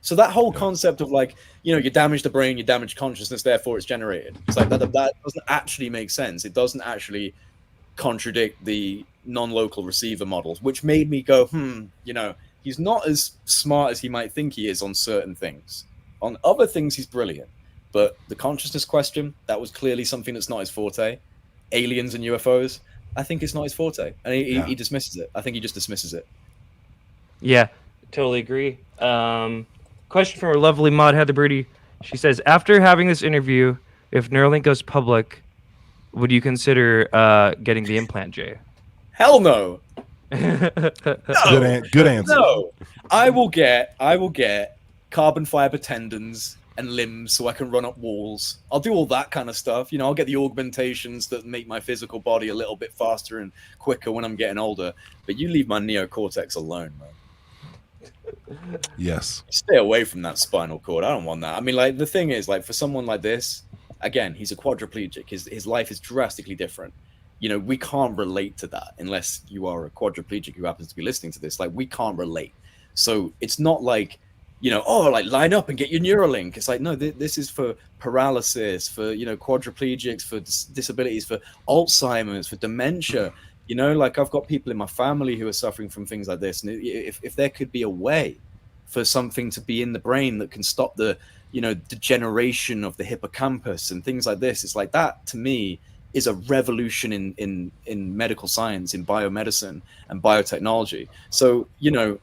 So that whole concept of like, you know, you damage the brain, you damage consciousness, therefore it's generated. It's like that doesn't actually make sense. It doesn't actually contradict the non-local receiver models, which made me go, you know, he's not as smart as he might think he is on certain things. On other things, he's brilliant. But the consciousness question, that was clearly something that's not his forte. Aliens and UFOs, I think it's not his forte. And he dismisses it. I think he just dismisses it. Yeah, totally agree. Question from our lovely mod, Heather Broody. She says, after having this interview, if Neuralink goes public, would you consider getting the implant, Jay? Hell no. No. Good answer. No. I will get carbon fiber tendons and limbs so I can run up walls. I'll do all that kind of stuff. You know, I'll get the augmentations that make my physical body a little bit faster and quicker when I'm getting older. But you leave my neocortex alone, man. Yes. Stay away from that spinal cord. I don't want that. I mean, like, the thing is, like, for someone like this, again, he's a quadriplegic. His life is drastically different. You know, we can't relate to that unless you are a quadriplegic who happens to be listening to this. Like, we can't relate. So it's not like, you know, oh, like, line up and get your Neuralink. It's like, no, this is for paralysis, for, you know, quadriplegics, for disabilities, for Alzheimer's, for dementia. You know, like, I've got people in my family who are suffering from things like this. And if there could be a way for something to be in the brain that can stop the, you know, degeneration of the hippocampus and things like this, it's like, that to me is a revolution in medical science, in biomedicine and biotechnology. So, you know,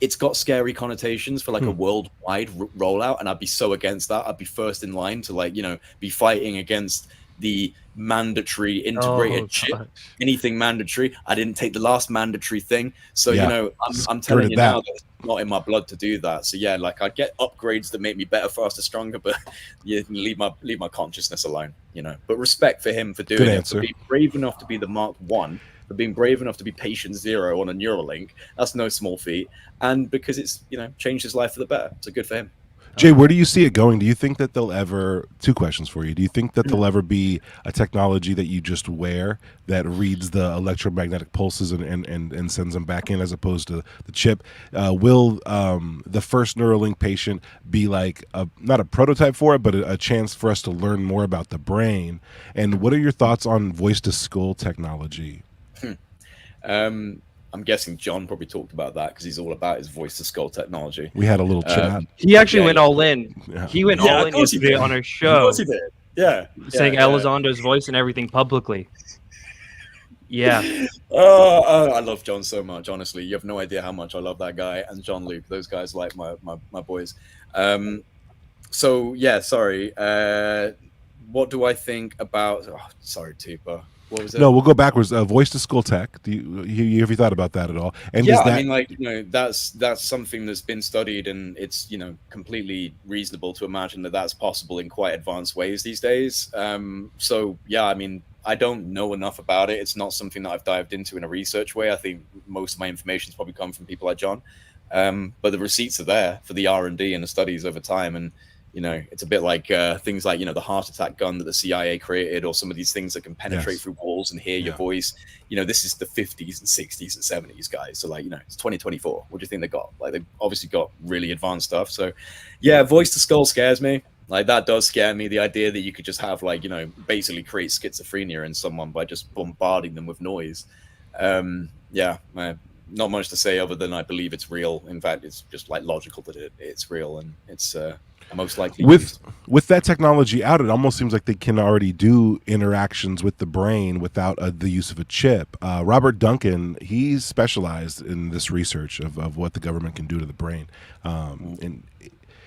it's got scary connotations for like a worldwide rollout, and I'd be so against that. I'd be first in line to, like, you know, be fighting against the mandatory integrated chip, anything mandatory. I didn't take the last mandatory thing, so you know, I'm telling you now that it's not in my blood to do that. So yeah, like, I'd get upgrades that make me better, faster, stronger, but you can leave my consciousness alone, you know. But respect for him for doing it, for being brave enough to be the Mark 1, for being brave enough to be patient 0 on a Neuralink. That's no small feat, and because it's, you know, changed his life for the better. So good for him. Jay, where do you see it going? Do you think that they'll ever, two questions for you. Do you think that there'll ever be a technology that you just wear that reads the electromagnetic pulses and sends them back in as opposed to the chip? Will the first Neuralink patient be like not a prototype for it, but a chance for us to learn more about the brain? And what are your thoughts on voice to skull technology? I'm guessing John probably talked about that because he's all about his voice to skull technology. We had a little chat. He actually went all in. Yeah. He went all in yesterday on our show. Of course he did. Yeah. Saying Elizondo's voice and everything publicly. Yeah. Oh, I love John so much, honestly. You have no idea how much I love that guy and John Luke. Those guys like my boys. So, yeah, sorry. What do I think about... Oh, sorry, Tupa. What was it? No, we'll go backwards. Voice to skull tech. Have you thought about that at all? And yeah, does that... I mean, like, that's something that's been studied, and it's completely reasonable to imagine that that's possible in quite advanced ways these days. So yeah, I mean, I don't know enough about it. It's not something that I've dived into in a research way. I think most of my information's probably come from people like John, but the receipts are there for the R&D and the studies over time, and it's a bit like things like, the heart attack gun that the CIA created, or some of these things that can penetrate through walls and hear your voice. This is the 50s and 60s and 70s, guys. So, like, it's 2024. What do you think they got? Like, they've obviously got really advanced stuff. So, yeah, voice to skull scares me. Like, that does scare me. The idea that you could just have, like, basically create schizophrenia in someone by just bombarding them with noise. Yeah, not much to say other than I believe it's real. In fact, it's just, like, logical that it's real, and it's... most likely with that technology out, it almost seems like they can already do interactions with the brain without the use of a chip. Robert Duncan, he's specialized in this research of what the government can do to the brain, and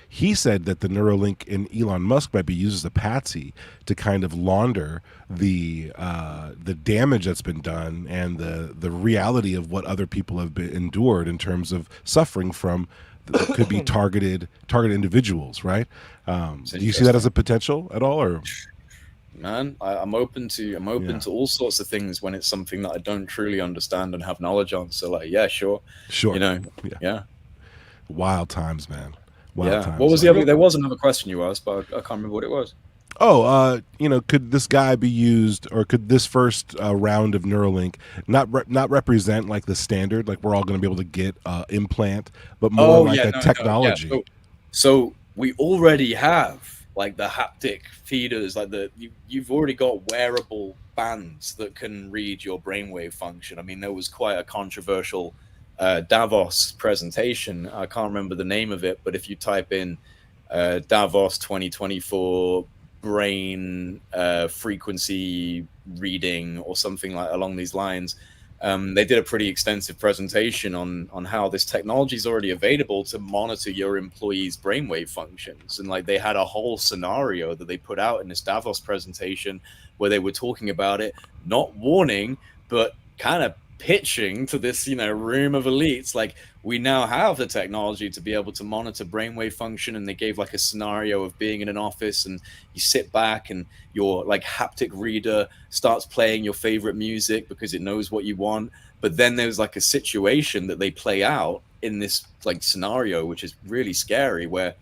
he said that the Neuralink and Elon Musk might be used as a patsy to kind of launder the damage that's been done and the reality of what other people have been endured in terms of suffering from that could be targeted individuals, right? Do you see that as a potential at all, or? Man, I'm open to all sorts of things when it's something that I don't truly understand and have knowledge on. So, like, yeah, sure. Yeah. Wild times, man. Wild times. What was the other? There was another question you asked, but I can't remember what it was. Oh, could this guy be used, or could this first round of Neuralink not represent like the standard, like we're all going to be able to get implant, but more a technology? No. So we already have like the haptic feeders, like you've already got wearable bands that can read your brainwave function. I mean, there was quite a controversial Davos presentation. I can't remember the name of it, but if you type in Davos 2024 brain frequency reading or something like along these lines, they did a pretty extensive presentation on how this technology is already available to monitor your employees' brainwave functions. And like they had a whole scenario that they put out in this Davos presentation where they were talking about it, not warning, but kind of pitching to this, room of elites, like, we now have the technology to be able to monitor brainwave function. And they gave like a scenario of being in an office and you sit back and your like haptic reader starts playing your favorite music because it knows what you want. But then there's like a situation that they play out in this like scenario, which is really scary, where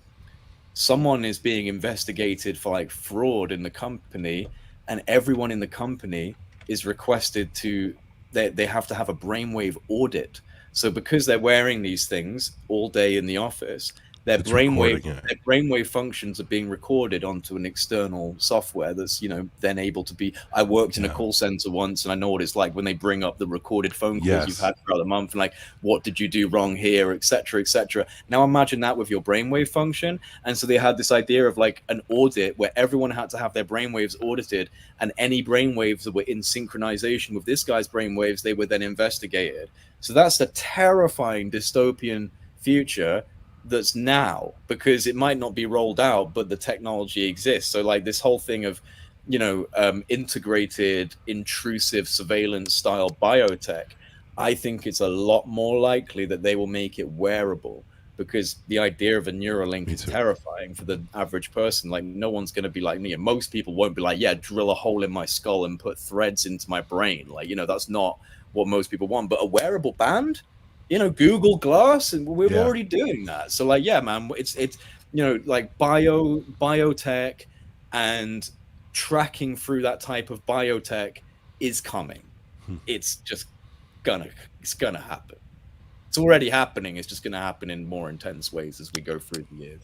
someone is being investigated for like fraud in the company, and everyone in the company is requested to they have to have a brainwave audit. So because they're wearing these things all day in the office, their brainwave functions are being recorded onto an external software that's, then able to be. I worked in a call center once, and I know what it's like when they bring up the recorded phone calls you've had throughout the month, and like, what did you do wrong here, etc., etc. Now imagine that with your brainwave function. And so they had this idea of like an audit where everyone had to have their brainwaves audited, and any brainwaves that were in synchronization with this guy's brainwaves, they were then investigated. So that's the terrifying dystopian future that's now, because it might not be rolled out, but the technology exists. So like this whole thing of, integrated intrusive surveillance style biotech, I think it's a lot more likely that they will make it wearable, because the idea of a Neuralink is terrifying for the average person. Like, no one's going to be like me. Most people won't be like, yeah, drill a hole in my skull and put threads into my brain. Like, that's not what most people want. But a wearable band, Google Glass, and we're Yeah. already doing that. So like, yeah, man, it's like biotech and tracking through that type of biotech is coming. It's just gonna happen. It's already happening. It's just gonna happen in more intense ways as we go through the years.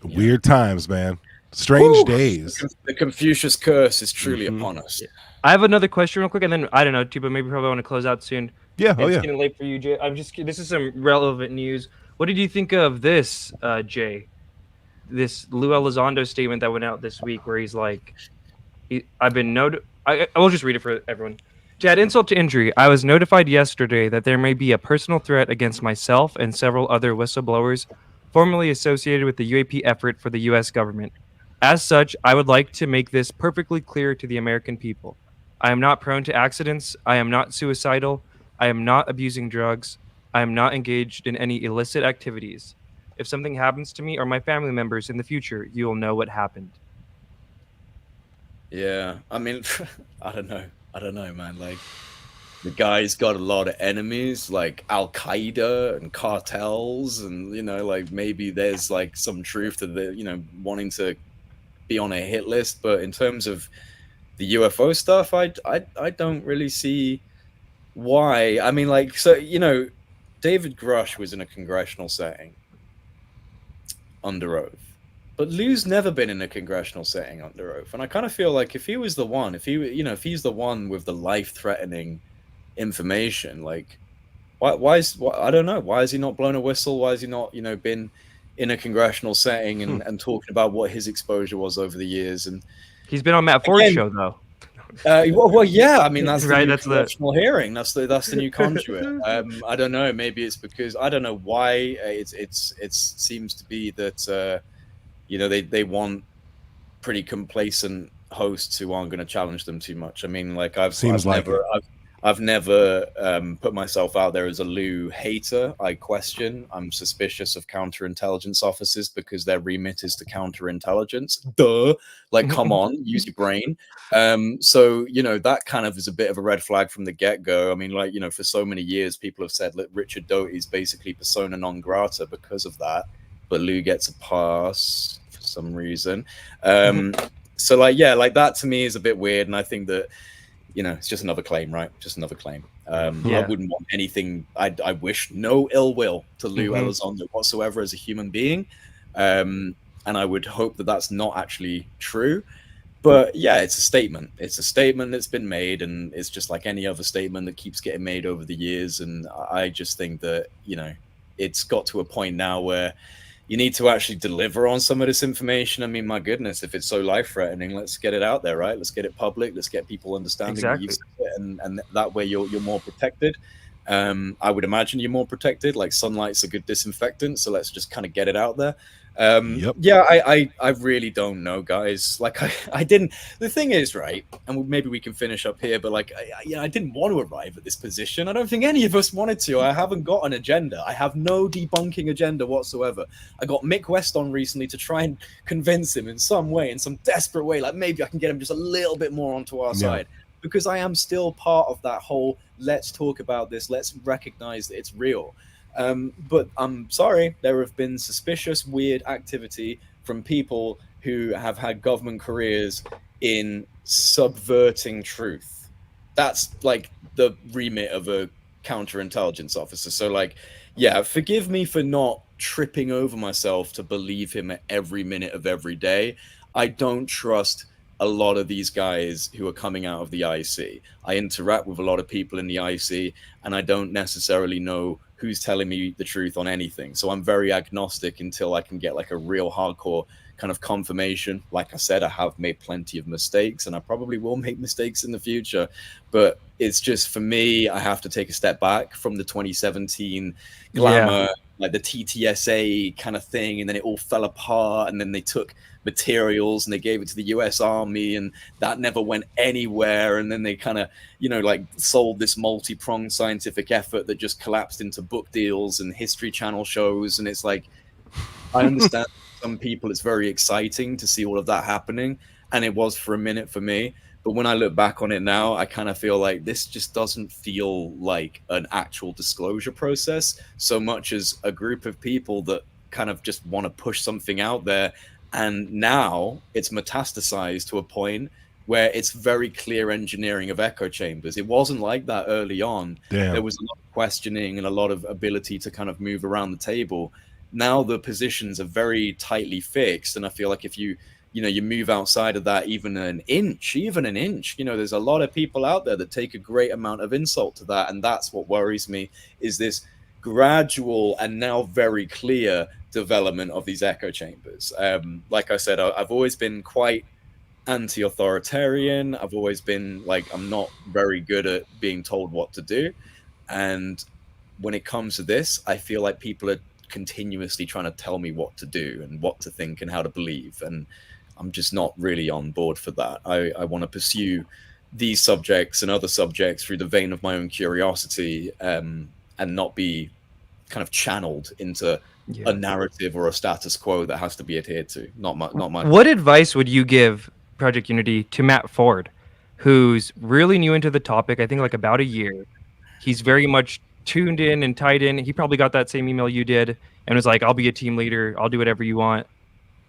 Weird times, man. Strange days. The Confucius curse is truly upon us. I have another question real quick, and then I don't know, Tiba, maybe probably want to close out soon. Yeah, It's getting late for you, Jay. This is some relevant news. What did you think of this, Jay? This Lue Elizondo statement that went out this week, where he's like, I will just read it for everyone. To add insult to injury, I was notified yesterday that there may be a personal threat against myself and several other whistleblowers formerly associated with the UAP effort for the U.S. government. As such, I would like to make this perfectly clear to the American people. I am not prone to accidents. I am not suicidal. I am not abusing drugs. I am not engaged in any illicit activities. If something happens to me or my family members in the future, you will know what happened. Yeah, I mean, I don't know, man. Like, the guy's got a lot of enemies, like Al Qaeda and cartels, and like maybe there's like some truth to the wanting to be on a hit list. But in terms of the UFO stuff, I don't really see why. I mean, like, so David Grush was in a congressional setting under oath. But Lue's never been in a congressional setting under oath, and I kind of feel like if he was the one, if he's the one with the life-threatening information, like, why I don't know, why has he not blown a whistle? Why has he not, been in a congressional setting and talking about what his exposure was over the years? And he's been on Matt Ford's show though. Well, yeah, I mean that's right. The that's the congressional hearing. That's the new conduit. I don't know. Maybe it's because I don't know why it seems to be that. They want pretty complacent hosts who aren't going to challenge them too much. I mean, like I've never put myself out there as a Lue hater. I'm suspicious of counterintelligence officers because their remit is to counterintelligence. Duh. Like, come on, use your brain. So, that kind of is a bit of a red flag from the get-go. I mean, like, for so many years, people have said that Richard Doty is basically persona non grata because of that. But Lue gets a pass for some reason. So like, yeah, like that to me is a bit weird. And I think that, it's just another claim, right? Just another claim. I wouldn't want anything. I wish no ill will to Lue Elizondo whatsoever as a human being. And I would hope that that's not actually true. But yeah, it's a statement. It's a statement that's been made, and it's just like any other statement that keeps getting made over the years. And I just think that, it's got to a point now where you need to actually deliver on some of this information. I mean, my goodness, if it's so life-threatening, let's get it out there, right? Let's get it public. Let's get people understanding that you've said it, and that way you're more protected. I would imagine you're more protected. Like, sunlight's a good disinfectant, so let's just kind of get it out there. Yeah, I really don't know, guys. Like, I didn't. The thing is, right, and maybe we can finish up here, but like, I didn't want to arrive at this position. I don't think any of us wanted to. I haven't got an agenda. I have no debunking agenda whatsoever. I got Mick West on recently to try and convince him in some way, in some desperate way, like maybe I can get him just a little bit more onto our side, because I am still part of that whole let's talk about this, let's recognize that it's real. But I'm sorry, there have been suspicious, weird activity from people who have had government careers in subverting truth. That's like the remit of a counterintelligence officer. So like, yeah, forgive me for not tripping over myself to believe him at every minute of every day. I don't trust a lot of these guys who are coming out of the IC. I interact with a lot of people in the IC, and I don't necessarily know who's telling me the truth on anything. So I'm very agnostic until I can get like a real hardcore kind of confirmation. Like I said, I have made plenty of mistakes, and I probably will make mistakes in the future. But it's just, for me, I have to take a step back from the 2017 glamour, like the TTSA kind of thing, and then it all fell apart, and then they took materials and they gave it to the US Army, and that never went anywhere. And then they kind of, like sold this multi-pronged scientific effort that just collapsed into book deals and History Channel shows. And it's like, I understand some people, it's very exciting to see all of that happening, and it was for a minute for me. But when I look back on it now, I kind of feel like this just doesn't feel like an actual disclosure process so much as a group of people that kind of just want to push something out there. And now it's metastasized to a point where it's very clear engineering of echo chambers. It wasn't like that early on. Damn. There was a lot of questioning and a lot of ability to kind of move around the table. Now the positions are very tightly fixed. And I feel like if you move outside of that even an inch, there's a lot of people out there that take a great amount of insult to that. And that's what worries me, is this gradual and now very clear development of these echo chambers. Like I said, I've always been quite anti-authoritarian. I've always been like, I'm not very good at being told what to do. And when it comes to this, I feel like people are continuously trying to tell me what to do and what to think and how to believe. And I'm just not really on board for that. I want to pursue these subjects and other subjects through the vein of my own curiosity, and not be kind of channeled into a narrative or a status quo that has to be adhered to. Not my. What advice would you give Project Unity to Matt Ford, who's really new into the topic? I think like about a year. He's very much tuned in and tied in. He probably got that same email you did and was like, I'll be a team leader. I'll do whatever you want.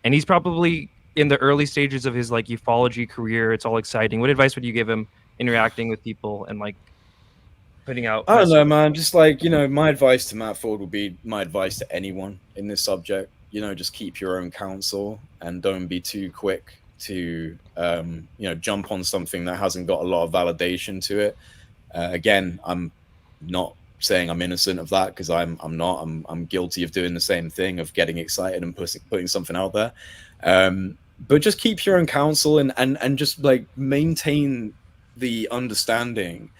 And he's probably in the early stages of his like ufology career. It's all exciting. What advice would you give him interacting with people and like putting out? I don't know, man. Just like, my advice to Matt Ford would be my advice to anyone in this subject. Just keep your own counsel and don't be too quick to, jump on something that hasn't got a lot of validation to it. Again, I'm not saying I'm innocent of that, because I'm not. I'm guilty of doing the same thing, of getting excited and putting something out there. But just keep your own counsel and just like maintain the understanding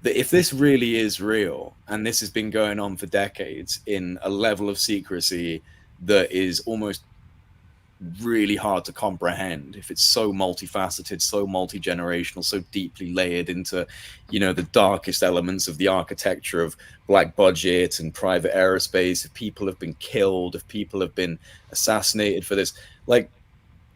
that if this really is real and this has been going on for decades in a level of secrecy that is almost really hard to comprehend, if it's so multifaceted, so multi-generational, so deeply layered into, the darkest elements of the architecture of black budget and private aerospace, if people have been killed, if people have been assassinated for this, like,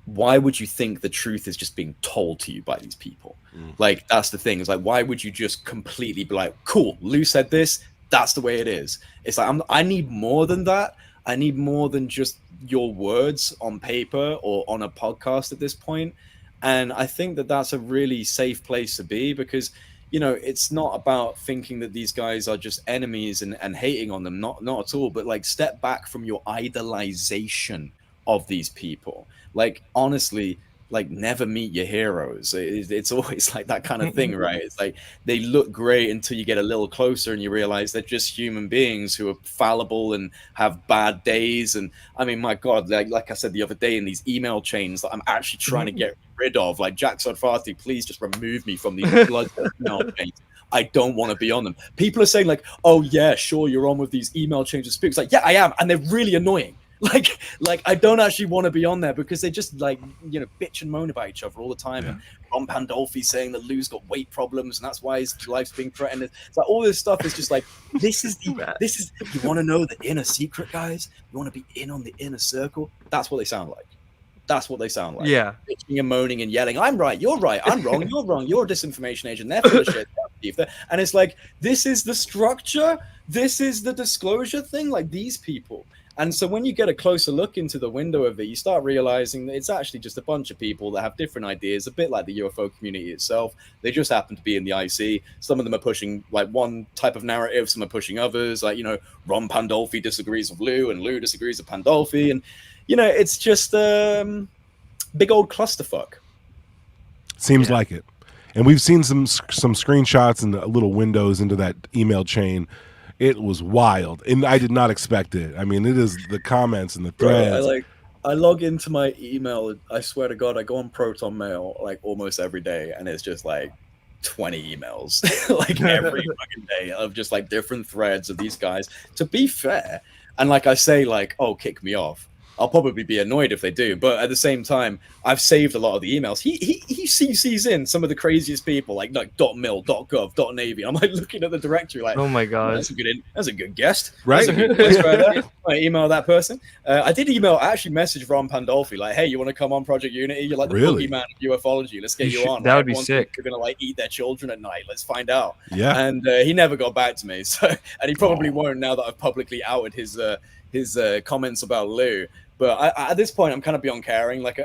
why would you think the truth is just being told to you by these people? Like, that's the thing. It's like, why would you just completely be like, cool, Lue said this, that's the way it is? It's like, I need more than that. I need more than just your words on paper or on a podcast at this point. And I think that that's a really safe place to be, because, it's not about thinking that these guys are just enemies and hating on them. Not at all. But like, step back from your idolization of these people. Like, honestly, like, never meet your heroes. It's always like that kind of thing, right? It's like they look great until you get a little closer and you realize they're just human beings who are fallible and have bad days. And I mean, my God, like I said the other day, in these email chains that I'm actually trying to get rid of, like, Jack Sodfarty, please just remove me from these blood email chains. I don't want to be on them. People are saying like, oh yeah, sure, you're on with these email chains of speakers. Like, yeah, I am. And they're really annoying. Like I don't actually want to be on there, because they just like, bitch and moan about each other all the time. And Ron Pandolfi saying that Lue's got weight problems and that's why his life's being threatened. It's like, all this stuff is just like, this is you want to know the inner secret, guys? You want to be in on the inner circle? That's what they sound like. That's what they sound like. Yeah. Bitching and moaning and yelling, I'm right, you're right, I'm wrong, you're wrong, you're a disinformation agent, they're full of shit. And it's like, this is the structure, this is the disclosure thing, like, these people. And so when you get a closer look into the window of it, you start realizing that it's actually just a bunch of people that have different ideas, a bit like the UFO community itself. They just happen to be in the IC. Some of them are pushing like one type of narrative, some are pushing others. Like, Ron Pandolfi disagrees with Lue and Lue disagrees with Pandolfi. And, it's just big old clusterfuck. Seems like it. And we've seen some screenshots and little windows into that email chain. It was wild, and I did not expect it. I mean, it is the comments and the threads. Right, I log into my email. I swear to God, I go on Proton Mail like almost every day, and it's just like 20 emails, like every fucking day, of just like different threads of these guys. To be fair, and like I say, like, oh, kick me off. I'll probably be annoyed if they do. But at the same time, I've saved a lot of the emails. He CCs in some of the craziest people, like .mil, .gov, .navy. I'm like looking at the directory, like, oh my god, that's a good guest, right? That's a good guest right there. I email that person. I actually messaged Ron Pandolfi, like, hey, you want to come on Project Unity? You're like the boogeyman of ufology. Let's get you on. That would be sick. You're gonna like eat their children at night. Let's find out. Yeah. And he never got back to me. So, and he probably won't now that I've publicly outed his comments about Lue. But at this point, I'm kind of beyond caring. Like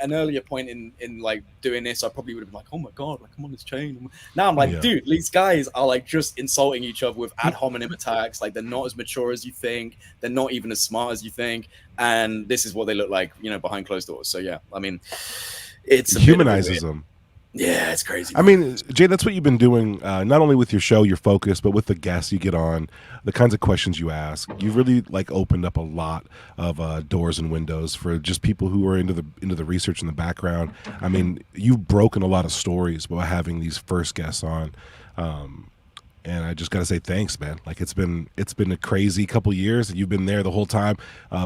an earlier point in like doing this, I probably would have been like, oh my god, like I'm on this chain. Now I'm like, dude, these guys are like just insulting each other with ad hominem attacks. Like they're not as mature as you think. They're not even as smart as you think. And this is what they look like, you know, behind closed doors. So yeah, I mean, it humanizes them. Yeah, it's crazy. I mean, Jay, that's what you've been doing, not only with your show, your focus, but with the guests you get on, the kinds of questions you ask. You've really like opened up a lot of doors and windows for just people who are into the research in the background. I mean, you've broken a lot of stories by having these first guests on. And I just got to say thanks, man. Like it's been a crazy couple years, and you've been there the whole time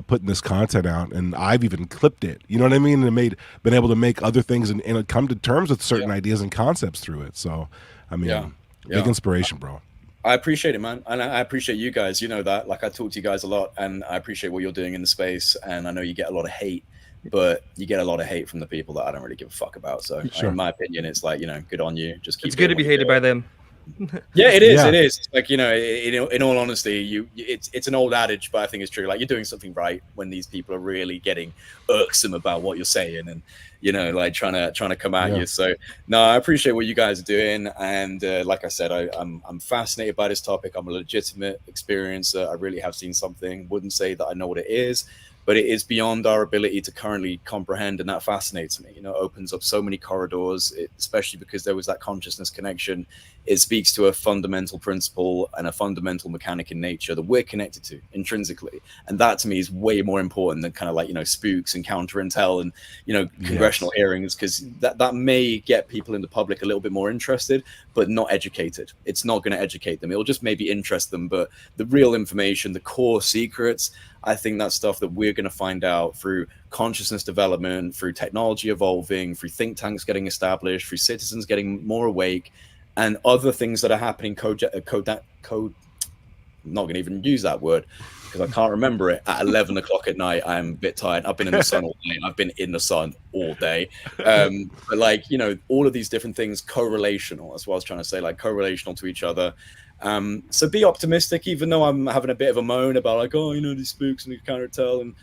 putting this content out, and I've even clipped it. You know what I mean? And been able to make other things and come to terms with certain ideas and concepts through it. So, I mean, big inspiration, bro. I appreciate it, man, and I appreciate you guys. You know that. Like I talk to you guys a lot, and I appreciate what you're doing in the space. And I know you get a lot of hate, but you get a lot of hate from the people that I don't really give a fuck about. So, in my opinion, it's like, you know, good on you. Just keep. It's good to be hated by them. Yeah, it is. Yeah. It is. It's like, you know, in all honesty, it's an old adage, but I think it's true. Like you're doing something right when these people are really getting irksome about what you're saying, and you know, like trying to come at you. So no, I appreciate what you guys are doing, and like I said, I'm fascinated by this topic. I'm a legitimate experiencer. I really have seen something. Wouldn't say that I know what it is, but it is beyond our ability to currently comprehend, and that fascinates me. You know, it opens up so many corridors, especially because there was that consciousness connection. It speaks to a fundamental principle and a fundamental mechanic in nature that we're connected to intrinsically, and that to me is way more important than kind of like, you know, spooks and counter intel and, you know, congressional hearings, because that may get people in the public a little bit more interested, but not educated. It's not going to educate them. It'll just maybe interest them, but the real information, the core secrets, I think that's stuff that we're going to find out through consciousness development, through technology evolving, through think tanks getting established, through citizens getting more awake, and other things that are happening. I'm not going to even use that word because I can't remember it. At 11 o'clock at night, I'm a bit tired. I've been in the sun all day. I've been in the sun all day. But like, you know, all of these different things, correlational. That's what I was trying to say, like correlational to each other. So be optimistic, even though I'm having a bit of a moan about like, oh, you know, these spooks and you can't tell. And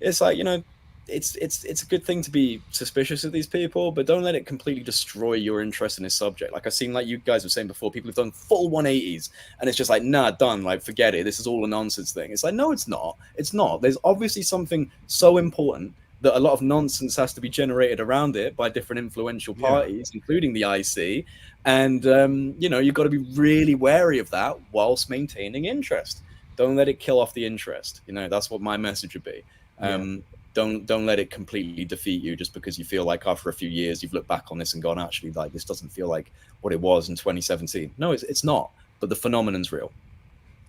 it's like, you know, it's a good thing to be suspicious of these people, but don't let it completely destroy your interest in this subject. Like I've seen, like you guys were saying before, people have done full 180s, and it's just like, nah, done. Like, forget it. This is all a nonsense thing. It's like, no, it's not. It's not. There's obviously something so important that a lot of nonsense has to be generated around it by different influential parties, including the IC. And, you know, you've got to be really wary of that whilst maintaining interest. Don't let it kill off the interest. You know, that's what my message would be. Don't let it completely defeat you just because you feel like after a few years you've looked back on this and gone, actually, like this doesn't feel like what it was in 2017. No, it's not. But the phenomenon's real.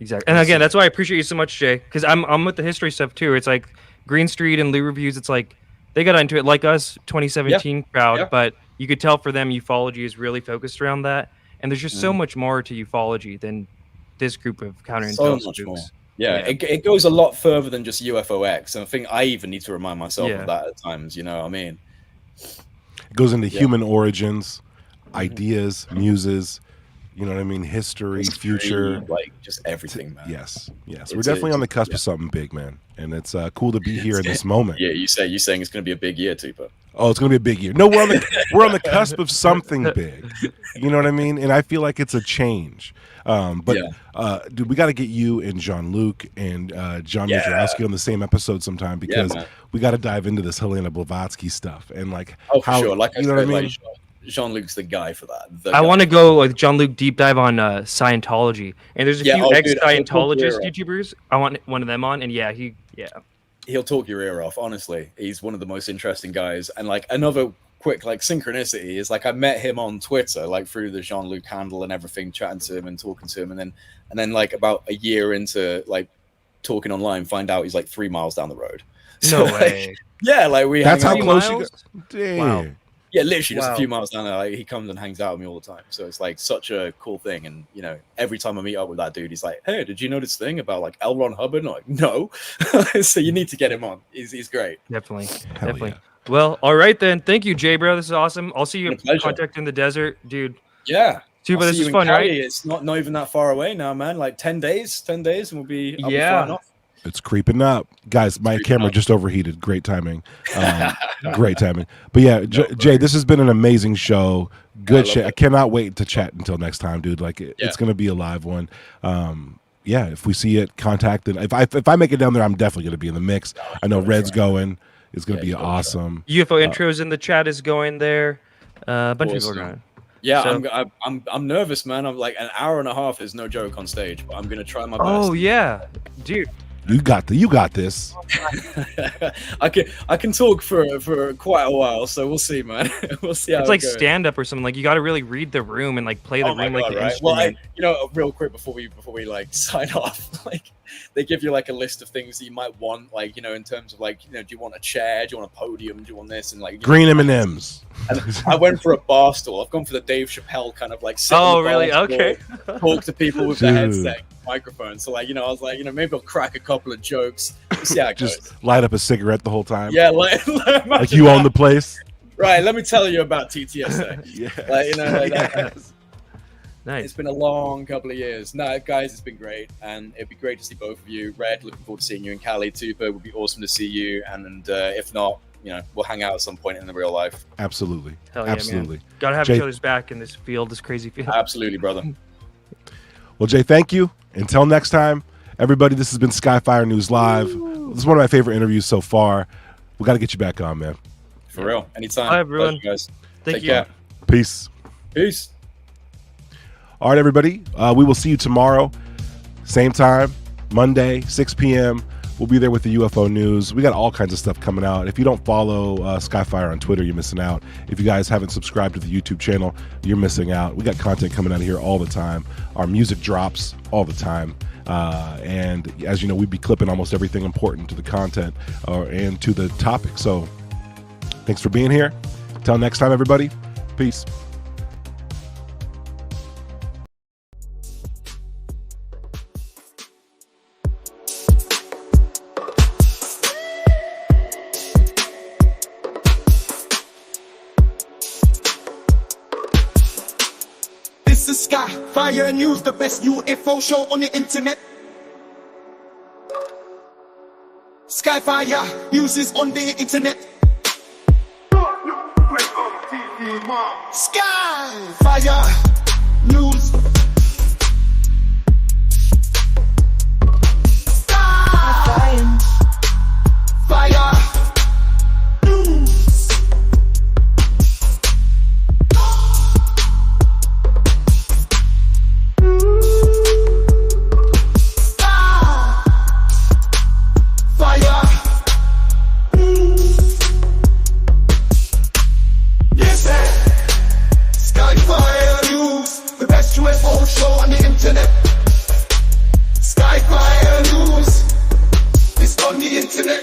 Exactly. And again, that's why I appreciate you so much, Jay, because I'm with the history stuff too. It's like Green Street and Lue Reviews. It's like they got into it like us, 2017 crowd, but you could tell for them ufology is really focused around that. And there's just so much more to ufology than this group of counterintelligence so much spooks. more. Yeah, it goes a lot further than just UFOX. And I think I even need to remind myself of that at times, you know what I mean? It goes into human origins, ideas, muses, you know what I mean? History, future. Like just everything, man. Yes. We're definitely on the cusp of something big, man. And it's cool to be here in this moment. Yeah, you're saying it's going to be a big year, Tupa. Oh, it's going to be a big year. No, we're on the cusp of something big. You know what I mean? And I feel like it's a change. Dude, we got to get you and Jean-Luc and John Majorowski on the same episode sometime, because we got to dive into this Helena Blavatsky stuff and like how, sure. Like you know what I mean? Like Jean-Luc's the guy for that. I want to go with Jean-Luc deep dive on Scientology, and there's a few ex-Scientologist YouTubers. I want one of them on, and he'll talk your ear off. Honestly, he's one of the most interesting guys. And like another quick like synchronicity is like I met him on Twitter, like through the Jean-Luc handle and everything, chatting to him and talking to him, and then like about a year into like talking online, find out he's like 3 miles down the road. No like, way. Yeah, like we. That's how hang out close you miles? got. Dang. Wow. Yeah, literally just a Wow. few miles down there. Like, he comes and hangs out with me all the time. So it's like such a cool thing. And you know, every time I meet up with that dude, he's like, "Hey, did you know this thing about like L. Ron Hubbard?" And I'm like, no. So you need to get him on. He's great. Definitely. Hell Definitely. yeah. Well, all right then. Thank you, Jay, bro. This is awesome. I'll see you My pleasure. contact in the desert, dude. Yeah. Dude, but I'll this see is you in fun, Cali. right? It's not even that far away now, man. Like 10 days, and we'll be I'll be Yeah. flying off. It's creeping up, guys. My camera just overheated. Great timing. Great timing. But yeah, Jay, this has been an amazing show. Good shit. I cannot wait to chat until next time, dude. Like it's gonna be a live one. Yeah, if we see it, contact it. If I make it down there, I'm definitely gonna be in the mix. I know Red's going. It's gonna be awesome. UFO intros in the chat is going there. A bunch of people are going. Yeah, So- I'm nervous, man. I'm like an hour and a half is no joke on stage, but I'm gonna try my best. Oh yeah, dude. You got this. I can talk for quite a while, so we'll see, man. We'll see how It's like it goes. stand up or something. Like you got to really read the room and like play the Oh my room like God, the right? Well, instrument. real quick before we like sign off, like they give you like a list of things that you might want, like in terms of like do you want a chair, do you want a podium, do you want this, and like Green M&Ms. And I went for a bar stool. I've gone for the Dave Chappelle kind of like. Sit Oh, on the really? bar stool, Okay. Talk to people with their Dude. headset, microphone. So like I was like maybe I'll crack a couple of jokes. See how it goes. Just light up a cigarette the whole time. Yeah, like Like you own the place. Right, let me tell you about TTSA. Yeah. Like, Yes. Nice. It's been a long couple of years. No, guys, it's been great, and it'd be great to see both of you. Red, looking forward to seeing you in Cali. Tupa, would be awesome to see you, and if not, we'll hang out at some point in the real life. Absolutely. Hell yeah, Absolutely. man. Gotta have Jay- each other's back in this field, this crazy field. Absolutely, brother. Well, Jay, thank you. Until next time, everybody, this has been Skyfire News Live. This is one of my favorite interviews so far. We got to get you back on, man. For real. Anytime. Bye, everyone. Pleasure, guys. Thank Take you. care. Peace. Peace. All right, everybody. We will see you tomorrow. Same time, Monday, 6 p.m. We'll be there with the UFO news. We got all kinds of stuff coming out. If you don't follow Skyfire on Twitter, you're missing out. If you guys haven't subscribed to the YouTube channel, you're missing out. We got content coming out of here all the time. Our music drops all the time. And as you know, we'd be clipping almost everything important to the content and to the topic. So thanks for being here. Until next time, everybody. Peace. This is Skyfire News, the best UFO show on the internet. Skyfire News is on the internet. Skyfire News. Skyfire. Fire News. Fire News. Yes, sir. Skyfire News, the best UFO show on the internet. Skyfire News, it's on the internet.